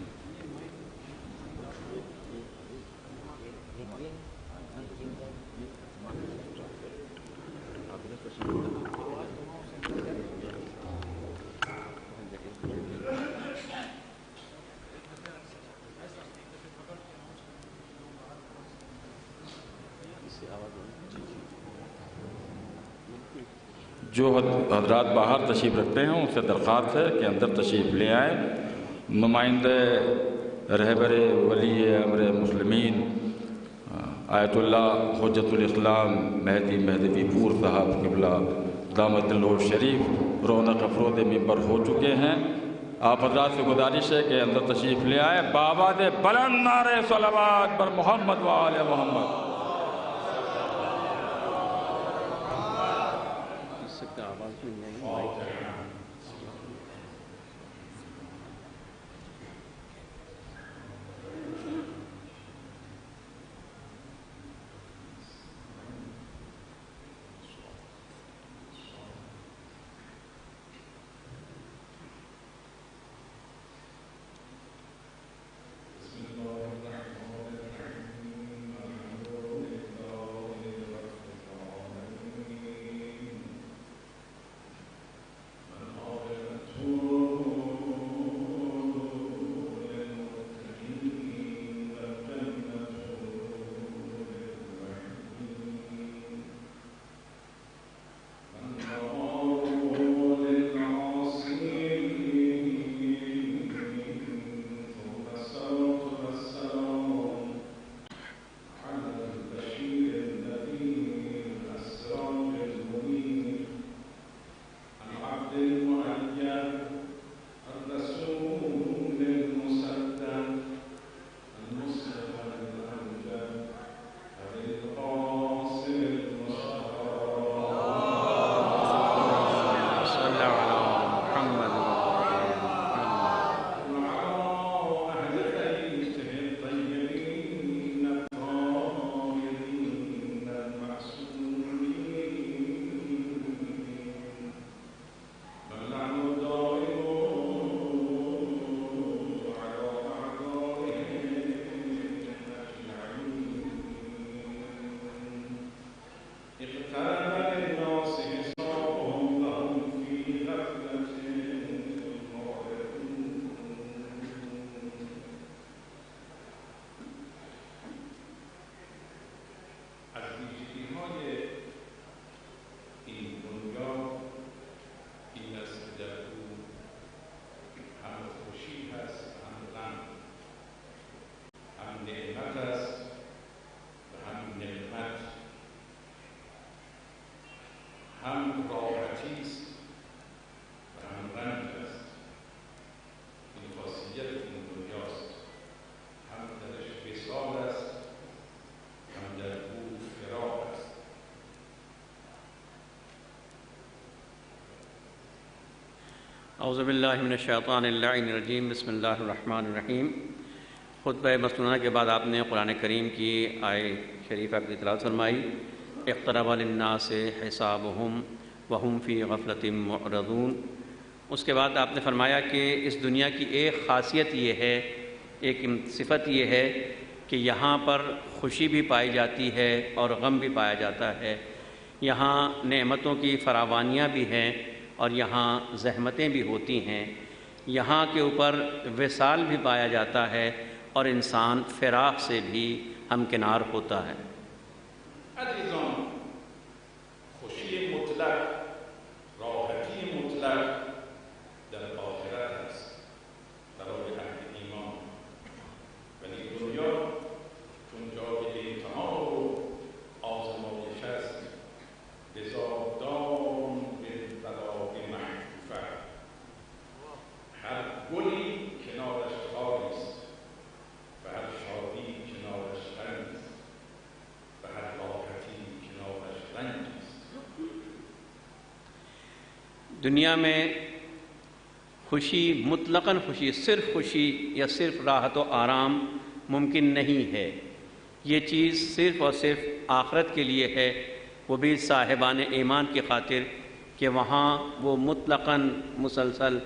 حضرات باہر تشریف رکھتے ہیں ان سے درخواست ہے کہ اندر تشریف لے آئیں۔ نمائندہ رہبر ولی امر مسلمین آیت اللہ حجت الاسلام مہدی مہدوی پور صاحب قبلہ دامت اللہ شریف رونق افرود ممبر ہو چکے ہیں۔ آپ حضرات سے گزارش ہے کہ اندر تشریف لے آئیں۔ بآواز بلند نعرہ صلوات پر محمد و آل محمد۔ اعوذ باللہ من الشیطان اللعین الرجیم بسم اللہ الرحمن الرحیم۔ خطبہ مسنونہ کے بعد آپ نے قرآن کریم کی آیت شریفہ کی تلاوت فرمائی۔ اقترب للناس حسابهم وهم فی غفلۃ معرضون۔ اس کے بعد آپ نے فرمایا کہ اس دنیا کی ایک خاصیت یہ ہے، ایک صفت یہ ہے کہ یہاں پر خوشی بھی پائی جاتی ہے اور غم بھی پایا جاتا ہے، یہاں نعمتوں کی فراوانیاں بھی ہیں اور یہاں زحمتیں بھی ہوتی ہیں، یہاں کے اوپر وصال بھی پایا جاتا ہے اور انسان فراق سے بھی ہمکنار ہوتا ہے۔ عزیزان، خوشی مطلق، راحتی مطلق در آخرت است برای اهل ایمان، ولی دنیا چون جای امتحان و آزمایش است، لذا دام بالبلاء محفوفه. هر گلی کنارش خاری است و هر شادی کنارش غم است و هر راحتی کنارش رنج است. دنیا میں خوشی مطلقاً خوشی، صرف خوشی یا صرف راحت و آرام ممکن نہیں ہے۔ یہ چیز صرف اور صرف آخرت کے لیے ہے، وہ بھی صاحبان ایمان کی خاطر کہ وہاں وہ مطلقاً مسلسل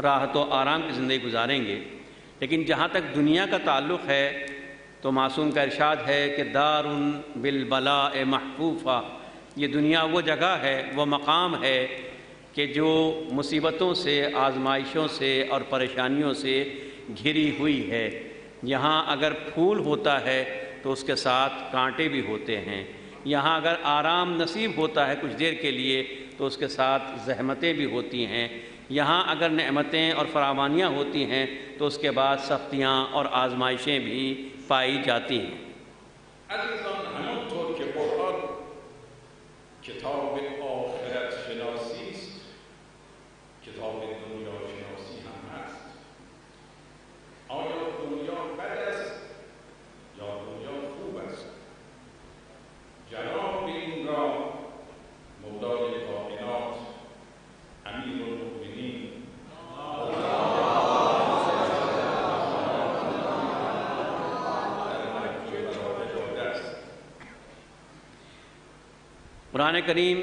راحت و آرام کی زندگی گزاریں گے۔ لیکن جہاں تک دنیا کا تعلق ہے تو معصوم کا ارشاد ہے کہ دار بالبلاء محفوفہ، یہ دنیا وہ جگہ ہے، وہ مقام ہے کہ جو مصیبتوں سے، آزمائشوں سے اور پریشانیوں سے گھری ہوئی ہے۔ یہاں اگر پھول ہوتا ہے تو اس کے ساتھ کانٹے بھی ہوتے ہیں، یہاں اگر آرام نصیب ہوتا ہے کچھ دیر کے لیے تو اس کے ساتھ زحمتیں بھی ہوتی ہیں، یہاں اگر نعمتیں اور فراوانیاں ہوتی ہیں تو اس کے بعد سختیاں اور آزمائشیں بھی پائی جاتی ہیں۔ عزیزان، همانطور که قرآن کتاب آخرت شناسی است، کتاب دنیا شناسی هم هست. آیا دنیا بد است یا دنیا خوب است؟ جناب این را مولای کائنات امیر المؤمنین قرآن کریم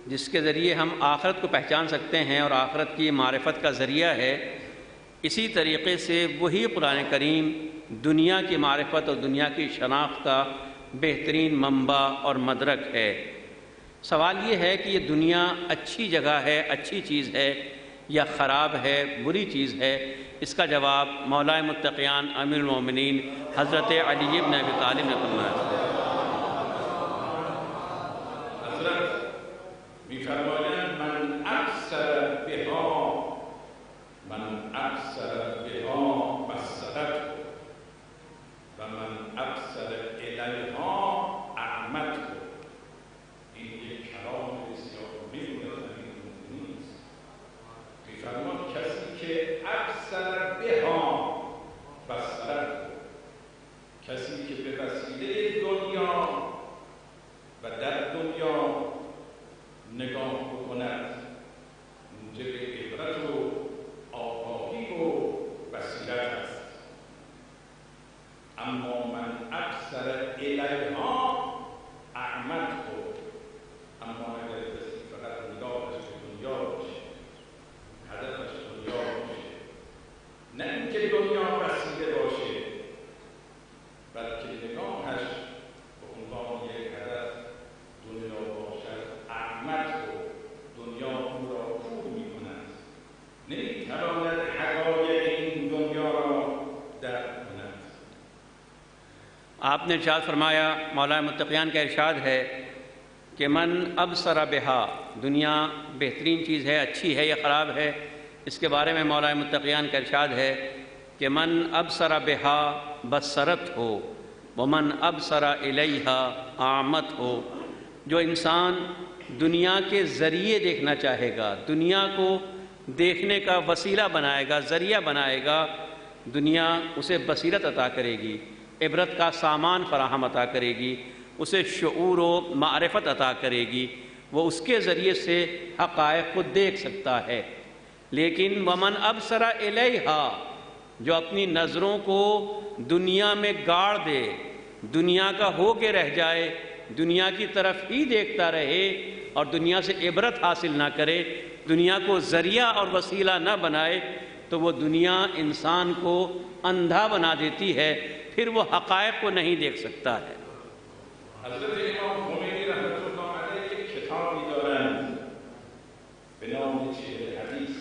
جس کے ذریعے ہم آخرت کو پہچان سکتے ہیں اور آخرت کی معرفت کا ذریعہ ہے، اسی طریقے سے وہی قرآن کریم دنیا کی معرفت اور دنیا کی شناخت کا بہترین منبع اور مدرک ہے۔ سوال یہ ہے کہ یہ دنیا اچھی جگہ ہے، اچھی چیز ہے، یا خراب ہے، بری چیز ہے؟ اس کا جواب مولا متقیان امیر المومنین حضرت علی بن ابی طالب نے فرمایا۔ می‌فرمایند من ابصر بها بصرته و من ابصر الیها اعمته. این یک کلام بسیار مهم است. می‌فرماید کسی که ابصر بها بصرته، کسی که به وسیله دنیا و در دنیا نگاه بکند موجب عبرت و آگاهی و بصیرت است. اما من ابصر الیها اعمته، اما اگر کسی فقط نگاهش به دنیا باشه، هدفش دنیا باشه، نه اینکه دنیا وسیله باشه، بلکه نگاهش به عنوان یک هدف دنیا باشد، اعمت و دنیا او را کور می کند، نمی‌تواند حقایق این دنیا را درک کند. آپ نے ارشاد فرمایا، مولا متقیان کا ارشاد ہے کہ من ابصر بہا، دنیا بہترین چیز ہے، اچھی ہے یا خراب ہے؟ اس کے بارے میں مولا متقیان کا ارشاد ہے کہ من ابصر بہا بصرت ہو ومن ابصر الیہا اعمت ہو۔ جو انسان دنیا کے ذریعے دیکھنا چاہے گا، دنیا کو دیکھنے کا وسیلہ بنائے گا، ذریعہ بنائے گا، دنیا اسے بصیرت عطا کرے گی، عبرت کا سامان فراہم عطا کرے گی، اسے شعور و معرفت عطا کرے گی، وہ اس کے ذریعے سے حقائق کو دیکھ سکتا ہے۔ لیکن ومن ابصر الیہا، جو اپنی نظروں کو دنیا میں گاڑ دے، دنیا کا ہو کے رہ جائے، دنیا کی طرف ہی دیکھتا رہے اور دنیا سے عبرت حاصل نہ کرے، دنیا کو ذریعہ اور وسیلہ نہ بنائے، تو وہ دنیا انسان کو اندھا بنا دیتی ہے، پھر وہ حقائق کو نہیں دیکھ سکتا ہے۔ حضرت امام خمینی رحمت اللہ علیہ ایک کتابی دارند به نام 40 حدیث.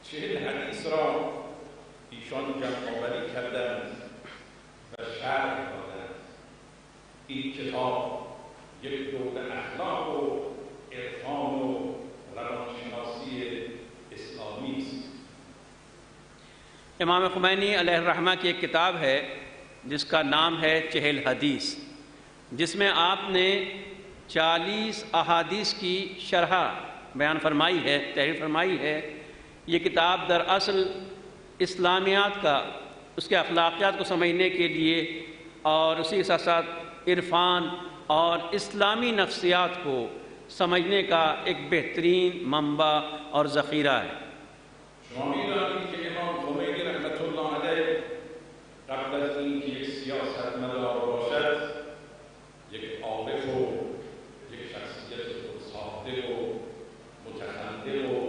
40 حدیث را ایشان جمع‌آوری کردند و شرح دادند. این کتاب یک دور اخلاق و عرفان و روانشناسی اسلامی است. امام خمینی علیہ الرحمہ کی ایک کتاب ہے جس کا نام ہے 40 حدیث، جس میں آپ نے 40 احادیث کی شرح بیان فرمائی ہے، تحریر فرمائی ہے۔ یہ کتاب دراصل اسلامیات کا، اس کے اخلاقیات کو سمجھنے کے لیے اور اسی کے ساتھ ساتھ عرفان اور اسلامی نفسیات کو سمجھنے کا ایک بہترین منبع اور ذخیرہ ہے۔ شما می‌دانید که امام خمینی رحمت الله علیه قبل از اینکه یک سیاستمدار باشد، یک عارف و یک شخصیت خودساخته و متخلف و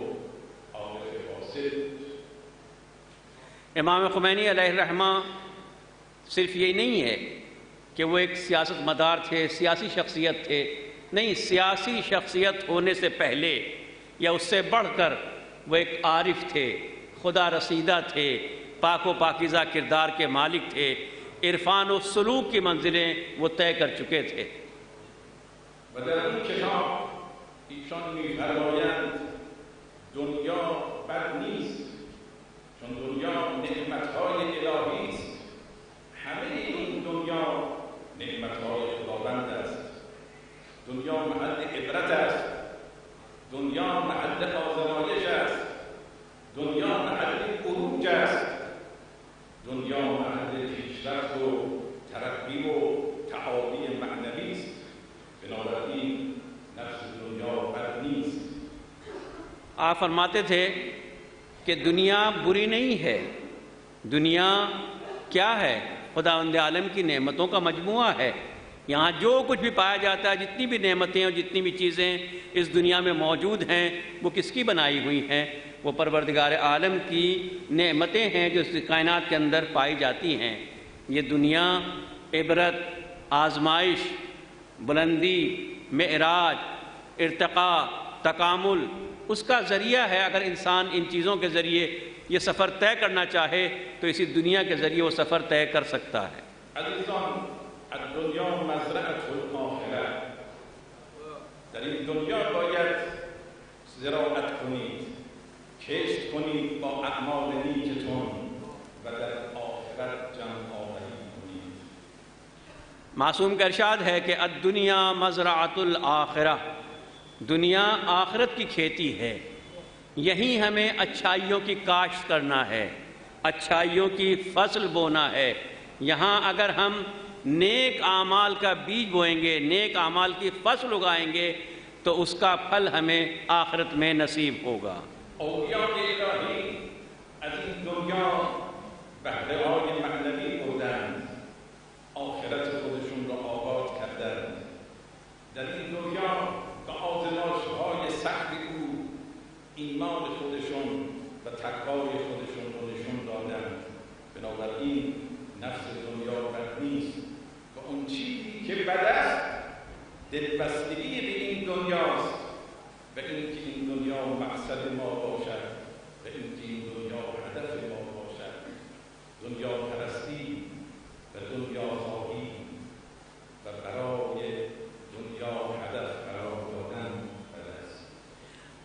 عارف فاسد. امام خمینی علیہ الرحمہ صرف یہ نہیں ہے کہ وہ ایک سیاست مدار تھے، سیاسی شخصیت تھے، نہیں، سیاسی شخصیت ہونے سے پہلے یا اس سے بڑھ کر وہ ایک عارف تھے، خدا رسیدہ تھے، پاک و پاکیزہ کردار کے مالک تھے، عرفان و سلوک کی منزلیں وہ طے کر چکے تھے۔ و در این کتاب ایشان می‌فرمایند دنیا بد نیست چون دنیا نعمت‌های الهی است. همه این دنیا نعمت‌های خداوند است. دنیا محل عبرت است. دنیا محل آزمایش است. دنیا محل عروج است. دنیا محل پیشرفت و ترقی و تعالی معنوی است. بنابراین نفس دنیا بد نیست. آپ فرماتے تھے کہ دنیا بری نہیں ہے، دنیا کیا ہے؟ خداوند عالم کی نعمتوں کا مجموعہ ہے۔ یہاں جو کچھ بھی پایا جاتا ہے، جتنی بھی نعمتیں اور جتنی بھی چیزیں اس دنیا میں موجود ہیں، وہ کس کی بنائی ہوئی ہیں؟ وہ پروردگار عالم کی نعمتیں ہیں جو اس کائنات کے اندر پائی جاتی ہیں۔ یہ دنیا عبرت، آزمائش، بلندی، معراج، ارتقاء، تکامل اس کا ذریعہ ہے۔ اگر انسان ان چیزوں کے ذریعے یہ سفر طے کرنا چاہے تو اسی دنیا کے ذریعے وہ سفر طے کر سکتا ہے۔ عزیزان، الدنیا مزرعة الآخرة. در این دنیا باید زراعت کنید، کشت کنید با اعمال نیکتون و در آخرت جمع آوری کنید. معصوم کا ارشاد ہے کہ الدنیا مزرعۃ الآخرہ، دنیا آخرت کی کھیتی ہے، یہیں ہمیں اچھائیوں کی کاشت کرنا ہے، اچھائیوں کی فصل بونا ہے۔ یہاں اگر ہم نیک اعمال کا بیج بوئیں گے، نیک اعمال کی فصل اگائیں گے تو اس کا پھل ہمیں آخرت میں نصیب ہوگا۔ اولیاء الہی از این دنیا بهره‌های معنوی بردند، آخرت خودشون را آباد کردند. در این دنیا به آزمایش‌های سخت او ایمان خودشون و تقوای خودشون را نشون دادند. بنابراین نفس دنیا بد نیست و اون چیزی که بد است دلبستگی به این دنیاست و اینکه این دنیا مقصد ما باشد و اینکه این دنیا هدف ما باشد. دنیا پرستی و دنیا خواهی و برای دنیا هدف قرار دادن بد است.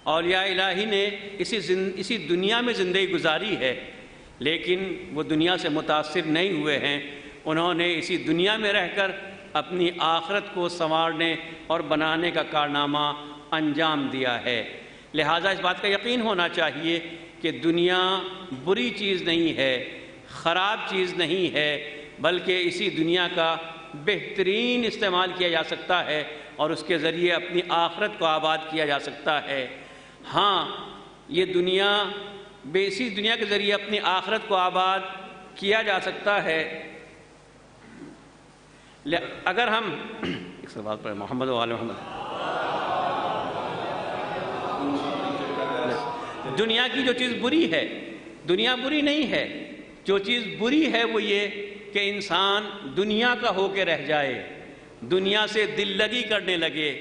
اولیاء الہی نے اسی دنیا میں زندگی گزاری ہے، لیکن وہ دنیا سے متاثر نہیں ہوئے ہیں۔ انہوں نے اسی دنیا میں رہ کر اپنی آخرت کو سنوارنے اور بنانے کا کارنامہ انجام دیا ہے۔ لہٰذا اس بات کا یقین ہونا چاہیے کہ دنیا بری چیز نہیں ہے، خراب چیز نہیں ہے، بلکہ اسی دنیا کا بہترین استعمال کیا جا سکتا ہے اور اس کے ذریعے اپنی آخرت کو آباد کیا جا سکتا ہے۔ ہاں، یہ دنیا اسی دنیا کے ذریعے اپنی آخرت کو آباد کیا جا سکتا ہے۔ اگر ہم ایک سوال پر محمد و آل محمد، دنیا کی جو چیز بری ہے، دنیا بری نہیں ہے، جو چیز بری ہے وہ یہ کہ انسان دنیا کا ہو کے رہ جائے، دنیا سے دل لگی کرنے لگے،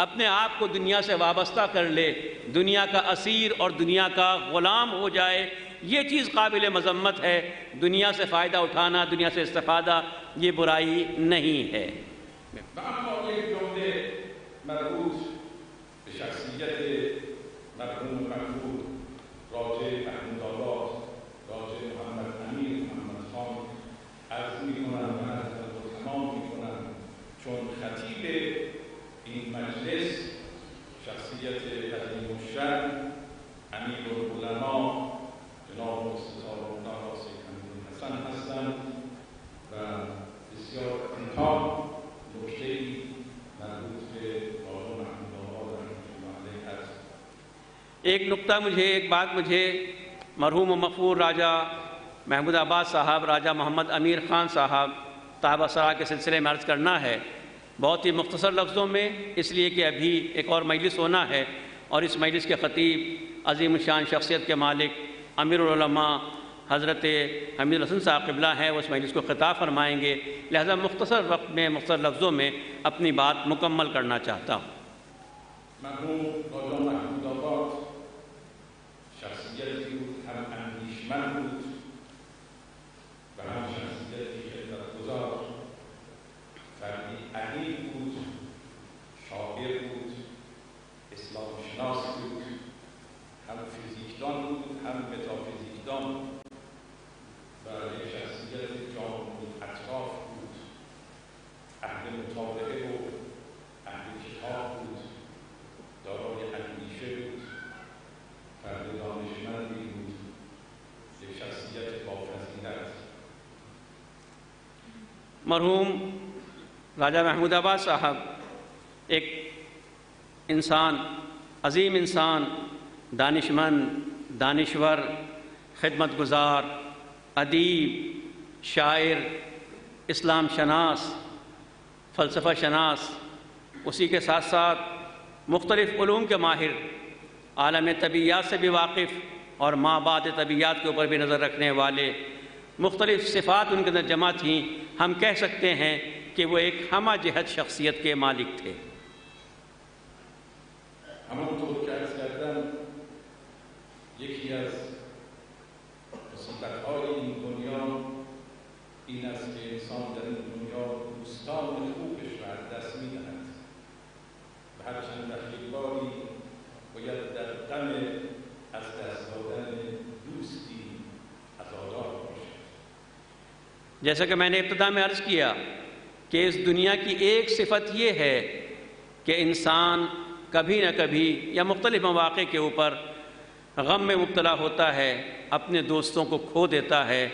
اپنے آپ کو دنیا سے وابستہ کر لے، دنیا کا اسیر اور دنیا کا غلام ہو جائے۔ یہ چیز قابل مذمت ہے۔ دنیا سے فائدہ اٹھانا، دنیا سے استفادہ، یہ برائی نہیں ہے۔ اما یک جمله مربوط به شخصیت مرحوم مغفور راجع محمود آباد، راجع محمد امیر محمد خان عرض می‌کنم و عرضم رو تمام می‌کنم چون خطیب این مجلس شخصیت عظیم الشأن امیر العلما جناب مستشار مولانا سید حسن هستند و بسیار امکان نکته‌ای مربوط به آقای محمود آباد رحمة الله علیه هست۔ ایک بات مجھے مرحوم و مغفور راجہ محمود آباد صاحب، راجہ محمد امیر خان صاحب طیبہ سرا کے سلسلے میں عرض کرنا ہے، بہت ہی مختصر لفظوں میں، اس لیے کہ ابھی ایک اور مجلس ہونا ہے، اور اس مجلس کے خطیب عظیم الشان شخصیت کے مالک امیر العلماء حضرت حمید الحسن صاحب قبلہ ہیں، وہ اس مجلس کو خطاب فرمائیں گے، لہذا مختصر وقت میں مختصر لفظوں میں اپنی بات مکمل کرنا چاہتا ہوں۔ مرحوم قاضی محمود آباد شخصیتی بود، هم اندیشمند بود و هم شخصیتی خدمتگزار، فردی عقیل بود، شاعر بود، اسلام شناس بود، هم فیزیکدان بود، هم متافیزیکدان و یک شخصیت جامع اطراف بود، اهل مطالعه و اهل کتاب بود، دارای اندیشه بود، فرد دانشمندی بود، یک شخصیت با فضیلت۔ مرحوم راجہ محمود آباد صاحب ایک انسان، عظیم انسان، دانشمند، دانشور، خدمت گزار، ادیب، شاعر، اسلام شناس، فلسفہ شناس، اسی کے ساتھ ساتھ مختلف علوم کے ماہر، عالم طبیعیات سے بھی واقف اور مابعد طبیعیات کے اوپر بھی نظر رکھنے والے، مختلف صفات ان کے اندر جمع تھیں۔ ہم کہہ سکتے ہیں کہ وہ ایک ہمہ جہت شخصیت کے مالک تھے۔ همانطور که عرض کردم یکی از مصیبت‌های این دنیا این است که انسان در این دنیا دوستان خوبش را از دست می‌دهد و هر چند باری باید در غم از دست دادن دوستی عزادار باشد۔ جیسا کہ میں نے ابتدا میں عرض کیا کہ اس دنیا کی ایک صفت یہ ہے کہ انسان کبھی نہ کبھی یا مختلف مواقع کے اوپر غم میں مبتلا ہوتا ہے، اپنے دوستوں کو کھو دیتا ہے،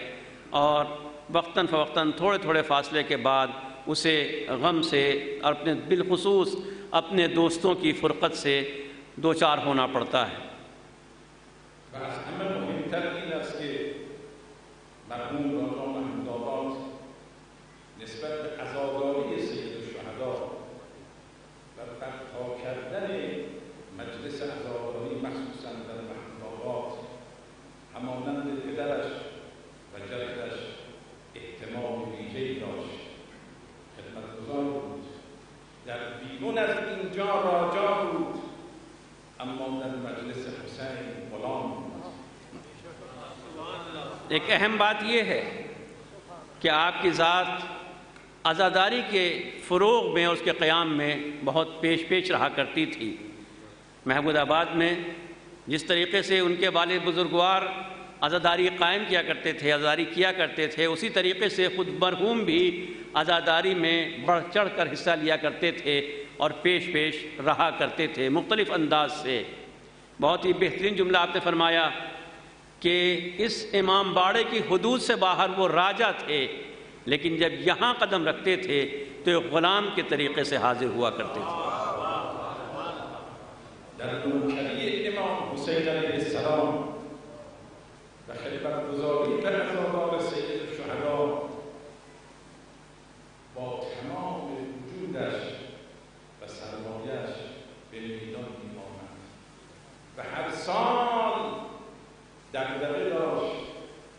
اور وقتاً فوقتاً تھوڑے تھوڑے فاصلے کے بعد اسے غم سے اور اپنے بالخصوص اپنے دوستوں کی فرقت سے دوچار ہونا پڑتا ہے۔ و از همه مهمتر این است که مرحوم راجا محمود آباد نسبت به عزاداری سید الشهدا و برپا کردن مجلس عزاداری مخصوصا در محمود آباد همانند پدرش و جدش اهتمام ویژه‌ای داشت، خدمتگزار بود، در بیرون از اینجا راجا بود اما در مجلس حسین غلام بود۔ ایک اہم بات یہ ہے کہ آپ کی ذات عزاداری کے فروغ میں اور اس کے قیام میں بہت پیش رہا کرتی تھی۔ محمود آباد میں جس طریقے سے ان کے والد بزرگوار عزاداری قائم کیا کرتے تھے، عزاداری کیا کرتے تھے، اسی طریقے سے خود مرحوم بھی عزاداری میں بڑھ چڑھ کر حصہ لیا کرتے تھے اور پیش رہا کرتے تھے مختلف انداز سے۔ بہت ہی بہترین جملہ آپ نے فرمایا کہ اس امام باڑے کی حدود سے باہر وہ راجہ تھے، لیکن جب یہاں قدم رکھتے تھے تو ایک غلام کے طریقے سے حاضر ہوا کرتے تھے۔ در نوکری امام حسین علیہ السلام و خدمتگزاری در عزادار سید الشهدا با تمام وجودش و سرمایه‌اش به میدان می‌آمد و هر سال دغدغه داشت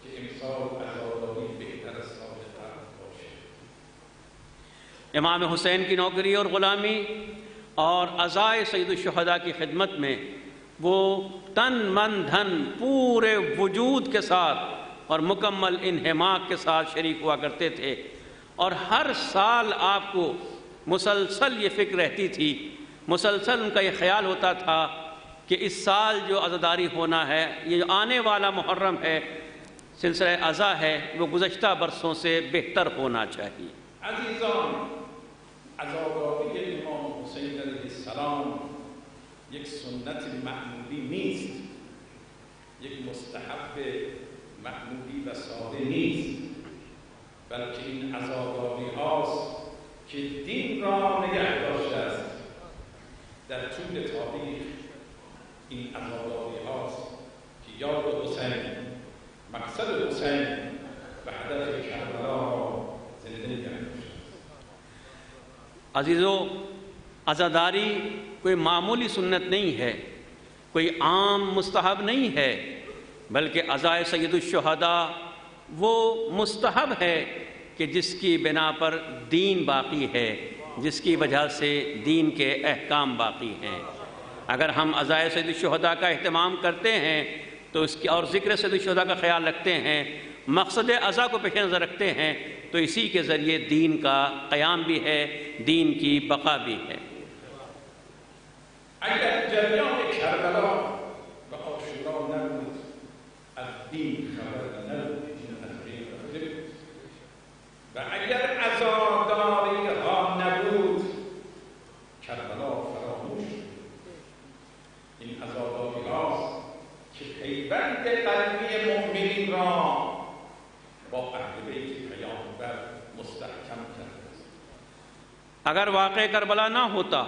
که امسال عزاداری بهتر از سال قبل باشه۔ امام حسین کی نوکری اور غلامی اور عزائے سید الشہداء کی خدمت میں وہ تن من دھن پورے وجود کے ساتھ اور مکمل انہماک کے ساتھ شریک ہوا کرتے تھے، اور ہر سال آپ کو مسلسل یہ فکر رہتی تھی، مسلسل ان کا یہ خیال ہوتا تھا کہ اس سال جو عزاداری ہونا ہے، یہ جو آنے والا محرم ہے، سلسلہ عزا ہے، وہ گزشتہ برسوں سے بہتر ہونا چاہیے۔ عزیزان، عزاداری امام حسین علیہ السلام یک سنت معمولی نیست، یک مستحب معمولی و ساده نیست، بلکه این عزاداری هاست که دین را نگه داشته است. در طول تاریخ این عزاداری هاست که یاد حسین، مقصد حسین و هدف کربلا را زنده نگه داشته. عزیزو، عزاداری کوئی معمولی سنت نہیں ہے، کوئی عام مستحب نہیں ہے، بلکہ عزائے سید الشہداء وہ مستحب ہے کہ جس کی بنا پر دین باقی ہے، جس کی وجہ سے دین کے احکام باقی ہیں۔ اگر ہم عزائے سید الشہداء کا اہتمام کرتے ہیں تو اس کی اور ذکر سید الشہداء کا خیال رکھتے ہیں، مقصد عزا کو پیش نظر رکھتے ہیں، تو اسی کے ذریعے دین کا قیام بھی ہے، دین کی بقا بھی ہے۔ اگر جریان کربلا و عاشورا نبود، از دین خبر نبود، از دین رفته بود. و اگر عزاداری ها نبود، کربلا فراموش بود. این عزاداری هاست که پیوند قلبی مؤمنین را با اهل بیت پیامبر مستحکم کرده است. اگر واقع کربلا نہ ہوتا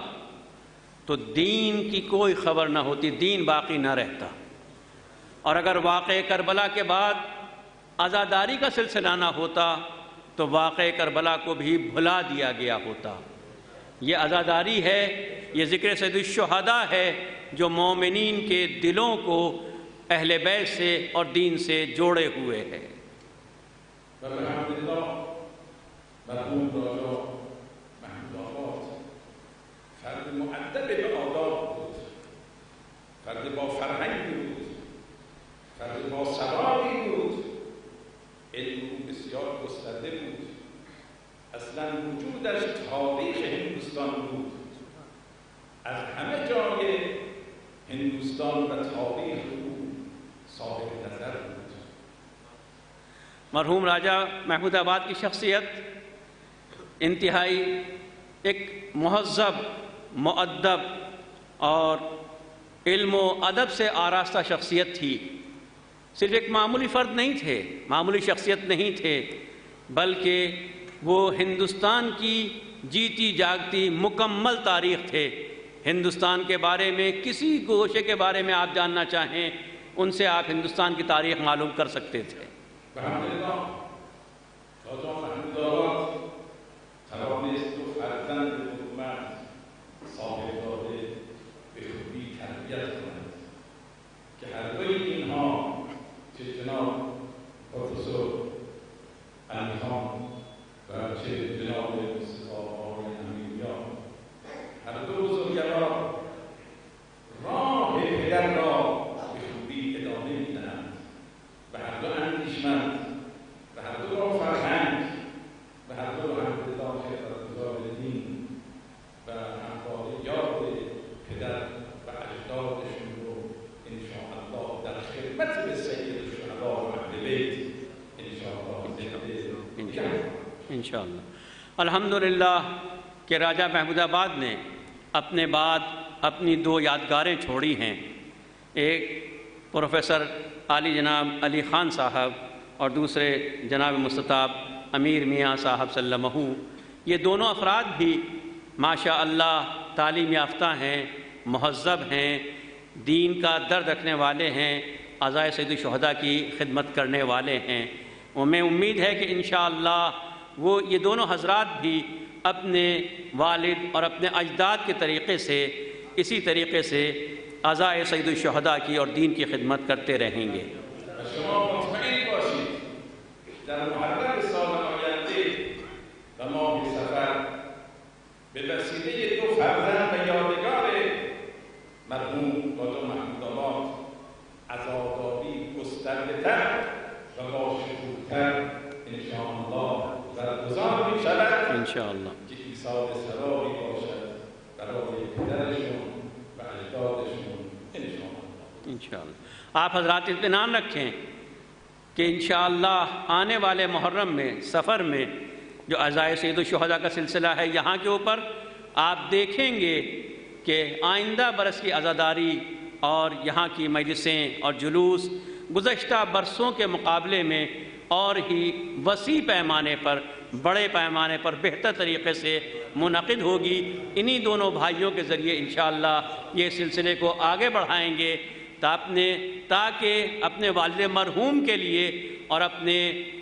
تو دین کی کوئی خبر نہ ہوتی، دین باقی نہ رہتا، اور اگر واقع کربلا کے بعد عزاداری کا سلسلہ نہ ہوتا تو واقع کربلا کو بھی بھلا دیا گیا ہوتا۔ یہ عزاداری ہے، یہ ذکر سید الشہداء ہے جو مومنین کے دلوں کو اہل بیت سے اور دین سے جوڑے ہوئے ہے۔ الحمدللہ مرحوم راجا محمود آباد فرد مؤدب به آداب بود، فرد با فرهنگی بود، فرد با سوادی بود، علم او بسیار گسترده بود، اصلا وجودش تاریخ هندوستان بود، از همه جای هندوستان و تاریخ او صاحب نظر بود۔ مرحوم راجہ محمود آباد کی شخصیت انتہائی ایک مہذب، مؤدب اور علم و ادب سے آراستہ شخصیت تھی۔ صرف ایک معمولی فرد نہیں تھے، معمولی شخصیت نہیں تھے، بلکہ وہ ہندوستان کی جیتی جاگتی مکمل تاریخ تھے۔ ہندوستان کے بارے میں کسی گوشے کے بارے میں آپ جاننا چاہیں، ان سے آپ ہندوستان کی تاریخ معلوم کر سکتے تھے۔ الحمدللہ راجا محمود آباد توانست دو فرزند بزرگمرد صاحبزاده به خوبی تربیت کند که هر دوی اینها چه جناب پروفسور علیخان و چه جناب مصطفی آقای امیریان، هر دو بزرگوار راه پدر را به خوبی ادامه میدهند و هر دو اندیشمند و هر دو با فرهنگ و هر دو الحمدلله خدمتگزار دین و همواره یاد پدر و اجدادشون رو انشاءالله در خدمت به سید الشهداء و اهل بیت انشاءالله انشاءاللہ۔ الحمدللہ کہ راجہ محمود آباد نے اپنے بعد اپنی دو یادگاریں چھوڑی ہیں، ایک پروفیسر علی جناب علی خان صاحب اور دوسرے جناب مستطاب امیر میاں صاحب سلمہ۔ یہ دونوں افراد بھی ماشاء اللہ تعلیم یافتہ ہیں، مہذب ہیں، دین کا درد رکھنے والے ہیں، عزائے سید الشہداء کی خدمت کرنے والے ہیں، اور میں امید ہے کہ انشاءاللہ وہ یہ دونوں حضرات بھی اپنے والد اور اپنے اجداد کے طریقے سے اسی طریقے سے عزائے سید الشہداء کی اور دین کی خدمت کرتے رہیں گے۔ شما مطمئن باشید در محرم سال آینده و ماه سفر به وسیله دو فرزند و یادگار مرحوم راجا محمود آباد عزاداری گسترده‌تر و باشکوه‌تر انشاءالله برگزار می‌شود انشاءالله که ایثار ثوابی باشد برای پدرشون و اجدادشون انشاءاللہ۔ آپ حضرات اطمینان رکھیں کہ انشاءاللہ آنے والے محرم میں، سفر میں جو عزائے سید الشہداء کا سلسلہ ہے یہاں کے اوپر آپ دیکھیں گے کہ آئندہ برس کی عزاداری اور یہاں کی مجلسیں اور جلوس گزشتہ برسوں کے مقابلے میں اور ہی وسیع پیمانے پر، بڑے پیمانے پر بہتر طریقے سے منعقد ہوگی۔ انہی دونوں بھائیوں کے ذریعے انشاءاللہ یہ سلسلے کو آگے بڑھائیں گے تاکہ اپنے والد مرحوم کے لیے اور اپنے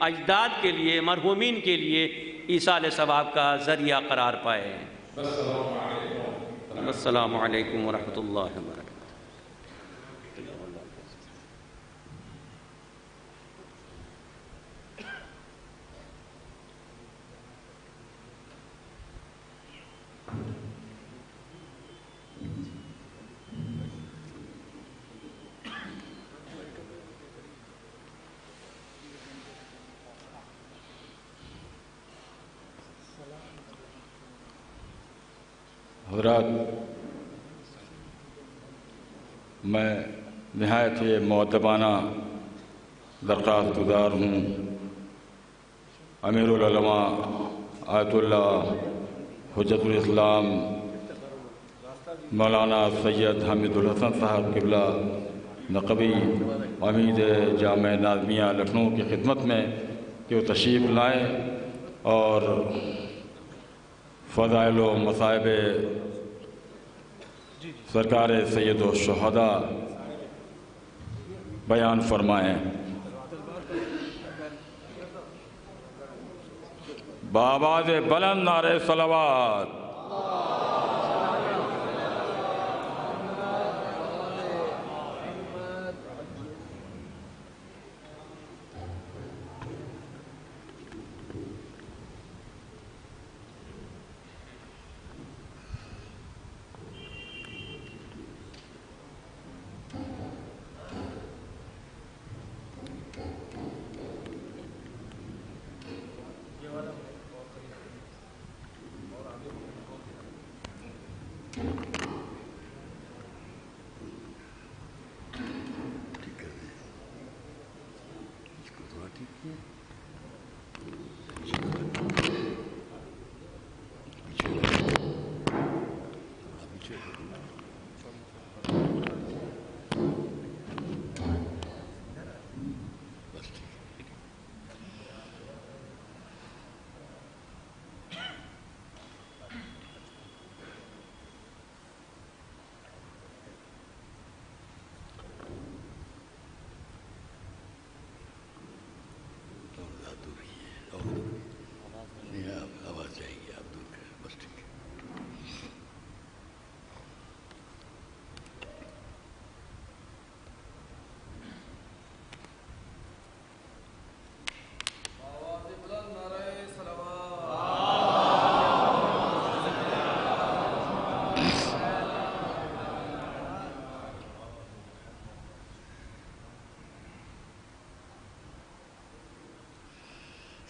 اجداد کے لیے، مرحومین کے لیے ایصال ثواب کا ذریعہ قرار پائے۔ السلام علیکم ورحمۃ اللہ وبرکاتہ۔ حضرات، میں نہایت ہی مؤدبانہ درخواست گزار ہوں امیر العلماء آیت اللہ حجت الاسلام مولانا سید حامد الحسن صاحب قبلہ نقبی عمید جامع ناظمیہ لکھنؤ کی خدمت میں کہ وہ تشریف لائیں اور فضائل و مصائب سرکار سید الشہداء بیان فرمائیں۔ بآواز بلند نعرہ صلوات۔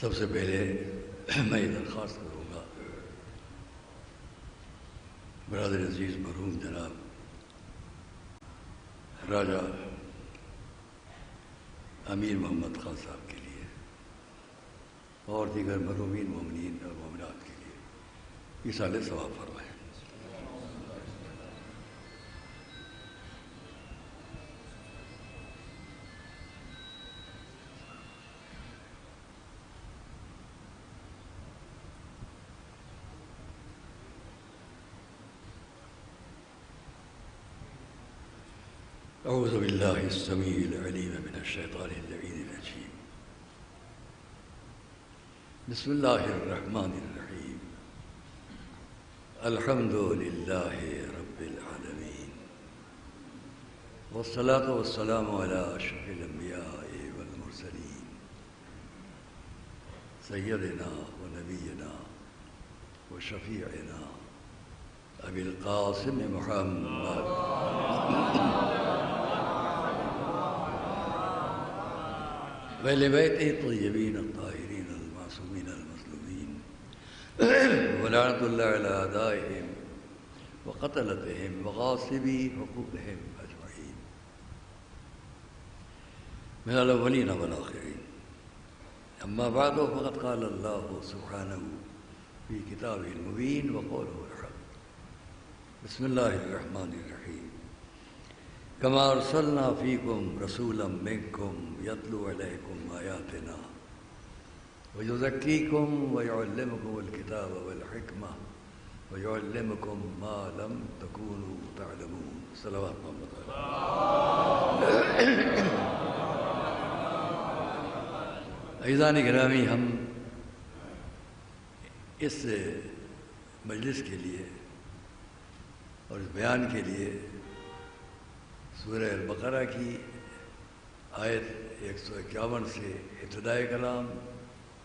سب سے پہلے میں یہ درخواست کروں گا برادر عزیز مرحوم جناب راجہ امیر محمد خان صاحب کے لیے اور دیگر مرحومین مومنین اور مومنات کے لیے ایصال ثواب فرمائیں۔ أعوذ بالله السميع العليم من الشيطان اللعين الرجيم بسم الله الرحمن الرحيم الحمد لله رب العالمين والصلاة والسلام على أشرف الأنبياء والمرسلين سيدنا ونبينا وشفيعنا أبي القاسم محمد وأهل بيته الطيبين الطاهرين المعصومين المظلومين ولعنة الله على أعدائهم وقتلتهم وغاصبي حقوقهم أجمعين من الأولين والآخرين. أما بعد فقد قال الله سبحانه في كتابه المبين وقوله الحق. بسم الله الرحمن الرحيم. كما أرسلنا فيكم رسولا منكم يتلو عليكم آياتنا ويزكيكم ويعلمكم الكتاب والحكمة ويعلمكم ما لم تكونوا تعلمون. صلوات محمد عزیزان گرامی، ہم اس مجلس کے لیے اور اس بیان کے لیے سورہ البقرہ کی آیت 151 سے ابتدائی کلام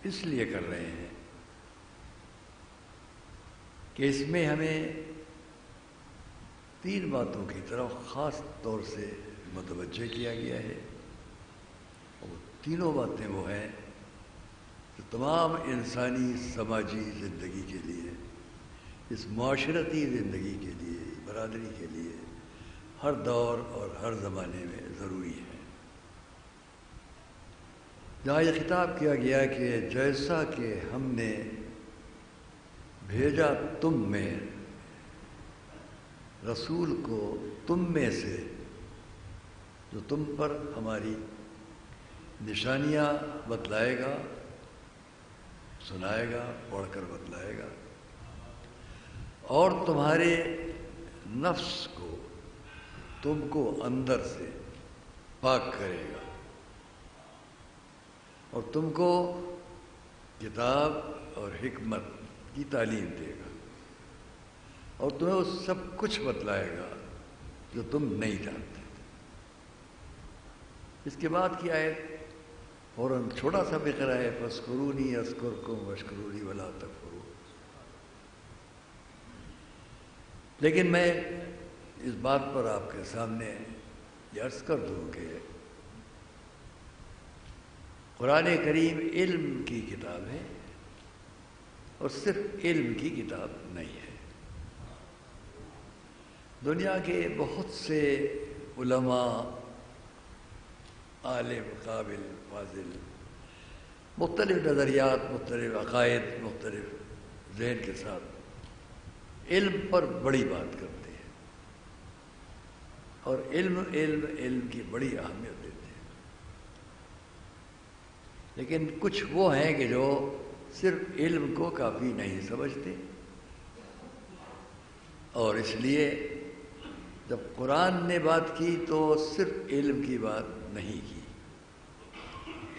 اس لیے کر رہے ہیں کہ اس میں ہمیں 3 باتوں کی طرف خاص طور سے متوجہ کیا گیا ہے، اور تینوں باتیں وہ ہیں جو تمام انسانی سماجی زندگی کے لیے اس معاشرتی زندگی کے لیے، برادری کے لیے ہر دور اور ہر زمانے میں ضروری ہے۔ جہاں یہ خطاب کیا گیا کہ جیسا کہ ہم نے بھیجا تم میں رسول کو تم میں سے، جو تم پر ہماری نشانیاں بتلائے گا، سنائے گا، پڑھ کر بتلائے گا، اور تمہارے نفس کو، تم کو اندر سے پاک کرے گا، اور تم کو کتاب اور حکمت کی تعلیم دے گا، اور تمہیں وہ سب کچھ بتلائے گا جو تم نہیں جانتے۔ اس کے بعد کی آیت فوراً چھوٹا سا فقرہ ہے، فاذکرونی اذکرکم واشکرونی ولا تکفرون۔ لیکن میں اس بات پر آپ کے سامنے یہ عرض کر دوں کہ قرآن کریم علم کی کتاب ہے، اور صرف علم کی کتاب نہیں ہے۔ دنیا کے بہت سے علماء، عالم، قابل، فاضل، مختلف نظریات، مختلف عقائد، مختلف ذہن کے ساتھ علم پر بڑی بات کرتے ہیں، اور علم کی بڑی اہمیت دیتے ہیں۔ لیکن کچھ وہ ہیں کہ جو صرف علم کو کافی نہیں سمجھتے، اور اس لیے جب قرآن نے بات کی تو صرف علم کی بات نہیں کی،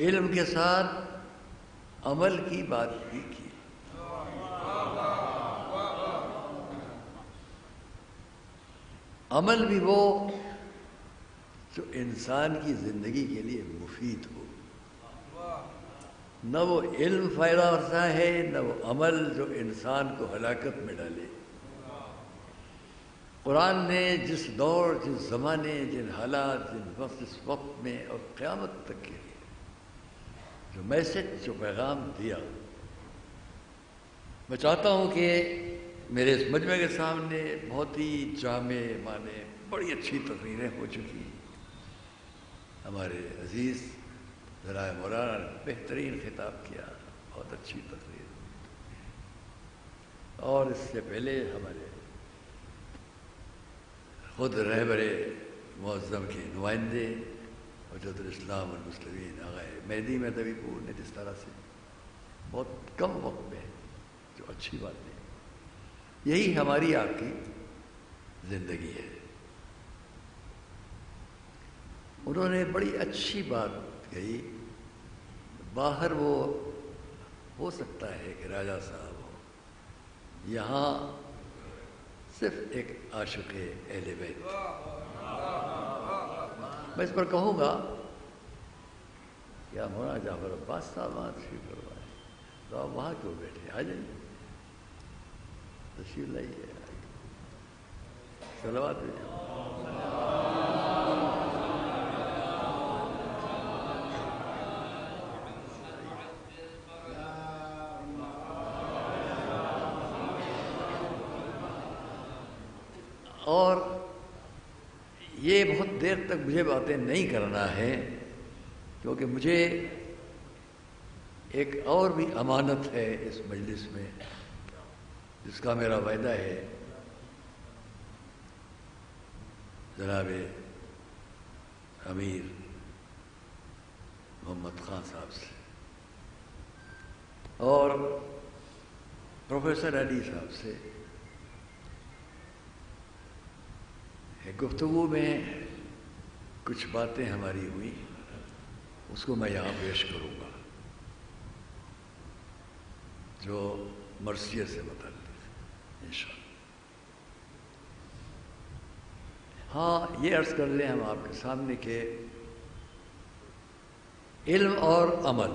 علم کے ساتھ عمل کی بات بھی کی۔ عمل بھی وہ جو انسان کی زندگی کے لیے مفید ہو، نہ وہ علم فائدہ رساں ہے، نہ وہ عمل جو انسان کو ہلاکت میں ڈالے۔ قرآن نے جس دور، جس زمانے، جن حالات، جس وقت میں اور قیامت تک کے لیے جو میسج، جو پیغام دیا، میں چاہتا ہوں کہ میرے اس مجمع کے سامنے بہت ہی جامع معنی بڑی اچھی تقریریں ہو چکی۔ ہمارے عزیز ذرائع مولانا نے بہترین خطاب کیا، بہت اچھی تقریر، اور اس سے پہلے ہمارے خود رہبر معظم کے نمائندے حجت الاسلام والمسلمین آغائے مہدی مہدوی پور نے جس طرح سے بہت کم وقت میں جو اچھی بات ہے، یہی ہماری آپ کی زندگی ہے۔ انہوں نے بڑی اچھی بات کہی، باہر وہ ہو سکتا ہے کہ راجہ صاحب ہو، یہاں صرف ایک عاشق اہل بیت۔ میں اس پر کہوں گا کہ مولانا جعفر عباس صاحب وہاں تشریف لائے، تو آپ وہاں کیوں بیٹھے؟ آ جائیے، تشریف لائیے، صلوات بھیجو۔ اور یہ بہت دیر تک مجھے باتیں نہیں کرنا ہے، کیونکہ مجھے ایک اور بھی امانت ہے اس مجلس میں، جس کا میرا وعدہ ہے جناب امیر محمد خان صاحب سے اور پروفیسر علی صاحب سے۔ گفتگو میں کچھ باتیں ہماری ہوئی، اس کو میں یہاں پیش کروں گا، جو مرثیت سے متعلق ہے انشاءاللہ۔ ہاں، یہ عرض کر لیں ہم آپ کے سامنے کہ علم اور عمل،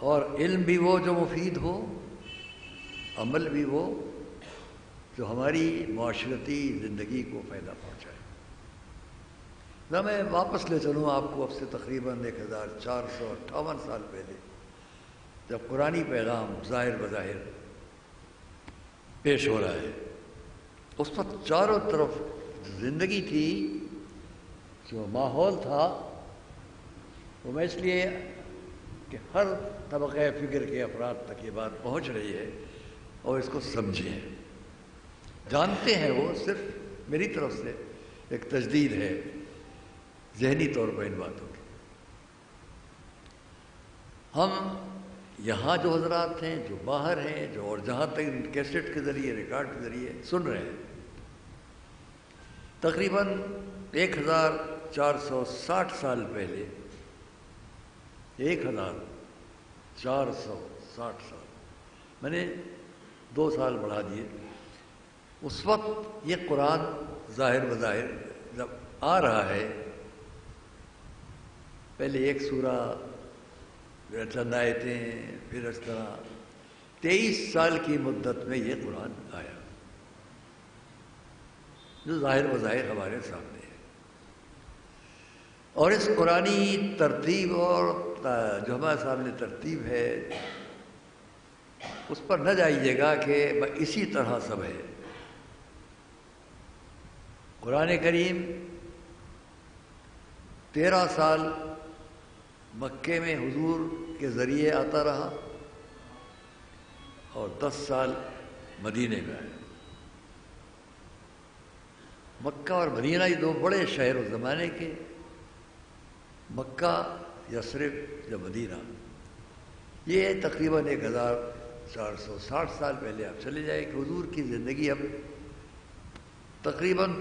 اور علم بھی وہ جو مفید ہو، عمل بھی وہ جو ہماری معاشرتی زندگی کو فائدہ پہنچائے۔ نہ میں واپس لے چلوں آپ کو اب سے تقریباً 1458 سال پہلے، جب قرآنی پیغام ظاہر بظاہر پیش ہو رہا ہے. اس وقت چاروں طرف زندگی تھی، جو ماحول تھا وہ میں اس لیے کہ ہر طبقہ فکر کے افراد تک یہ بات پہنچ رہی ہے اور اس کو سمجھیں. جانتے ہیں وہ، صرف میری طرف سے ایک تجدید ہے ذہنی طور پر ان باتوں کی. ہم یہاں جو حضرات ہیں، جو باہر ہیں، جو اور جہاں تک کیسٹ کے ذریعے، ریکارڈ کے ذریعے سن رہے ہیں، تقریباً 1460 سال پہلے، 1460 سال، میں نے 2 سال بڑھا دیے. اس وقت یہ قرآن ظاہر بظاہر جب آ رہا ہے، پہلے ایک سورہ، پھر چند آیتیں، پھر اس طرح 23 سال کی مدت میں یہ قرآن آیا، جو ظاہر بظاہر ہمارے سامنے ہے. اور اس قرآنی ترتیب اور جو ہمارے سامنے ترتیب ہے، اس پر نہ جائیے گا کہ اسی طرح سب ہے. قرآن کریم 13 سال مکے میں حضور کے ذریعے آتا رہا اور 10 سال مدینے میں آیا. مکہ اور مدینہ یہ 2 بڑے شہر اس زمانے کے، مکہ یثرب یا مدینہ. یہ تقریباً 1460 سال پہلے آپ چلے جائیں کہ حضور کی زندگی اب تقریباً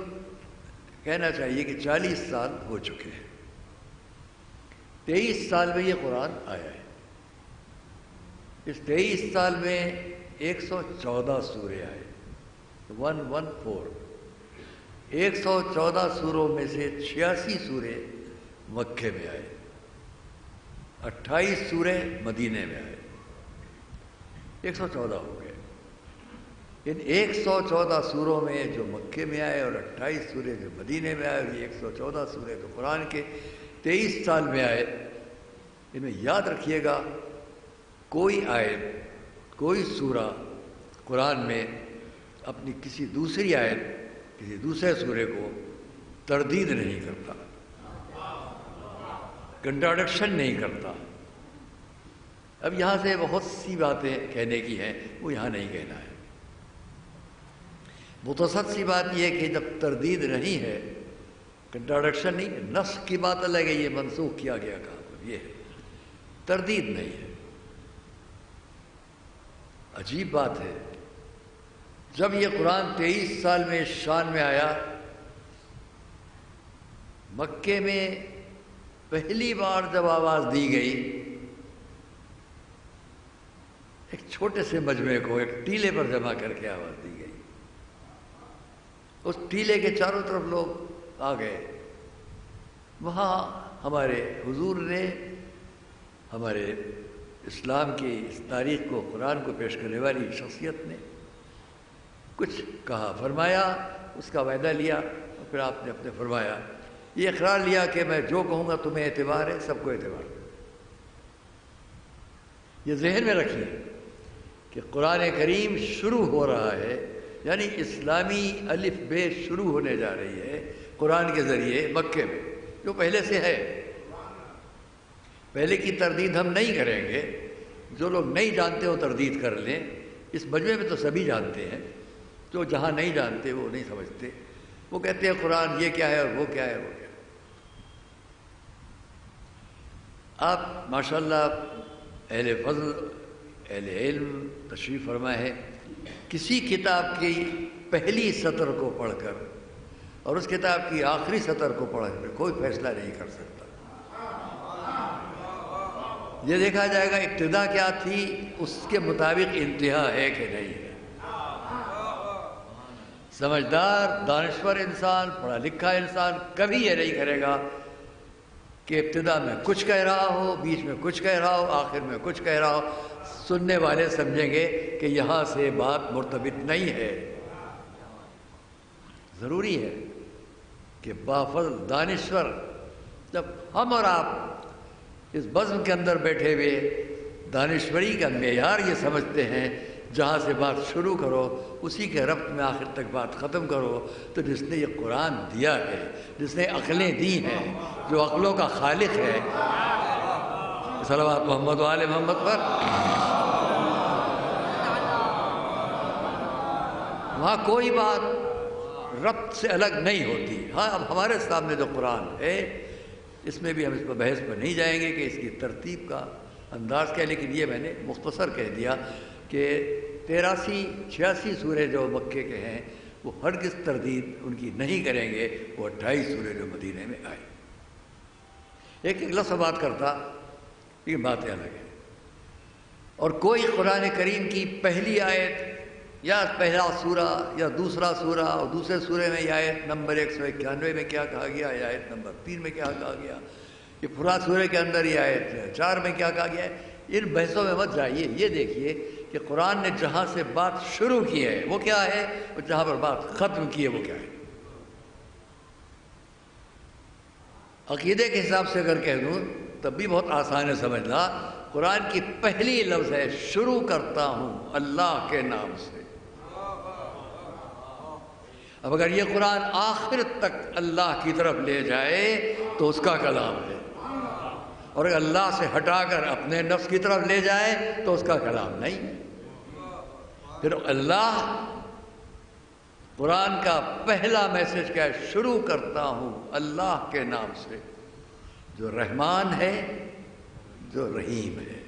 کہنا چاہیے کہ 40 سال ہو چکے ہیں. 23 سال میں یہ قرآن آیا ہے. اس 23 سال میں 114 سورے آئے، 114. 114 سوروں میں سے 86 سورے مکے میں آئے، 28 سورے مدینے میں آئے، 114 ہو گئے. ان 114 سوروں میں جو مکے میں آئے اور 28 سورے جو مدینے میں آئے، اور یہ 114 سورے جو قرآن کے 23 سال میں آئے، ان میں یاد رکھیے گا کوئی آیت، کوئی سورہ قرآن میں اپنی کسی دوسری آیت، کسی دوسرے سورے کو تردید نہیں کرتا، کنٹراڈکشن نہیں کرتا. اب یہاں سے بہت سی باتیں کہنے کی ہیں، وہ یہاں نہیں کہنا ہے. متصد سی بات یہ ہے کہ جب تردید نہیں ہے، کنٹراڈکشن نہیں، نسخ کی بات الگ ہے، یہ منسوخ کیا گیا کام، یہ ہے، تردید نہیں ہے. عجیب بات ہے، جب یہ قرآن 23 سال میں شان میں آیا، مکے میں پہلی بار جب آواز دی گئی، ایک چھوٹے سے مجمع کو ایک ٹیلے پر جمع کر کے آواز دی گئی. اس ٹیلے کے چاروں طرف لوگ آ گئے. وہاں ہمارے حضور نے، ہمارے اسلام کی اس تاریخ کو، قرآن کو پیش کرنے والی شخصیت نے کچھ کہا، فرمایا، اس کا وعدہ لیا، اور پھر آپ نے اپنے فرمایا، یہ اقرار لیا کہ میں جو کہوں گا تمہیں اعتبار ہے، سب کو اعتبار ہے. یہ ذہن میں رکھیے کہ قرآن کریم شروع ہو رہا ہے، یعنی اسلامی الف بے شروع ہونے جا رہی ہے قرآن کے ذریعے مکے میں، جو پہلے سے ہے. پہلے کی تردید ہم نہیں کریں گے، جو لوگ نہیں جانتے وہ تردید کر لیں. اس مجمع میں تو سبھی جانتے ہیں، جو جہاں نہیں جانتے وہ نہیں سمجھتے، وہ کہتے ہیں قرآن یہ کیا ہے اور وہ کیا ہے، وہ کیا ہے. آپ ماشاءاللہ اہل فضل، اہل علم تشریف فرما ہے، کسی کتاب کی پہلی سطر کو پڑھ کر اور اس کتاب کی آخری سطر کو پڑھ کر کوئی فیصلہ نہیں کر سکتا. یہ دیکھا جائے گا ابتدا کیا تھی، اس کے مطابق انتہا ہے کہ نہیں ہے. سمجھدار دانشور انسان، پڑھا لکھا انسان کبھی یہ نہیں کرے گا کہ ابتدا میں کچھ کہہ رہا ہو، بیچ میں کچھ کہہ رہا ہو، آخر میں کچھ کہہ رہا ہو. سننے والے سمجھیں گے کہ یہاں سے بات مرتبط نہیں ہے. ضروری ہے کہ بافضل دانشور، جب ہم اور آپ اس بزم کے اندر بیٹھے ہوئے دانشوری کا معیار یہ سمجھتے ہیں جہاں سے بات شروع کرو اسی کے ربط میں آخر تک بات ختم کرو. تو جس نے یہ قرآن دیا ہے، جس نے عقلیں دی ہیں، جو عقلوں کا خالق ہے، صلوات محمد و آل محمد پر، وہاں کوئی بات ربط سے الگ نہیں ہوتی. ہاں اب ہمارے سامنے جو قرآن ہے اس میں بھی ہم اس پر بحث پر نہیں جائیں گے کہ اس کی ترتیب کا انداز کیا ہے، لیکن یہ میں نے مختصر کہہ دیا کہ 83-86 سورے جو مکے کے ہیں وہ ہرگز تردید ان کی نہیں کریں گے، وہ 28 سورے جو مدینے میں آئے. ایک لفظ بات کرتا، یہ باتیں الگ ہیں. اور کوئی قرآن کریم کی پہلی آیت یا پہلا سورہ یا دوسرا سورہ اور دوسرے سورے میں یہ آیت نمبر 191 میں کیا کہا گیا، یہ آیت نمبر 3 میں کیا کہا گیا، یہ پورا سورے کے اندر یہ آیت 4 میں کیا کہا گیا ہے، ان بحثوں میں مت جائیے. یہ دیکھیے کہ قرآن نے جہاں سے بات شروع کی ہے وہ کیا ہے، اور جہاں پر بات ختم کی ہے وہ کیا ہے. عقیدے کے حساب سے اگر کہہ دوں تب بھی بہت آسان ہے سمجھنا. قرآن کی پہلی لفظ ہے شروع کرتا ہوں اللہ کے نام سے. اب اگر یہ قرآن آخر تک اللہ کی طرف لے جائے تو اس کا کلام ہے، اور اگر اللہ سے ہٹا کر اپنے نفس کی طرف لے جائے تو اس کا کلام نہیں. پھر اللہ قرآن کا پہلا میسج کیا ہے، شروع کرتا ہوں اللہ کے نام سے جو رحمان ہے جو رحیم ہے.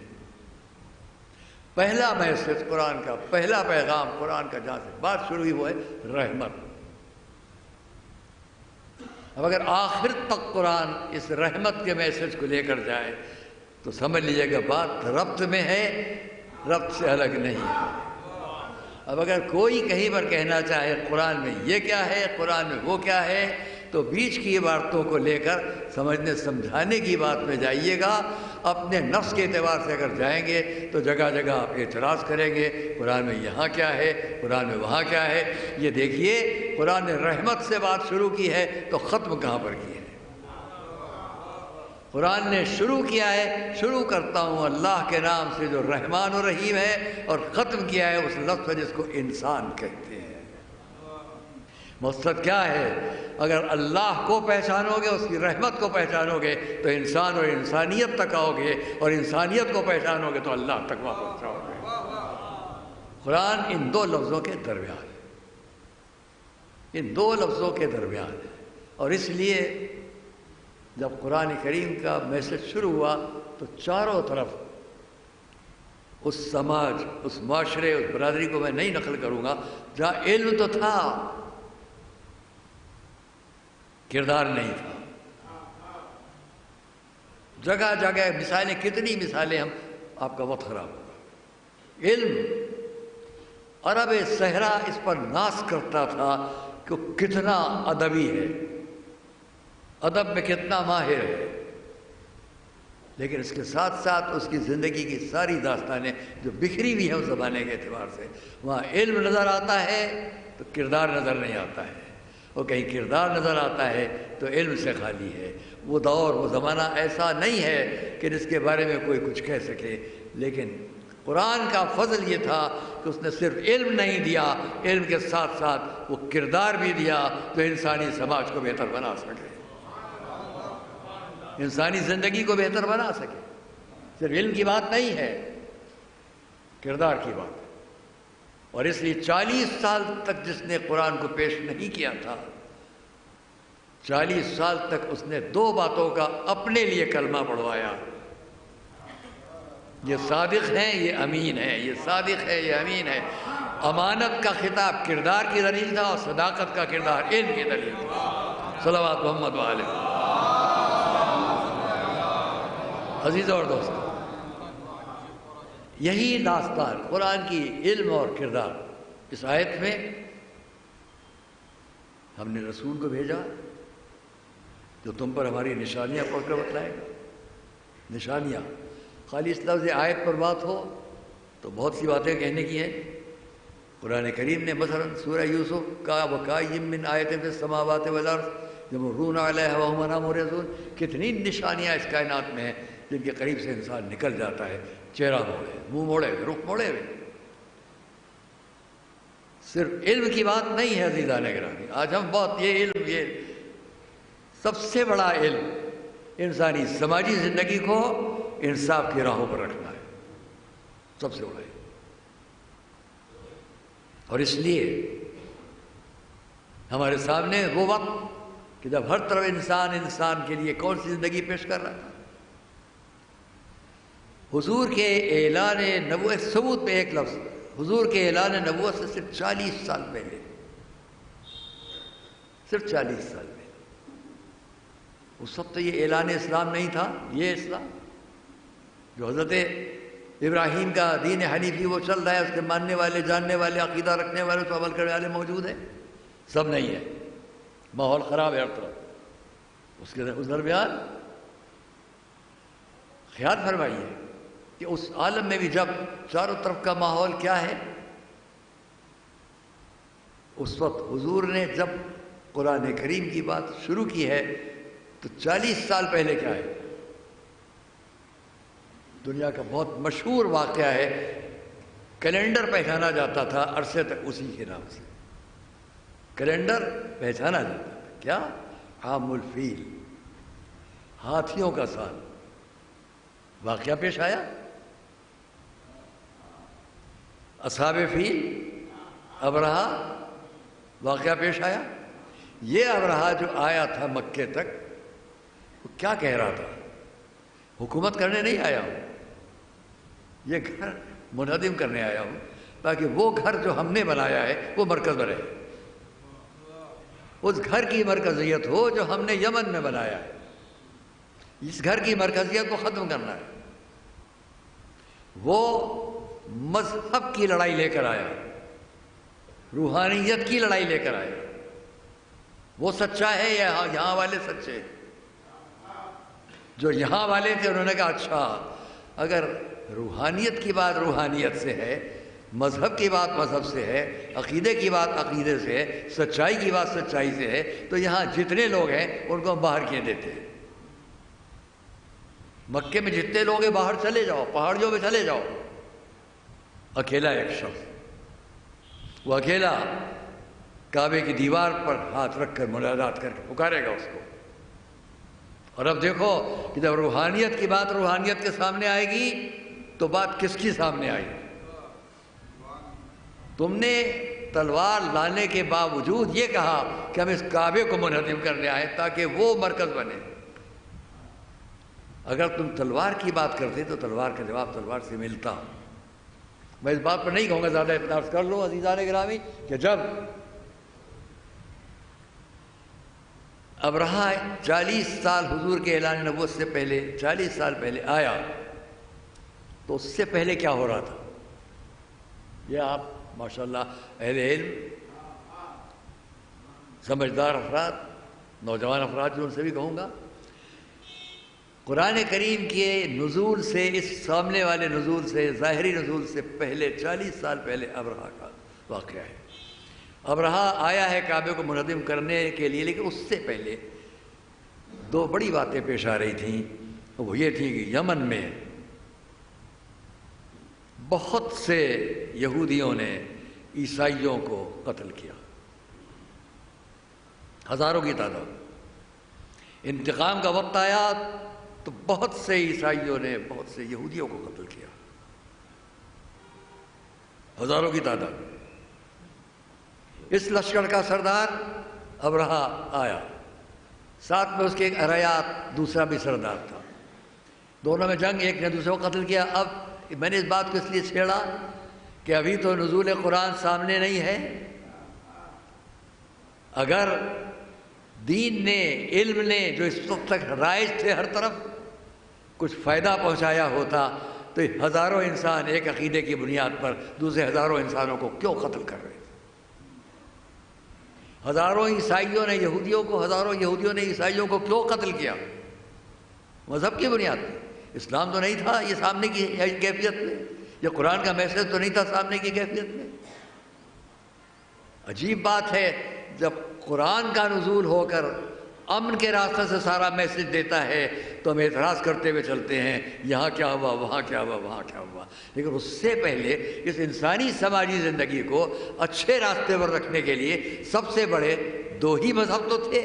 پہلا میسج قرآن کا، پہلا پیغام قرآن کا جہاں سے بات شروع ہوئی وہ ہے رحمت. اب اگر آخر تک قرآن اس رحمت کے میسج کو لے کر جائے تو سمجھ لیجیے گا بات ربط میں ہے، ربط سے الگ نہیں ہے. اب اگر کوئی کہیں پر کہنا چاہے قرآن میں یہ کیا ہے، قرآن میں وہ کیا ہے، تو بیچ کی عبارتوں کو لے کر سمجھنے سمجھانے کی بات میں جائیے گا. اپنے نفس کے اعتبار سے اگر جائیں گے تو جگہ جگہ آپ اعتراض کریں گے، قرآن میں یہاں کیا ہے، قرآن میں وہاں کیا ہے. یہ دیکھیے قرآن نے رحمت سے بات شروع کی ہے تو ختم کہاں پر کی ہے. قرآن نے شروع کیا ہے شروع کرتا ہوں اللہ کے نام سے جو رحمان و رحیم ہے، اور ختم کیا ہے اس لفظ سے جس کو انسان کہتے ہیں. مقصد کیا ہے، اگر اللہ کو پہچانو گے، اس کی رحمت کو پہچانو گے تو انسان اور انسانیت تک آؤ گے، اور انسانیت کو پہچانو گے تو اللہ تک واپس جاؤ گے. قرآن ان دو لفظوں کے درمیان ہے، ان دو لفظوں کے درمیان ہے. اور اس لیے جب قرآن کریم کا میسج شروع ہوا تو چاروں طرف اس سماج، اس معاشرے، اس برادری کو میں نہیں نقل کروں گا جہاں علم تو تھا کردار نہیں تھا. جگہ جگہ مثالیں، کتنی مثالیں، ہم آپ کا وقت خراب ہوگا. علم عرب صحرا اس پر ناز کرتا تھا کہ وہ کتنا ادبی ہے، ادب میں کتنا ماہر ہے، لیکن اس کے ساتھ ساتھ اس کی زندگی کی ساری داستانیں جو بکھری ہوئی ہیں اس زمانے کے اعتبار سے، وہاں علم نظر آتا ہے تو کردار نظر نہیں آتا ہے، اور کہیں کردار نظر آتا ہے تو علم سے خالی ہے. وہ دور، وہ زمانہ ایسا نہیں ہے کہ جس کے بارے میں کوئی کچھ کہہ سکے. لیکن قرآن کا فضل یہ تھا کہ اس نے صرف علم نہیں دیا، علم کے ساتھ ساتھ وہ کردار بھی دیا جو انسانی سماج کو بہتر بنا سکے، انسانی زندگی کو بہتر بنا سکے. صرف علم کی بات نہیں ہے، کردار کی بات ہے. اور اس لیے 40 سال تک جس نے قرآن کو پیش نہیں کیا تھا، 40 سال تک اس نے دو باتوں کا اپنے لیے کلمہ پڑھوایا. یہ صادق ہیں، یہ امین ہیں، یہ صادق ہے، یہ امین ہے. امانت کا خطاب کردار کی دلیل تھا، اور صداقت کا کردار علم کی دلیل تھا. صلوات محمد و آلہ. عزیز اور دوست، یہی داستان قرآن کی علم اور کردار. اس آیت میں ہم نے رسول کو بھیجا جو تم پر ہماری نشانیاں پڑھ کر بتلائے گا. نشانیاں خالی اس لفظ آیت پر بات ہو تو بہت سی باتیں کہنے کی ہیں. قرآن کریم نے مثلا سورہ یوسف کا وَكَأَيٍّ مِّنْ آیَةٍ فِي السَّمَاوَاتِ وَالْأَرْضِ يَمُرُّونَ عَلَيْهَا وَهُمْ عَنْهَا مُعْرِضُونَ. کتنی نشانیاں اس کائنات میں ہیں جن کے قریب سے انسان نکل جاتا ہے چہرہ موڑے، منہ موڑے، رخ موڑے ہوئے. صرف علم کی بات نہیں ہے عزیزان گرامی. آج ہم بہت یہ علم، یہ سب سے بڑا علم انسانی سماجی زندگی کو انصاف کی راہوں پر رکھنا ہے، سب سے بڑا علم. اور اس لیے ہمارے سامنے وہ وقت کہ جب ہر طرف انسان کے لیے کون سی زندگی پیش کر رہا تھا. حضور کے اعلان نبوت، ثبوت پہ ایک لفظ، حضور کے اعلان نبوت سے صرف 40 سال پہلے، صرف 40 سال پہلے، اس وقت تو یہ اعلان اسلام نہیں تھا. یہ اسلام جو حضرت ابراہیم کا دین حنیفی وہ چل رہا ہے، اس کے ماننے والے، جاننے والے، عقیدہ رکھنے والے، تو عمل کرنے والے موجود ہیں، سب نہیں ہے. ماحول خراب ہے ہر طرف. اس درمیان خیال فرمائیے کہ اس عالم میں بھی جب چاروں طرف کا ماحول کیا ہے، اس وقت حضور نے جب قرآن کریم کی بات شروع کی ہے تو 40 سال پہلے کیا ہے. دنیا کا بہت مشہور واقعہ ہے، کیلنڈر پہچانا جاتا تھا عرصے تک اسی کے نام سے. کیلنڈر پہچانا جاتا تھا کیا؟ عام الفیل، ہاتھیوں کا سال. واقعہ پیش آیا، اصحاب فیل، ابرہا، واقعہ پیش آیا. یہ ابرہا جو آیا تھا مکے تک، وہ کیا کہہ رہا تھا؟ حکومت کرنے نہیں آیا ہوں، یہ گھر منہدم کرنے آیا ہوں تاکہ وہ گھر جو ہم نے بنایا ہے وہ مرکز بنے، اس گھر کی مرکزیت ہو جو ہم نے یمن میں بنایا ہے. اس گھر کی مرکزیت کو ختم کرنا ہے. وہ مذہب کی لڑائی لے کر آیا، روحانیت کی لڑائی لے کر آیا. وہ سچا ہے یا یہاں والے سچے؟ جو یہاں والے تھے انہوں نے کہا اچھا اگر روحانیت کی بات روحانیت سے ہے، مذہب کی بات مذہب سے ہے، عقیدے کی بات عقیدے سے ہے، سچائی کی بات سچائی سے ہے، تو یہاں جتنے لوگ ہیں ان کو ہم باہر کیے دیتے ہیں. مکے میں جتنے لوگ ہیں باہر چلے جاؤ، پہاڑیوں میں چلے جاؤ. اکیلا ایک شخص، وہ اکیلا کعبے کی دیوار پر ہاتھ رکھ کر مناجات کر کے پکارے گا اس کو. اور اب دیکھو کہ جب روحانیت کی بات روحانیت کے سامنے آئے گی تو بات کس کی سامنے آئی؟ تم نے تلوار لانے کے باوجود یہ کہا کہ ہم اس کعبے کو منہدم کرنے آئے تاکہ وہ مرکز بنے. اگر تم تلوار کی بات کرتے تو تلوار کا جواب تلوار سے ملتا. میں اس بات پر نہیں کہوں گا، زیادہ اعتراض کر لو عزیزان گرامی، کہ جب ابرہا 40 سال حضور کے اعلان نبوت سے پہلے 40 سال پہلے آیا تو اس سے پہلے کیا ہو رہا تھا؟ یہ آپ ماشاءاللہ اہل علم، سمجھدار افراد، نوجوان افراد جو ان سے بھی کہوں گا، قرآن کریم کے نزول سے، اس سامنے والے نزول سے، ظاہری نزول سے پہلے 40 سال پہلے ابرہا کا واقعہ ہے. ابرہا آیا ہے کعبے کو منہدم کرنے کے لیے، لیکن اس سے پہلے دو بڑی باتیں پیش آ رہی تھیں. وہ یہ تھی کہ یمن میں بہت سے یہودیوں نے عیسائیوں کو قتل کیا، ہزاروں کی تعداد. انتقام کا وقت آیا تو بہت سے عیسائیوں نے بہت سے یہودیوں کو قتل کیا، ہزاروں کی تعداد. اس لشکر کا سردار ابرہا آیا، ساتھ میں اس کے ایک ارایات دوسرا بھی سردار تھا. دونوں میں جنگ، ایک نے دوسرے کو قتل کیا. اب میں نے اس بات کو اس لیے چھیڑا کہ ابھی تو نزول قرآن سامنے نہیں ہے. اگر دین نے، علم نے جو اس وقت تک رائج تھے ہر طرف، کچھ فائدہ پہنچایا ہوتا تو ہزاروں انسان ایک عقیدے کی بنیاد پر دوسرے ہزاروں انسانوں کو کیوں قتل کر رہے تھے؟ ہزاروں عیسائیوں نے یہودیوں کو، ہزاروں یہودیوں نے عیسائیوں کو کیوں قتل کیا؟ مذہب کی بنیاد پر. اسلام تو نہیں تھا یہ سامنے کی کیفیت میں، یہ قرآن کا میسج تو نہیں تھا سامنے کی کیفیت میں. عجیب بات ہے، جب قرآن کا نزول ہو کر امن کے راستے سے سارا میسج دیتا ہے تو ہم اعتراض کرتے ہوئے چلتے ہیں، یہاں کیا ہوا، وہاں کیا ہوا، وہاں کیا ہوا. لیکن اس سے پہلے اس انسانی سماجی زندگی کو اچھے راستے پر رکھنے کے لیے سب سے بڑے 2 ہی مذہب تو تھے.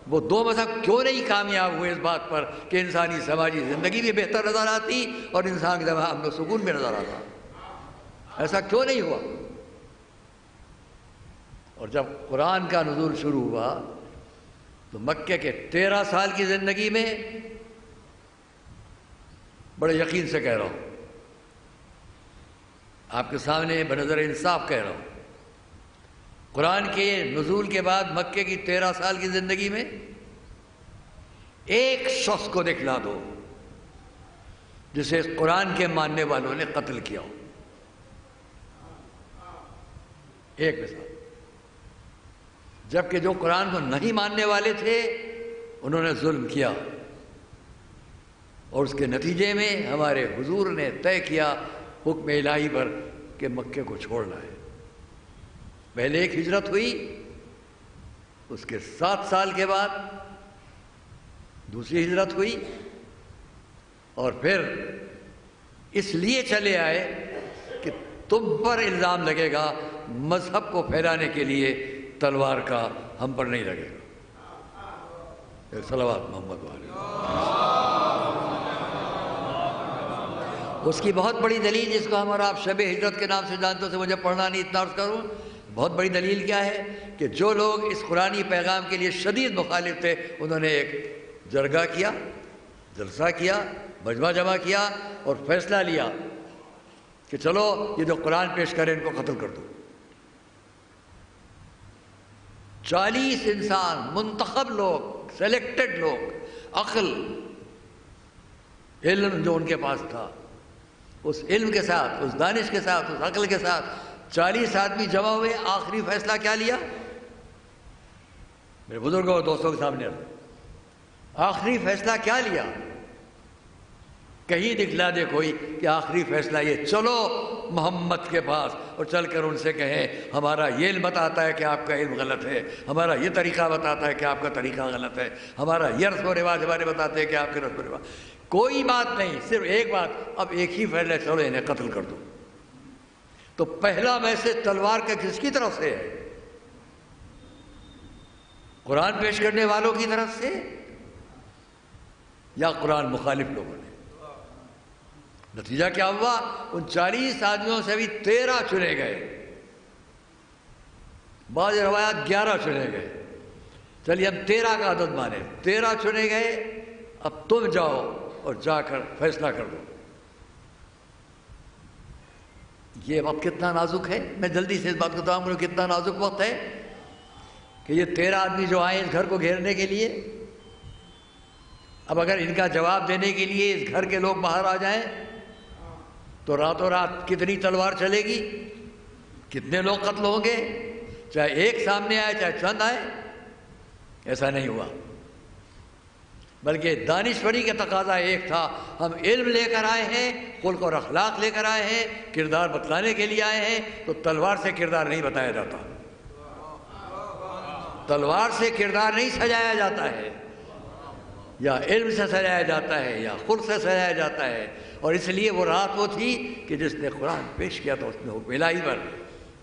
وہ 2 مذہب کیوں نہیں کامیاب ہوئے اس بات پر کہ انسانی سماجی زندگی بھی بہتر نظر آتی اور انسان کے امن و سکون بھی نظر آتا؟ ایسا کیوں نہیں ہوا؟ اور جب قرآن کا نزول شروع ہوا تو مکے کے 13 سال کی زندگی میں بڑے یقین سے کہہ رہا ہوں، آپ کے سامنے بنظر انصاف کہہ رہا ہوں، قرآن کے نزول کے بعد مکے کی 13 سال کی زندگی میں ایک شخص کو دکھلا دو جسے اس قرآن کے ماننے والوں نے قتل کیا ہو. ایک مثال. جبکہ جو قرآن کو نہیں ماننے والے تھے انہوں نے ظلم کیا، اور اس کے نتیجے میں ہمارے حضور نے طے کیا حکم الہی پر کہ مکے کو چھوڑنا ہے. پہلے ایک ہجرت ہوئی، اس کے 7 سال کے بعد دوسری ہجرت ہوئی، اور پھر اس لیے چلے آئے کہ تم پر الزام لگے گا مذہب کو پھیلانے کے لیے تلوار کا، ہم پر نہیں لگے گا. صلوات محمد علیہ. اس کی بہت بڑی دلیل، جس کو ہم اور آپ شب ہجرت کے نام سے جانتے تھے، مجھے پڑھنا نہیں اتنا عرض کروں، بہت بڑی دلیل کیا ہے کہ جو لوگ اس قرآنی پیغام کے لیے شدید مخالف تھے انہوں نے ایک جرگہ کیا، جلسہ کیا، مجمع جمع کیا اور فیصلہ لیا کہ چلو یہ جو قرآن پیش کرے ان کو قتل کر دو. 40 انسان، منتخب لوگ، سلیکٹڈ لوگ، عقل، علم جو ان کے پاس تھا، اس علم کے ساتھ، اس دانش کے ساتھ، اس عقل کے ساتھ 40 آدمی جمع ہوئے. آخری فیصلہ کیا لیا؟ میرے بزرگوں اور دوستوں کے سامنے آخری فیصلہ کیا لیا؟ کہیں دکھلا دے کوئی کہ آخری فیصلہ یہ، چلو محمد کے پاس اور چل کر ان سے کہیں ہمارا یہ علم بتاتا ہے کہ آپ کا علم غلط ہے، ہمارا یہ طریقہ بتاتا ہے کہ آپ کا طریقہ غلط ہے، ہمارا یہ رسم و رواج ہمارے بتاتے ہیں کہ آپ کے رسم و رواج. کوئی بات نہیں، صرف ایک بات، اب ایک ہی فیصلہ، چلو انہیں قتل کر دو. تو پہلا میسج تلوار کا کس کی طرف سے ہے؟ قرآن پیش کرنے والوں کی طرف سے یا قرآن مخالف لوگوں نے؟ نتیجہ کیا ہوا؟ ان 40 آدمیوں سے بھی 13 چنے گئے، بعض روایات 11 چنے گئے. چلیے ہم 13 کا عدد مانے، 13 چنے گئے. اب تم جاؤ اور جا کر فیصلہ کر دو. یہ وقت کتنا نازک ہے، میں جلدی سے اس بات کو تمام کروں، کتنا نازک وقت ہے کہ یہ 13 آدمی جو آئے اس گھر کو گھیرنے کے لیے. اب اگر ان کا جواب دینے کے لیے اس گھر کے لوگ باہر آ جائیں تو راتوں رات کتنی تلوار چلے گی، کتنے لوگ قتل ہوں گے، چاہے ایک سامنے آئے چاہے چند آئے. ایسا نہیں ہوا، بلکہ دانشوری کا تقاضا ایک تھا، ہم علم لے کر آئے ہیں، خلق اور اخلاق لے کر آئے ہیں، کردار بتلانے کے لیے آئے ہیں. تو تلوار سے کردار نہیں بتایا جاتا، تلوار سے کردار نہیں سجایا جاتا ہے، یا علم سے سجایا جاتا ہے یا خلق سے سجایا جاتا ہے. اور اس لیے وہ رات وہ تھی کہ جس نے قرآن پیش کیا تھا اس نے حکم الہی پر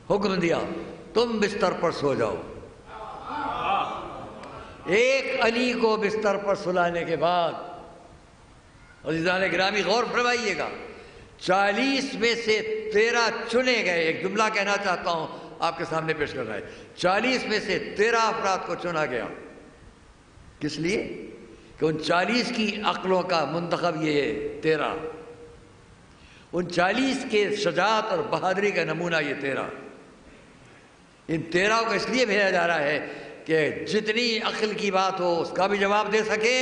حکم دیا تم بستر پر سو جاؤ. ایک علی کو بستر پر سلانے کے بعد، عزیزان گرامی غور فرمائیے گا، 40 میں سے 13 چنے گئے. ایک جملہ کہنا چاہتا ہوں آپ کے سامنے پیش کر رہا ہے. 40 میں سے 13 افراد کو چنا گیا. کس لیے؟ کہ ان 40 کی عقلوں کا منتخب یہ ہے 13، ان 40 کے شجاعت اور بہادری کا نمونہ یہ 13. ان 13 کو اس لیے بھیجا جا رہا ہے کہ جتنی عقل کی بات ہو اس کا بھی جواب دے سکے،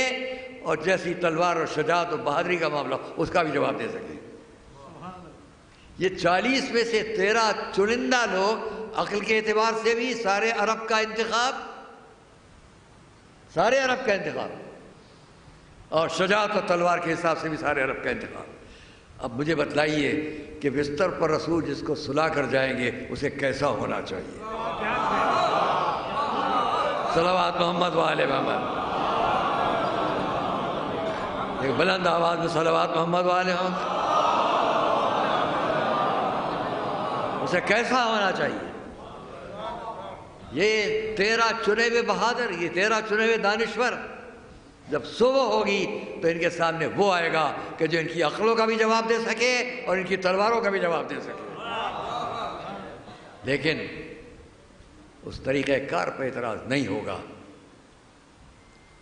اور جیسی تلوار اور شجاعت اور بہادری کا معاملہ اس کا بھی جواب دے سکے. یہ 40 میں سے 13 چنندہ لوگ، عقل کے اعتبار سے بھی سارے عرب کا انتخاب، سارے عرب کا انتخاب، اور شجاعت اور تلوار کے حساب سے بھی سارے عرب کا انتخاب. اب مجھے بتلائیے کہ بستر پر رسول جس کو سلا کر جائیں گے اسے کیسا ہونا چاہیے؟ صلوات محمد والے محمد. ایک بلند آواز میں صلوات محمد والے ہوں. اسے کیسا ہونا چاہیے؟ یہ تیرا چنے ہوئے بہادر، یہ تیرا چنے ہوئے دانشور جب صبح ہوگی تو ان کے سامنے وہ آئے گا کہ جو ان کی عقلوں کا بھی جواب دے سکے اور ان کی تلواروں کا بھی جواب دے سکے. لیکن اس طریقہ کار پہ اعتراض نہیں ہوگا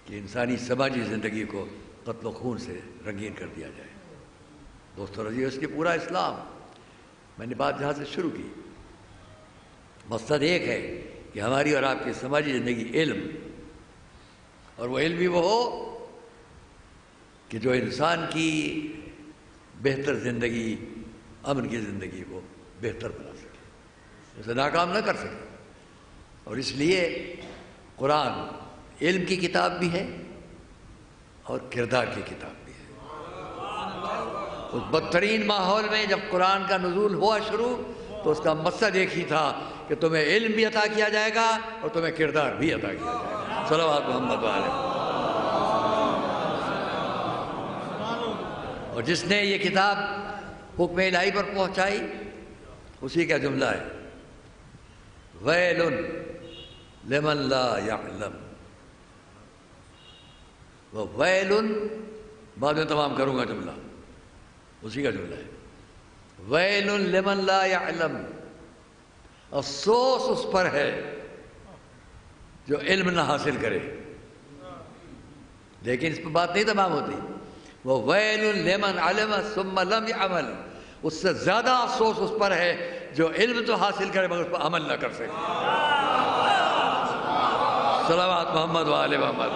کہ انسانی سماجی زندگی کو قتل و خون سے رنگین کر دیا جائے. دوستو رضی اس کی پورا اسلام، میں نے بات جہاں سے شروع کی، مقصد ایک ہے کہ ہماری اور آپ کی سماجی زندگی علم، اور وہ علم بھی وہ ہو کہ جو انسان کی بہتر زندگی، امن کی زندگی کو بہتر بنا سکے، اسے ناکام نہ کر سکے. اور اس لیے قرآن علم کی کتاب بھی ہے اور کردار کی کتاب بھی ہے. اس بدترین ماحول میں جب قرآن کا نزول ہوا شروع تو اس کا مقصد ایک ہی تھا کہ تمہیں علم بھی عطا کیا جائے گا اور تمہیں کردار بھی عطا کیا جائے گا. صلوات محمد والے. اور جس نے یہ کتاب حکم الہی پر پہنچائی اسی کا جملہ ہے ویل لمن لا یعلم. وہ ویل بعد میں تمام کروں گا جملہ، اسی کا جملہ ہے ویل لمن لا یعلم. افسوس اس پر ہے جو علم نہ حاصل کرے. لیکن اس پر بات نہیں تمام ہوتی. وہ ویل لمن علم ثم لم يعمل. اس سے زیادہ افسوس اس پر ہے جو علم تو حاصل کرے مگر اس پر عمل نہ کر سکے. صلوات محمد وآل محمد.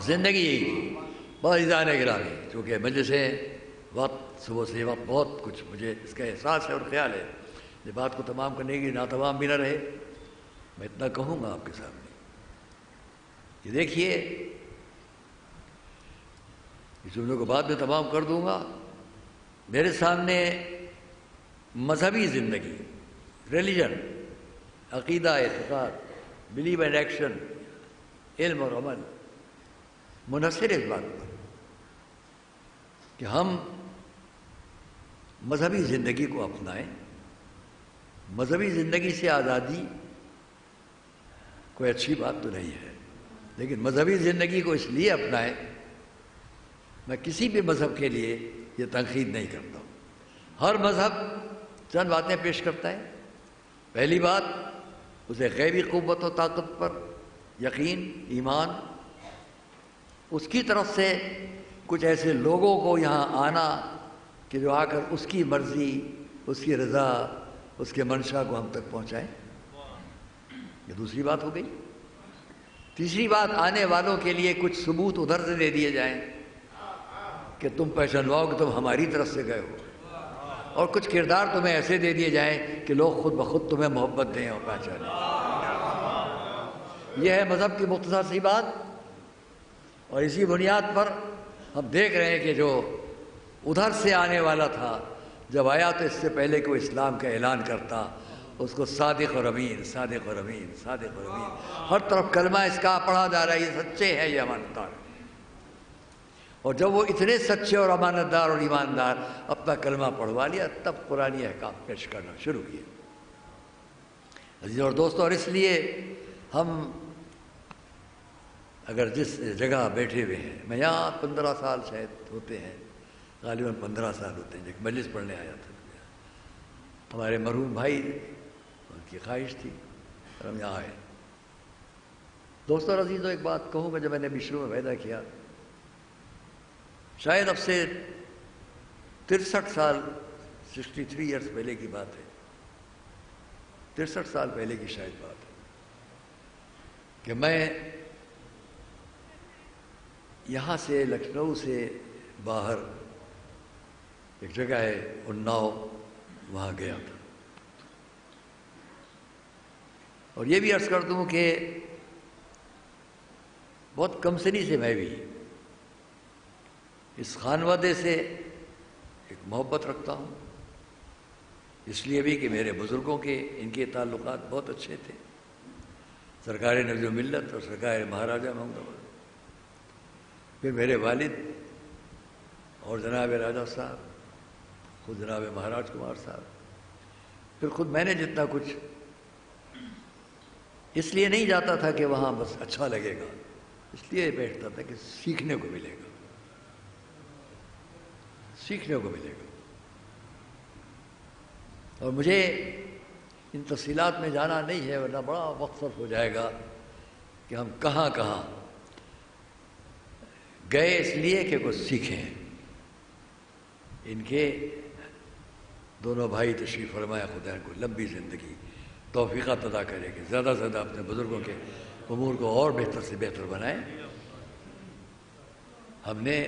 زندگی یہی بہت عزیزان گرامی، چونکہ مجلس وقت صبح سے وقت بہت کچھ مجھے اس کا احساس ہے اور خیال ہے. یہ بات کو تمام کرنے کی ناتمام بھی نہ رہے. میں اتنا کہوں گا آپ کے سامنے کہ دیکھیے، اس جملے کو بعد میں تمام کر دوں گا. میرے سامنے مذہبی زندگی، ریلیجن، عقیدہ، اعتقاد، بلیو اینڈ ایکشن، علم اور عمل منحصر اس بات پر کہ ہم مذہبی زندگی کو اپنائیں. مذہبی زندگی سے آزادی کوئی اچھی بات تو نہیں ہے، لیکن مذہبی زندگی کو اس لیے اپنائیں. میں کسی بھی مذہب کے لیے یہ تنقید نہیں کرتا ہوں. ہر مذہب چند باتیں پیش کرتا ہے. پہلی بات، اسے غیبی قوت و طاقت پر یقین، ایمان. اس کی طرف سے کچھ ایسے لوگوں کو یہاں آنا کہ جو آ کر اس کی مرضی، اس کی رضا، اس کے منشا کو ہم تک پہنچائیں. یہ دوسری بات ہو گئی. تیسری بات، آنے والوں کے لیے کچھ ثبوت ادھر سے دے دیے جائیں کہ تم پہچانواؤ کہ تم ہماری طرف سے گئے ہو، اور کچھ کردار تمہیں ایسے دے دیے جائیں کہ لوگ خود بخود تمہیں محبت دیں اور پہچانیں. یہ ہے مذہب کی مختصر سی بات. اور اسی بنیاد پر ہم دیکھ رہے ہیں کہ جو ادھر سے آنے والا تھا جب آیا تو اس سے پہلے کہ وہ اسلام کا اعلان کرتا اس کو صادق اور امین، صادق اور امین، صادق اور امین. ہر طرف کلمہ اس کا پڑھا جا رہا ہے، یہ سچے ہیں، یہ امانتدار. اور جب وہ اتنے سچے اور امانتدار اور ایماندار اپنا کلمہ پڑھوا لیا تب قرآنی احکام پیش کرنا شروع کیے. عزیز اور دوستو، اور اس لیے ہم اگر جس جگہ بیٹھے ہوئے ہیں، میں یہاں 15 سال شاید ہوتے ہیں، غالباً 15 سال ہوتے ہیں، ایک مجلس پڑھنے آیا تھا. ہمارے مرحوم بھائی، ان کی خواہش تھی اور ہم یہاں آئے. دوستو اور عزیزو، ایک بات کہوں گا جو میں نے ابھی شروع میں پیدا کیا. شاید اب سے 63 سال 63 ایئرس پہلے کی بات ہے، 63 سال پہلے کی شاید بات ہے کہ میں یہاں سے لکھنؤ سے باہر ایک جگہ ہے اناؤ، وہاں گیا تھا. اور یہ بھی عرض کر دوں کہ بہت کم سنی سے میں بھی اس خانوادے سے ایک محبت رکھتا ہوں، اس لیے بھی کہ میرے بزرگوں کے ان کے تعلقات بہت اچھے تھے، سرکار نبی ملت اور سرکار مہاراجہ محمد آباد، پھر میرے والد اور جناب راجہ صاحب، خود جناب مہاراج کمار صاحب، پھر خود میں نے جتنا کچھ، اس لیے نہیں جاتا تھا کہ وہاں بس اچھا لگے گا، اس لیے بیٹھتا تھا کہ سیکھنے کو ملے گا، سیکھنے کو ملے گا۔ اور مجھے ان تفصیلات میں جانا نہیں ہے، ورنہ بڑا وقت صرف ہو جائے گا کہ ہم کہاں کہاں گئے اس لیے کہ کچھ سیکھیں۔ ان کے دونوں بھائی تشریف فرمایا، خدا ان کو لمبی زندگی توفیقات عطا کرے کہ زیادہ سے زیادہ اپنے بزرگوں کے امور کو اور بہتر سے بہتر بنائیں۔ ہم نے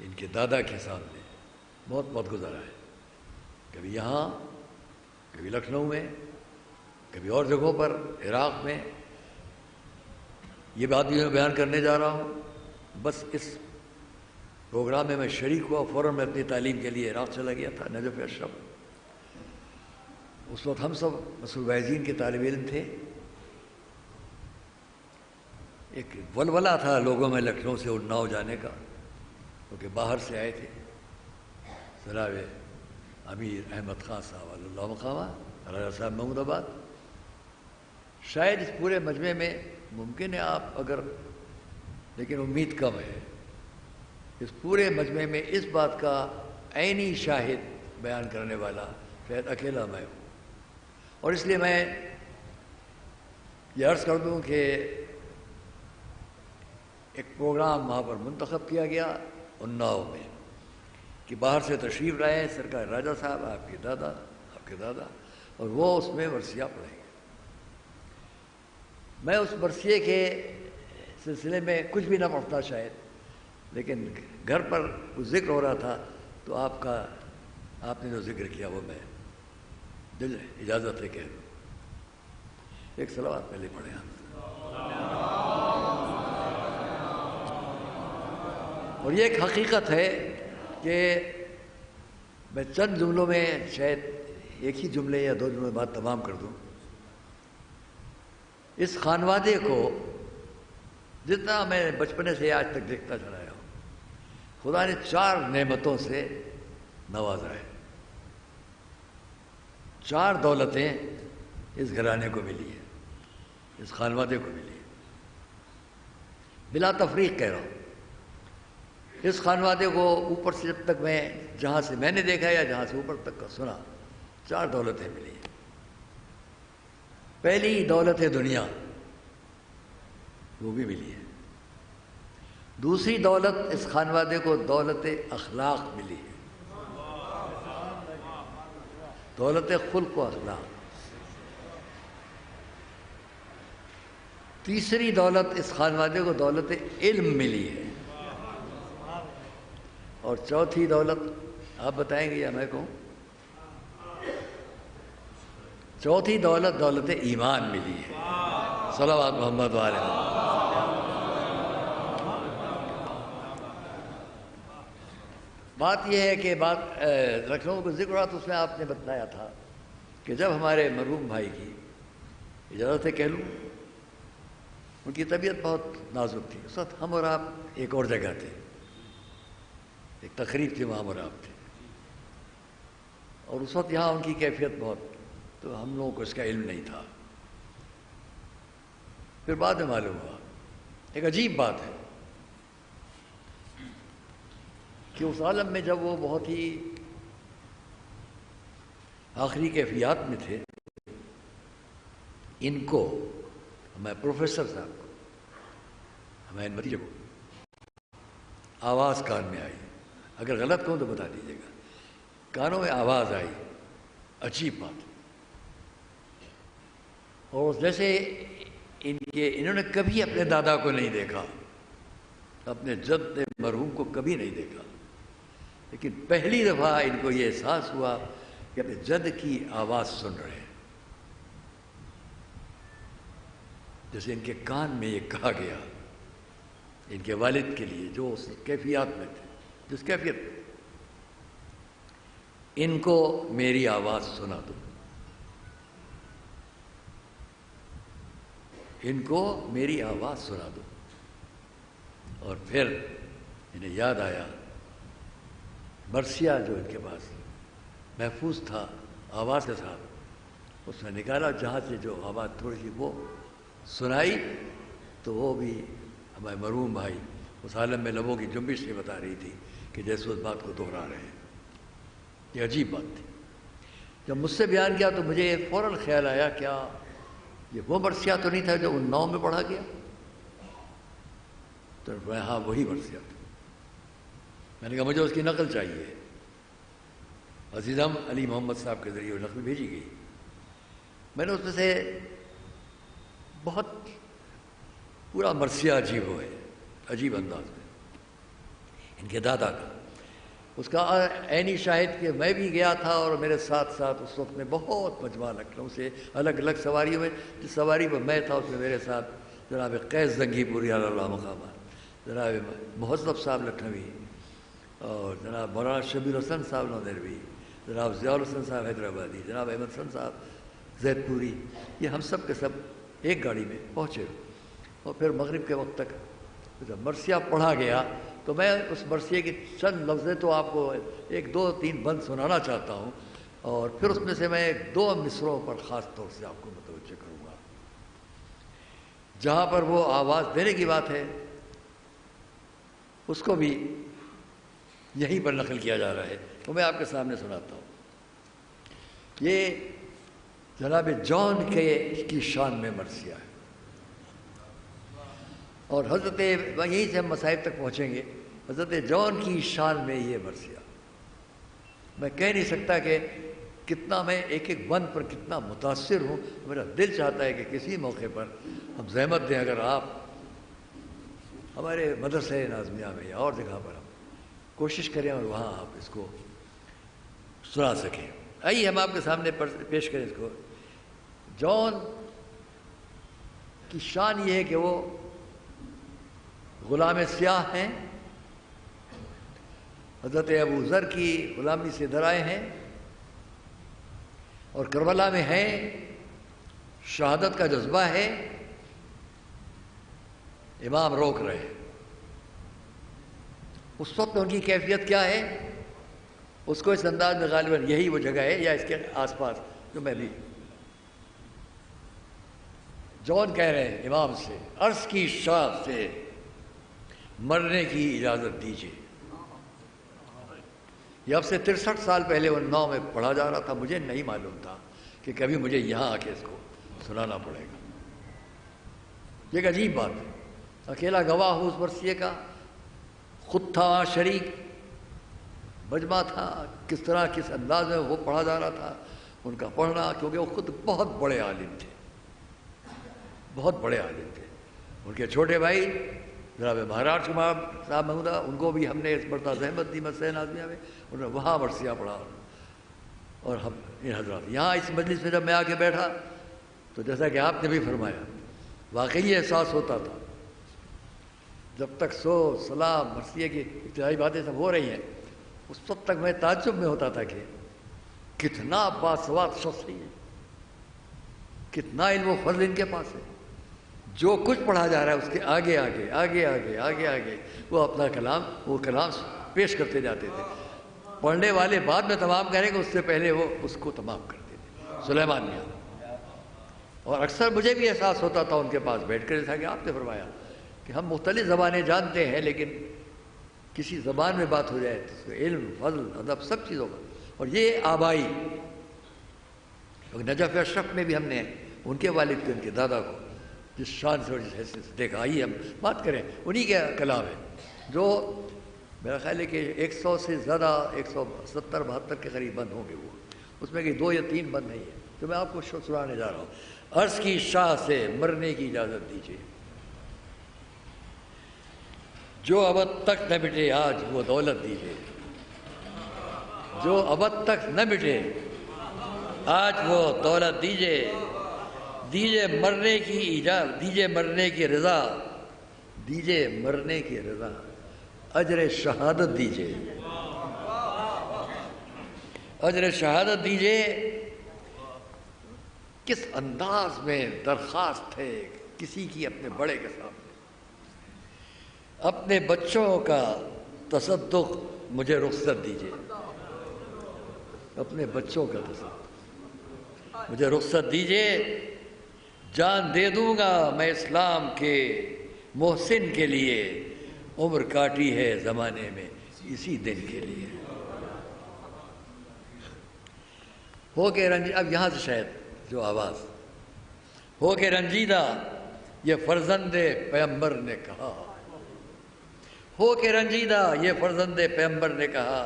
ان کے دادا کے سامنے بہت بہت گزارا ہے، کبھی یہاں، کبھی لکھنؤ میں، کبھی اور جگہوں پر، عراق میں۔ یہ بات بھی میں بیان کرنے جا رہا ہوں، بس اس پروگرام میں شریک ہوا، فوراً میں اپنی تعلیم کے لیے عراق چلا گیا تھا، نجف اشرف۔ اس وقت ہم سب مسعود وائزین کے طالب علم تھے۔ ایک ولولہ تھا لوگوں میں لکھنؤ سے اناؤ جانے کا، کیونکہ باہر سے آئے تھے۔ جناب امیر احمد خان صاحب اللہ مقامہ، راجہ صاحب محمود آباد۔ شاید اس پورے مجمع میں ممکن ہے آپ اگر، لیکن امید کم ہے، اس پورے مجمع میں اس بات کا عینی شاہد بیان کرنے والا شاید اکیلا میں ہوں۔ اور اس لیے میں یہ عرض کر دوں کہ ایک پروگرام وہاں پر منتخب کیا گیا اناؤ میں کہ باہر سے تشریف لائے سرکار راجہ صاحب، آپ کے دادا، اور وہ اس میں ورثیہ پڑھیں گے۔ میں اس ورثیے کے سلسلے میں کچھ بھی نہ پڑھتا شاید، لیکن گھر پر کچھ ذکر ہو رہا تھا تو آپ نے جو ذکر کیا وہ میں دل اجازت ہے کہہ دوں۔ ایک صلوات پہلے پڑھیں ہم۔ اور یہ ایک حقیقت ہے کہ میں چند جملوں میں شاید ایک ہی جملے یا دو جملے بعد تمام کر دوں۔ اس خانوادے کو جتنا میں بچپنے سے آج تک دیکھتا چلا ہوں، خدا نے 4 نعمتوں سے نوازا ہے۔ 4 دولتیں اس گھرانے کو ملی ہیں، اس خانوادے کو ملی ہے، بلا تفریق کہہ رہا ہوں۔ اس خانوادے کو اوپر سے جب تک میں جہاں سے میں نے دیکھا یا جہاں سے اوپر تک کا سنا، 4 دولتیں ملی ہیں۔ پہلی دولت ہے دنیا، وہ بھی ملی ہے۔ دوسری دولت اس خانوادے کو دولت اخلاق ملی ہے، دولت خلق و اخلاق۔ تیسری دولت اس خانوادے کو دولت علم ملی ہے، اور چوتھی دولت آپ بتائیں گے یا میں کہوں؟ چوتھی دولت دولت ایمان ملی ہے۔ صلوات محمد علیہ وسلم۔ بات یہ ہے کہ لکھنؤ کو ذکر ہوا تو اس میں آپ نے بتایا تھا کہ جب ہمارے مرحوم بھائی کی اجازت ہے کہہ لوں، ان کی طبیعت بہت نازک تھی، اس وقت ہم اور آپ ایک اور جگہ تھے، ایک تقریب تھی وہاں اور آپ تھے، اور اس وقت یہاں ان کی کیفیت بہت، تو ہم لوگوں کو اس کا علم نہیں تھا۔ پھر بعد میں معلوم ہوا، ایک عجیب بات ہے کہ اس عالم میں جب وہ بہت ہی آخری کیفیات میں تھے، ان کو، ہمیں پروفیسر صاحب کو، ہمیں نتیجے کو آواز کان میں آئی، اگر غلط کہوں تو بتا دیجیے گا، کانوں میں آواز آئی، عجیب بات۔ اور جیسے انہوں نے کبھی اپنے دادا کو نہیں دیکھا، اپنے جد مرحوم کو کبھی نہیں دیکھا، لیکن پہلی دفعہ ان کو یہ احساس ہوا کہ اپنے جد کی آواز سن رہے ہیں، جیسے ان کے کان میں یہ کہا گیا ان کے والد کے لیے جو اس کیفیات میں تھے، جس کیفیت میں، ان کو میری آواز سنا دو، ان کو میری آواز سنا دو۔ اور پھر انہیں یاد آیا مرثیہ جو ان کے پاس محفوظ تھا آواز کے ساتھ، اس نے نکالا جہاں سے جو آواز تھوڑی سی وہ سنائی، تو وہ بھی ہمارے مرحوم بھائی اس عالم میں لبوں کی جنبش سے بتا رہی تھی کہ جیسے اس بات کو دہرا رہے ہیں۔ یہ عجیب بات تھی۔ جب مجھ سے بیان کیا تو مجھے فوراً خیال آیا کیا یہ وہ مرثیہ تو نہیں تھا جو ان 9 میں پڑھا گیا؟ تو ہاں وہی مرثیہ تھا۔ میں نے کہا مجھے اس کی نقل چاہیے۔ عزیزم علی محمد صاحب کے ذریعے وہ نقل بھیجی گئی۔ میں نے اس میں سے بہت پورا مرثیہ عجیب انداز میں ان کے دادا کا، اس کا عینی شاہد کہ میں بھی گیا تھا اور میرے ساتھ ساتھ اس وقت میں بہت مجمع لکھنؤ سے الگ الگ سواریوں میں، جس سواری پر میں تھا اس میں میرے ساتھ جناب قیس زنگی پوری اللہ مقامہ، جناب مہذب صاحب لکھنوی، اور جناب مولانا شبیر حسن صاحب نوندروی، جناب ضیاء الحسن صاحب حیدرآبادی، جناب احمد حسن صاحب زید پوری، یہ ہم سب کے سب ایک گاڑی میں پہنچے۔ اور پھر مغرب کے وقت تک جب مرثیہ پڑھا گیا تو میں اس مرثیے کی چند لفظیں تو آپ کو 1 2 3 بند سنانا چاہتا ہوں، اور پھر اس میں سے میں 2 مصرعوں پر خاص طور سے آپ کو متوجہ کروں گا۔ جہاں پر وہ آواز دینے کی بات ہے اس کو بھی یہیں پر نقل کیا جا رہا ہے، تو میں آپ کے سامنے سناتا ہوں۔ یہ جناب جان کی شان میں مرثیہ ہے، اور حضرت یہیں سے ہم مصائب تک پہنچیں گے۔ حضرت جان کی شان میں یہ مرثیہ، میں کہہ نہیں سکتا کہ کتنا میں ایک ایک بند پر کتنا متاثر ہوں۔ میرا دل چاہتا ہے کہ کسی موقع پر ہم زحمت دیں، اگر آپ ہمارے مدرسہ ناظمیہ میں یا اور جگہ پر ہم کوشش کریں اور وہاں آپ اس کو سنا سکیں۔ آئیے ہم آپ کے سامنے پیش کریں اس کو۔ جان کی شان یہ ہے کہ وہ غلام سیاہ ہیں، حضرت ابو ذر کی غلامی سے در آئے ہیں، اور کربلا میں ہیں، شہادت کا جذبہ ہے، امام روک رہے ہیں۔ اس وقت ان کی کیفیت کیا ہے اس کو اس انداز میں غالباً یہی وہ جگہ ہے یا اس کے آس پاس جو میں بھی جون کہہ رہے ہیں امام سے، عرض کی شاخ سے مرنے کی اجازت دیجیے۔ یہ اب سے 63 سال پہلے 19 میں پڑھا جا رہا تھا، مجھے نہیں معلوم تھا کہ کبھی مجھے یہاں آ کے اس کو سنانا پڑے گا۔ یہ ایک عجیب بات ہے، اکیلا گواہ ہوں اس مرثیے کا، خود تھا شریک، مجمع تھا، کس طرح کس انداز میں وہ پڑھا جا رہا تھا، ان کا پڑھنا، کیونکہ وہ خود بہت بڑے عالم تھے، بہت بڑے عالم تھے۔ ان کے چھوٹے بھائی جناب مہاراج کمار صاحب محمودہ، ان کو بھی ہم نے اس مرتبہ زحمت دی مدرسہ ناظمیہ میں، انہوں نے وہاں مرثیہ پڑھا۔ اور ہم ان حضرات یہاں اس مجلس میں جب میں آ کے بیٹھا تو جیسا کہ آپ نے بھی فرمایا، واقعی احساس ہوتا تھا جب تک سو سلام مرثیے کی ابتدائی باتیں سب ہو رہی ہیں، اس وقت تک میں تعجب میں ہوتا تھا کہ کتنا باسواد شخص ہے، کتنا علم و فضل ان کے پاس ہے۔ جو کچھ پڑھا جا رہا ہے اس کے آگے آگے آگے آگے آگے آگے وہ اپنا کلام پیش کرتے جاتے تھے۔ پڑھنے والے بعد میں تمام کریں گے، اس سے پہلے وہ اس کو تمام کرتے تھے، سلیمان میاں۔ اور اکثر مجھے بھی احساس ہوتا تھا ان کے پاس بیٹھ کر، جیسا کہ آپ نے فرمایا کہ ہم مختلف زبانیں جانتے ہیں، لیکن کسی زبان میں بات ہو جائے تو اس کو علم، فضل، ادب سب چیزوں کا۔ اور یہ آبائی نجف اشرف میں بھی ہم نے ان کے والد کو، ان کے دادا کو جس شان سے اور جس حیثیت سے دیکھا، آئیے ہم بات کریں، انہی کا کلام ہے جو میرا خیال ہے کہ 100 سے زیادہ 170-72 کے قریب بند ہوں گے، وہ اس میں کہ 2 یا 3 بند نہیں ہے جو میں آپ کو سنانے جا رہا ہوں۔ عرض کی شاہ سے مرنے کی اجازت دیجیے، جو ابد تک نہ مٹے آج وہ دولت دیجیے، جو ابد تک نہ مٹے آج وہ دولت دیجیے، دیجیے مرنے کی اجازت، دیجیے مرنے کی رضا، دیجیے مرنے کی رضا، اجر شہادت دیجیے، اجر شہادت دیجئے. کس انداز میں درخواست ہے کسی کی اپنے بڑے کے سامنے. اپنے بچوں کا تصدق مجھے رخصت دیجئے. اپنے بچوں کا تصدق مجھے رخصت دیجئے. جان دے دوں گا میں اسلام کے محسن کے لیے. عمر کاٹی ہے زمانے میں اسی دن کے لیے. ہو کے رنجیدہ، اب یہاں سے شاید جو آواز، ہو کے رنجیدہ یہ فرزند پیغمبر نے کہا. ہو کے رنجیدہ یہ فرزند پیغمبر نے کہا.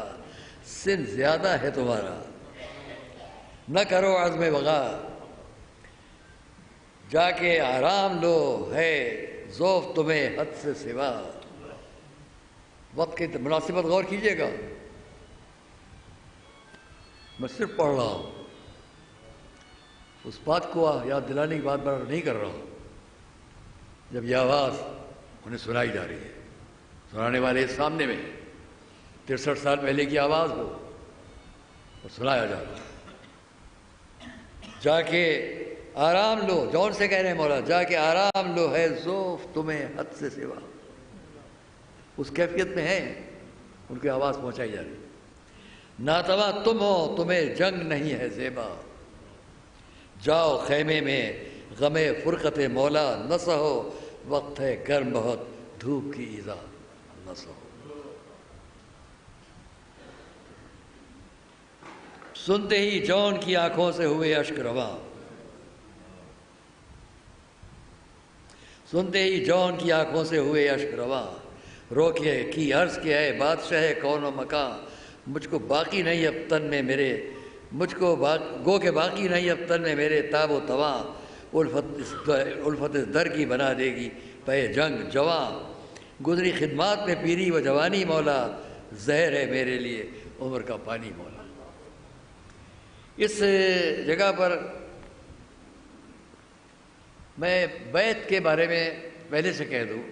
سن زیادہ ہے تمہارا نہ کرو عزم وغا. جا کے آرام لو ہے ذوف تمہیں حد سے سوا. وقت کی مناسبت غور کیجیے گا. میں صرف پڑھ رہا ہوں، اس بات کو یاد دلانے کی بات بار نہیں کر رہا ہوں. جب یہ آواز انہیں سنائی جا رہی ہے، سنانے والے سامنے میں 63 سال پہلے کی آواز ہو اور سنایا جا رہا ہے. جا کے آرام لو، جون سے کہہ رہے ہیں مولا، جا کے آرام لو ہے ذوف تمہیں حد سے سوا. اس کیفیت میں ہیں، ان کی آواز پہنچائی جا رہی. ناتوا تم ہو تمہیں جنگ نہیں ہے زیبا. جاؤ خیمے میں غم فرقت مولا نہ سہو. وقت ہے گرم بہت دھوپ کی ایذا نہ سہو. سنتے ہی جون کی آنکھوں سے ہوئے اشک رواں. سنتے ہی جون کی آنکھوں سے ہوئے اشک رواں. روکے کی عرض کے ہے بادشاہ کون و مکان. مجھ کو باقی نہیں اب تن میں میرے، مجھ کو گو کے باقی نہیں اب تن میں میرے. تاب و تواں الفت اس در کی بنا دے گی پہ جنگ جواں. گزری خدمات میں پیری و جوانی مولا. زہر ہے میرے لیے عمر کا پانی مولا. اس جگہ پر میں بیت کے بارے میں پہلے سے کہہ دوں،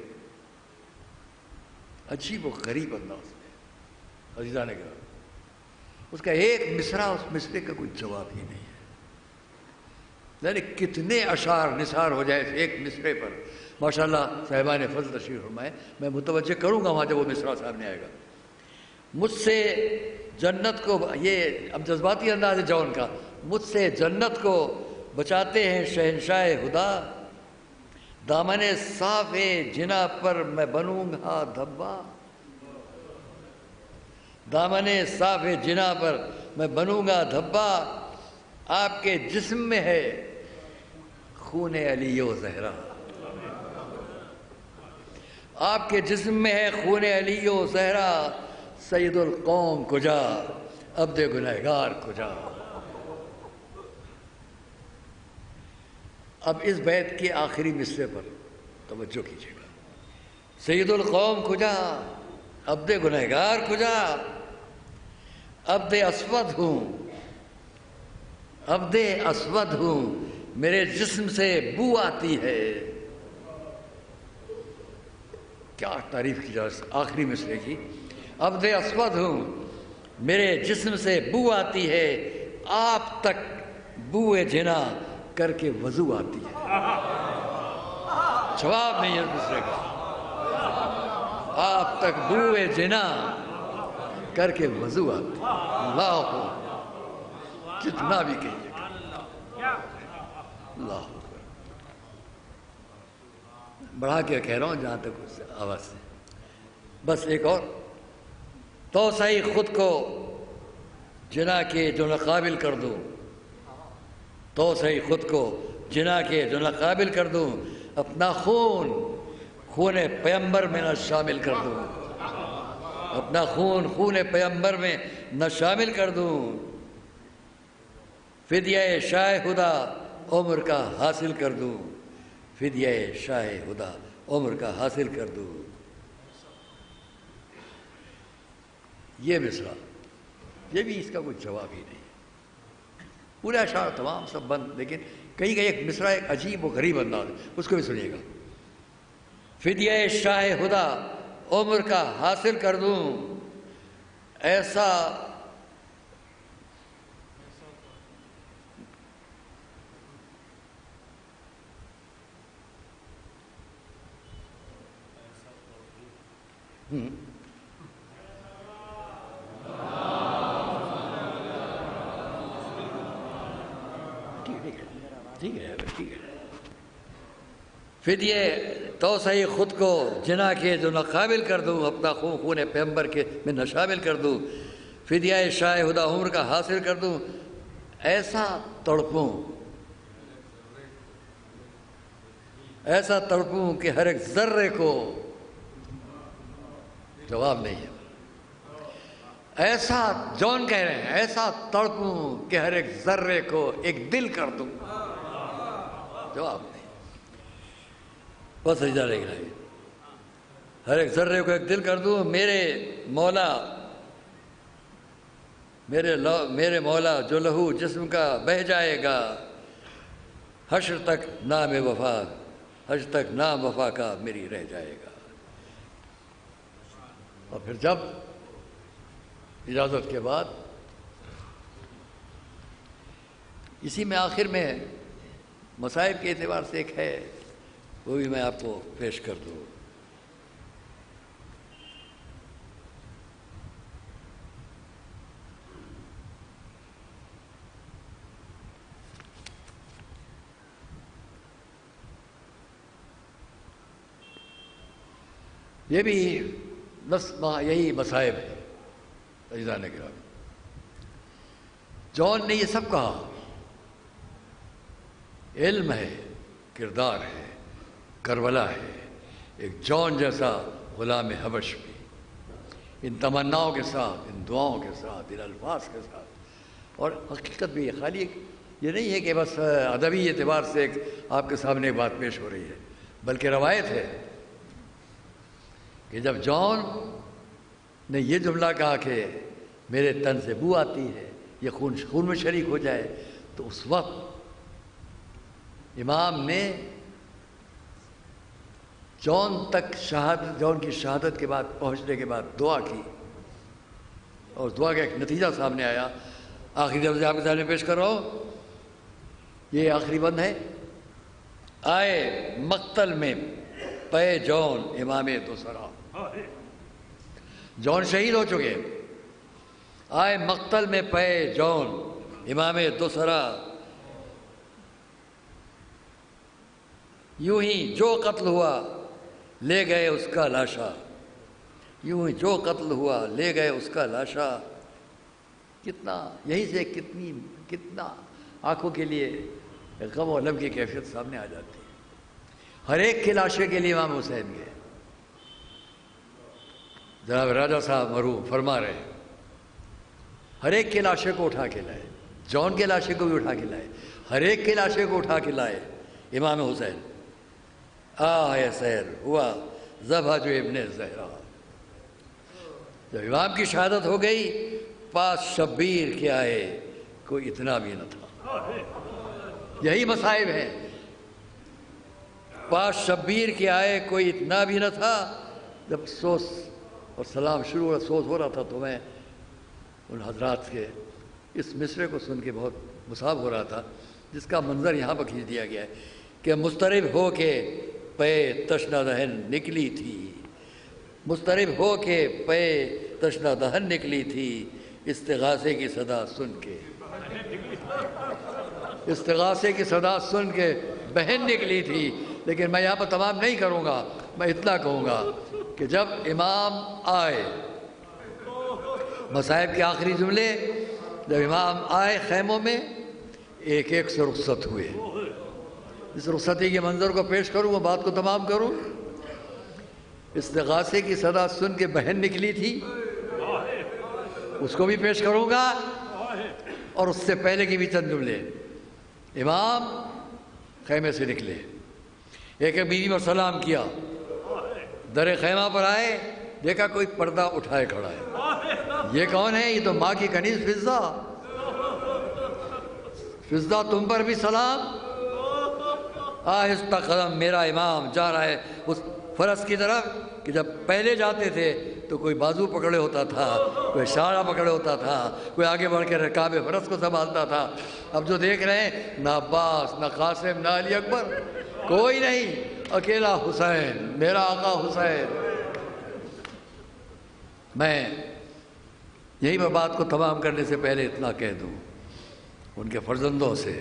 عجیب و غریب انداز میں عزیزان گرامی. اس کا ایک مصرع اس مصرے کا کوئی جواب ہی نہیں ہے. یعنی کتنے اشعار نثار ہو جائے ایک مصرے پر. ماشاءاللہ صاحبان فضل تشریف فرمائے. میں متوجہ کروں گا وہاں جب وہ مصرع سامنے آئے گا. مجھ سے جنت کو، یہ اب جذباتی انداز ہے جون کا، مجھ سے جنت کو بچاتے ہیں شہنشاہ خدا. دامن صاف جنا پر میں بنوں گا دھبا. دامن صاف جنا پر میں بنوں گا دھبا. آپ کے جسم میں ہے خون علی و زہرا. آپ کے جسم میں ہے خون علی و زہرا. سید القوم کجا عبد گنہگار کجا. اب اس بیت کے آخری مصرے پر توجہ کیجیے گا. سید القوم کجا عبد گنہگار کجا. عبد اسود ہوں، عبد اسود ہوں، میرے جسم سے بو آتی ہے. کیا تعریف کی جائے آخری مصرے کی. عبد اسود ہوں، میرے جسم سے بو آتی ہے. آپ تک بوئے جنا کر کے وضو آتی ہے. جواب نہیں ہے دوسرے کا. آپ تک بوئے جنا کر کے وضو آتی ہے. اللہ کو کتنا بھی کہیے گا. اللہ بڑھا کے کہہ رہا ہوں جہاں تک اس آواز سے. بس ایک اور تو صحیح خود کو جنا کے جو نہ قابل کر دوں. تو صحیح خود کو جنا کے جو نہ قابل کر دوں. اپنا خون خون پیغمبر میں نہ شامل کر دوں. اپنا خون خون پیغمبر میں نہ شامل کر دوں. فدیہ شاہ خدا عمر کا حاصل کر دوں. فدیہ شاہ خدا عمر کا حاصل کر دوں. یہ مصرع، یہ بھی اس کا کوئی جواب ہی نہیں. پورے اشعار تمام سب بند، لیکن کہیں کہیں ایک مصرع ایک عجیب و غریب انداز ہے، اس کو بھی سنیے گا. فدیہ شاہ خدا عمر کا حاصل کر دوں. ایسا ٹھیک ہے ٹھیک ہے. فدیے توسعی خود کو جنا کے جو نہ قابل کر دوں، اپنا خون پیغمبر کے میں نہ شامل کر دوں، فدیہ شاہ ہدا عمر کا حاصل کر دوں. ایسا تڑپوں کہ ہر ایک ذرے کو جواب نہیں ہے. ایسا جون کہہ رہے ہیں ایسا تڑپوں کہ ہر ایک ذرے کو ایک دل کر دوں، جواب نہیں. بس سجدہ رہ گیا. ہر ایک ذرے کو ایک دل کر دوں. میرے مولا جو لہو جسم کا بہہ جائے گا، حشر تک نام وفا کا میری رہ جائے گا. اور پھر جب اجازت کے بعد اسی میں آخر میں مصائب کے اعتبار سے ایک ہے، وہ بھی میں آپ کو پیش کر دوں. یہ بھی یہی مصائب ہے. عزیزان کرام، جون نے یہ سب کہا. علم ہے، کردار ہے، کربلا ہے، ایک جون جیسا غلام حبش بھی، ان تمناؤں کے ساتھ، ان دعاؤں کے ساتھ، ان الفاظ کے ساتھ. اور حقیقت بھی خالی یہ نہیں ہے کہ بس ادبی اعتبار سے آپ کے سامنے ایک بات پیش ہو رہی ہے، بلکہ روایت ہے کہ جب جون نے یہ جملہ کہا کہ میرے تن سے بو آتی ہے، یہ خون میں شریک ہو جائے، تو اس وقت امام نے جون کی شہادت کے بعد پہنچنے کے بعد دعا کی، اور دعا کا ایک نتیجہ سامنے آیا. آخری لفظ آپ کے سامنے پیش کر رہا ہوں، یہ آخری بند ہے. آئے مقتل میں پے جون امام دوسرا. جون شہید ہو چکے. آئے مقتل میں پے جون امام دوسرا. یوں ہی جو قتل ہوا لے گئے اس کا لاشا. یوں ہی جو قتل ہوا لے گئے اس کا لاشا. کتنا یہیں سے کتنا آنکھوں کے لیے غم و الم کی کیفیت سامنے آ جاتی ہے. ہر ایک کے لاشے کے لیے امام حسین کے جناب راجہ صاحب مرحوم فرما رہے ہیں، ہر ایک کے لاشے کو اٹھا کے لائے. جون کے لاشے کو بھی اٹھا کے لائے، ہر ایک کے لاشے کو اٹھا کے لائے امام حسین. آہ سیر ہوا ذبح جو ابن زہرا. جب امام کی شہادت ہو گئی، پاس شبیر کے آئے کوئی اتنا بھی نہ تھا. یہی مصائب ہے. پاس شبیر کے آئے کوئی اتنا بھی نہ تھا. جب افسوس اور سلام شروع اور افسوس ہو رہا تھا تو میں ان حضرات کے اس مصرے کو سن کے بہت مصاب ہو رہا تھا، جس کا منظر یہاں پر کھینچ دیا گیا ہے کہ مضطرب ہو کے پے تشنہ دہن نکلی تھی. مضطرب ہو کے پے تشنہ دہن نکلی تھی. استغاثے کی صدا سن کے، استغاثے کی صدا سن کے بہن نکلی تھی. لیکن میں یہاں پر تمام نہیں کروں گا، میں اتنا کہوں گا کہ جب امام آئے، مصائب کے آخری جملے، جب امام آئے خیموں میں، ایک ایک سے رخصت ہوئے. اس رخصتی کے منظر کو پیش کروں، وہ بات کو تمام کروں. استغاثے کی صدا سن کے بہن نکلی تھی، اس کو بھی پیش کروں گا. اور اس سے پہلے کی بھی چند جملے. امام خیمے سے نکلے، ایک بیوی پر سلام کیا، در خیمہ پر آئے، دیکھا کوئی پردہ اٹھائے کھڑا ہے. یہ کون ہے؟ یہ تو ماں کی کنیز فضہ. فضہ تم پر بھی سلام. آہستہ قدم میرا امام جا رہا ہے اس فرس کی طرف کہ جب پہلے جاتے تھے تو کوئی بازو پکڑے ہوتا تھا، کوئی اشارہ پکڑے ہوتا تھا، کوئی آگے بڑھ کے رکاب فرس کو سنبھالتا تھا. اب جو دیکھ رہے ہیں، نہ عباس، نہ قاسم، نہ علی اکبر، کوئی نہیں، اکیلا حسین، میرا آقا حسین. میں یہی میں بات کو تمام کرنے سے پہلے اتنا کہہ دوں، ان کے فرزندوں سے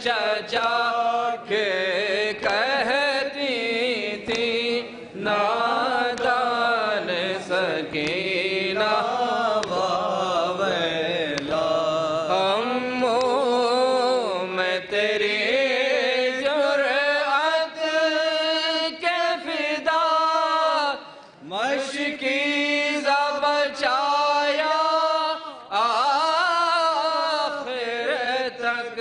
چچا کے کہتی تھی نادان سکینہ واویلا امو میں تیری جرأت کے فدا مشکیزہ بچایا آخر تک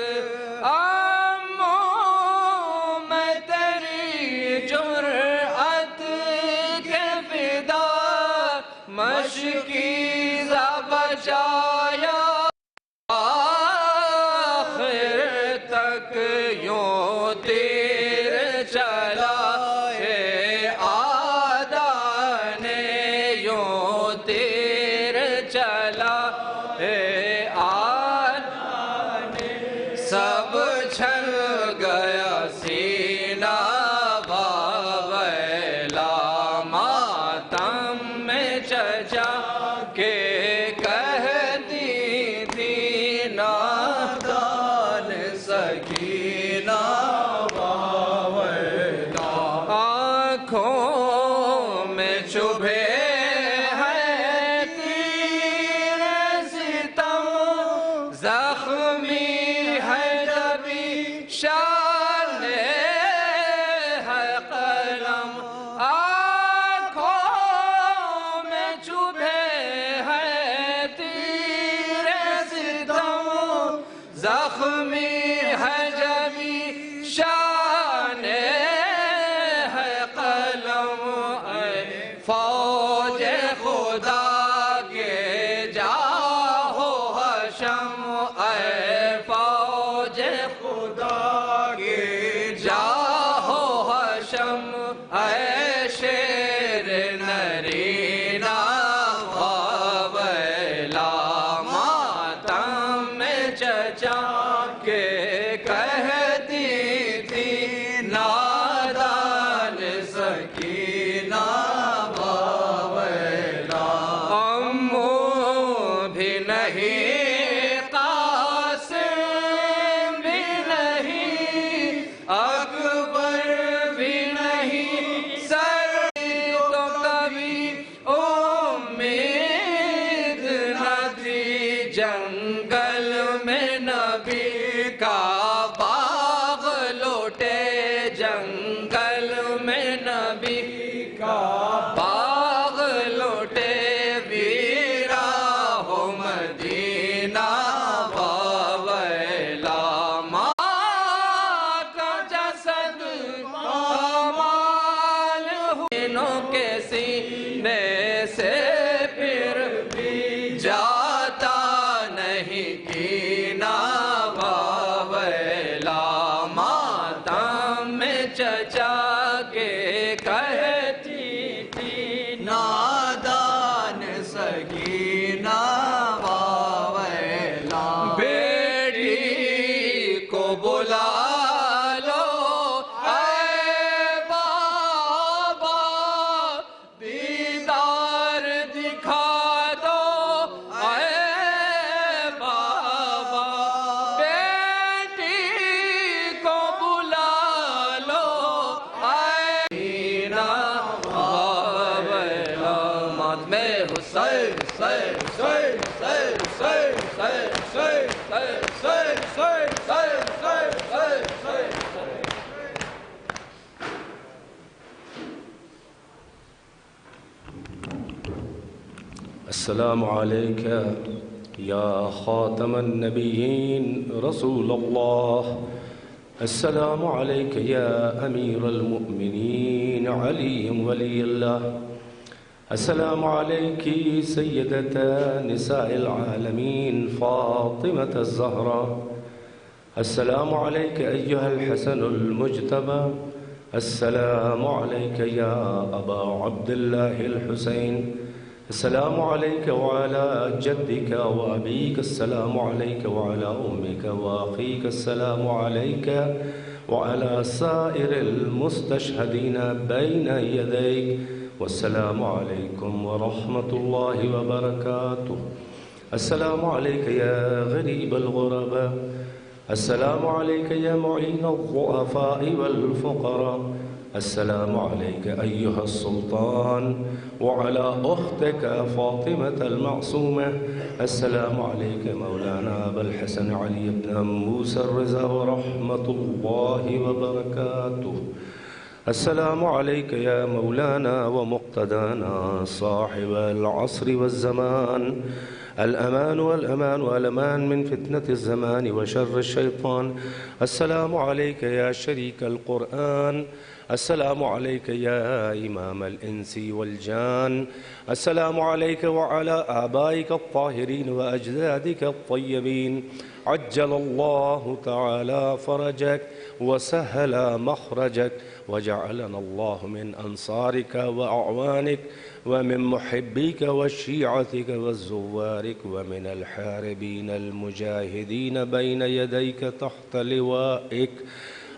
امو میں تیری جرأت کے فدا مشکیزہ بچایا آخر تک یوں تیر چلا ہے آدان یوں تیر چلا ہے آدان سب چھل گیا سینہ واویلا ماتم میں چچا کے کہتی تھی نادان سکینہ واویلا آنکھوں میں چبھے ہیں تیر ستم زخمی ہے جبی شان ہے قلم آنکھوں میں چبھے ہیں تیر ستم زخمی ہے جبی شان ہے قلم اے فوج خدا کے جاہو حشم اے فوج خدا کے جاہو حشم اے شیر نرینا واویلا ماتم میں چچا کے کہتی تھی نادان سکینہ واویلا امو بھی نہیں قاسم بھی نہیں اکبر بھی نہیں سر تو کبھی امید نہ تھی جنگل میں نبی کا باغ لوٹے جنگل میں نبی کا باغ لوٹے ویرا ہو مدینہ واویلا ماں کا جسد پامال ہوئنوں کے سینے سے پھر بھی جاتا نہیں کینہ واویلا ماتم میں چچا کے کہتی تھی نادان سکینہ واویلا بیٹی کو بلا لو اے بابا دیدار دکھا دو اے بابا بیٹی کو بلا لو اے سینہ واویلا مات میں حسین حسین حسین حسین حسین حسین حسین حسین حسین حسین حسین حسین السلام عليك يا خاتم النبيين رسول الله السلام عليك يا أمير المؤمنين علي ولي الله السلام عليك سيدة نساء العالمين فاطمة الزهراء السلام عليك أيها الحسن المجتبى السلام عليك يا أبا عبد الله الحسين السلام عليك وعلى جدك وأبيك السلام عليك وعلى أمك وأخيك السلام عليك وعلى سائر المستشهدين بين يديك والسلام عليكم ورحمة الله وبركاته السلام عليك يا غريب الغرباء السلام عليك يا معين الضعفاء والفقراء. السلام عليك أيها السلطان وعلى أختك فاطمة المعصومة. السلام عليك مولانا أبا الحسن علي بن موسى الرضا ورحمة الله وبركاته. السلام عليك يا مولانا ومقتدانا صاحب العصر والزمان. الأمان والأمان والأمان من فتنة الزمان وشر الشيطان. السلام عليك يا شريك القرآن. السلام عليك يا إمام الإنس والجان. السلام عليك وعلى آبائك الطاهرين وأجدادك الطيبين. عجل الله تعالى فرجك وسهل مخرجك وجعلنا الله من أنصارك وأعوانك ومن محبيك وشيعتك والزوارك ومن الحاربين المجاهدين بين يديك تحت لوائك.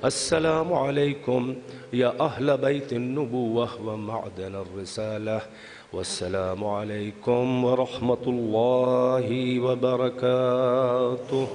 السلام عليكم يا أهل بيت النبوة ومعدن الرسالة. والسلام عليكم ورحمة الله وبركاته.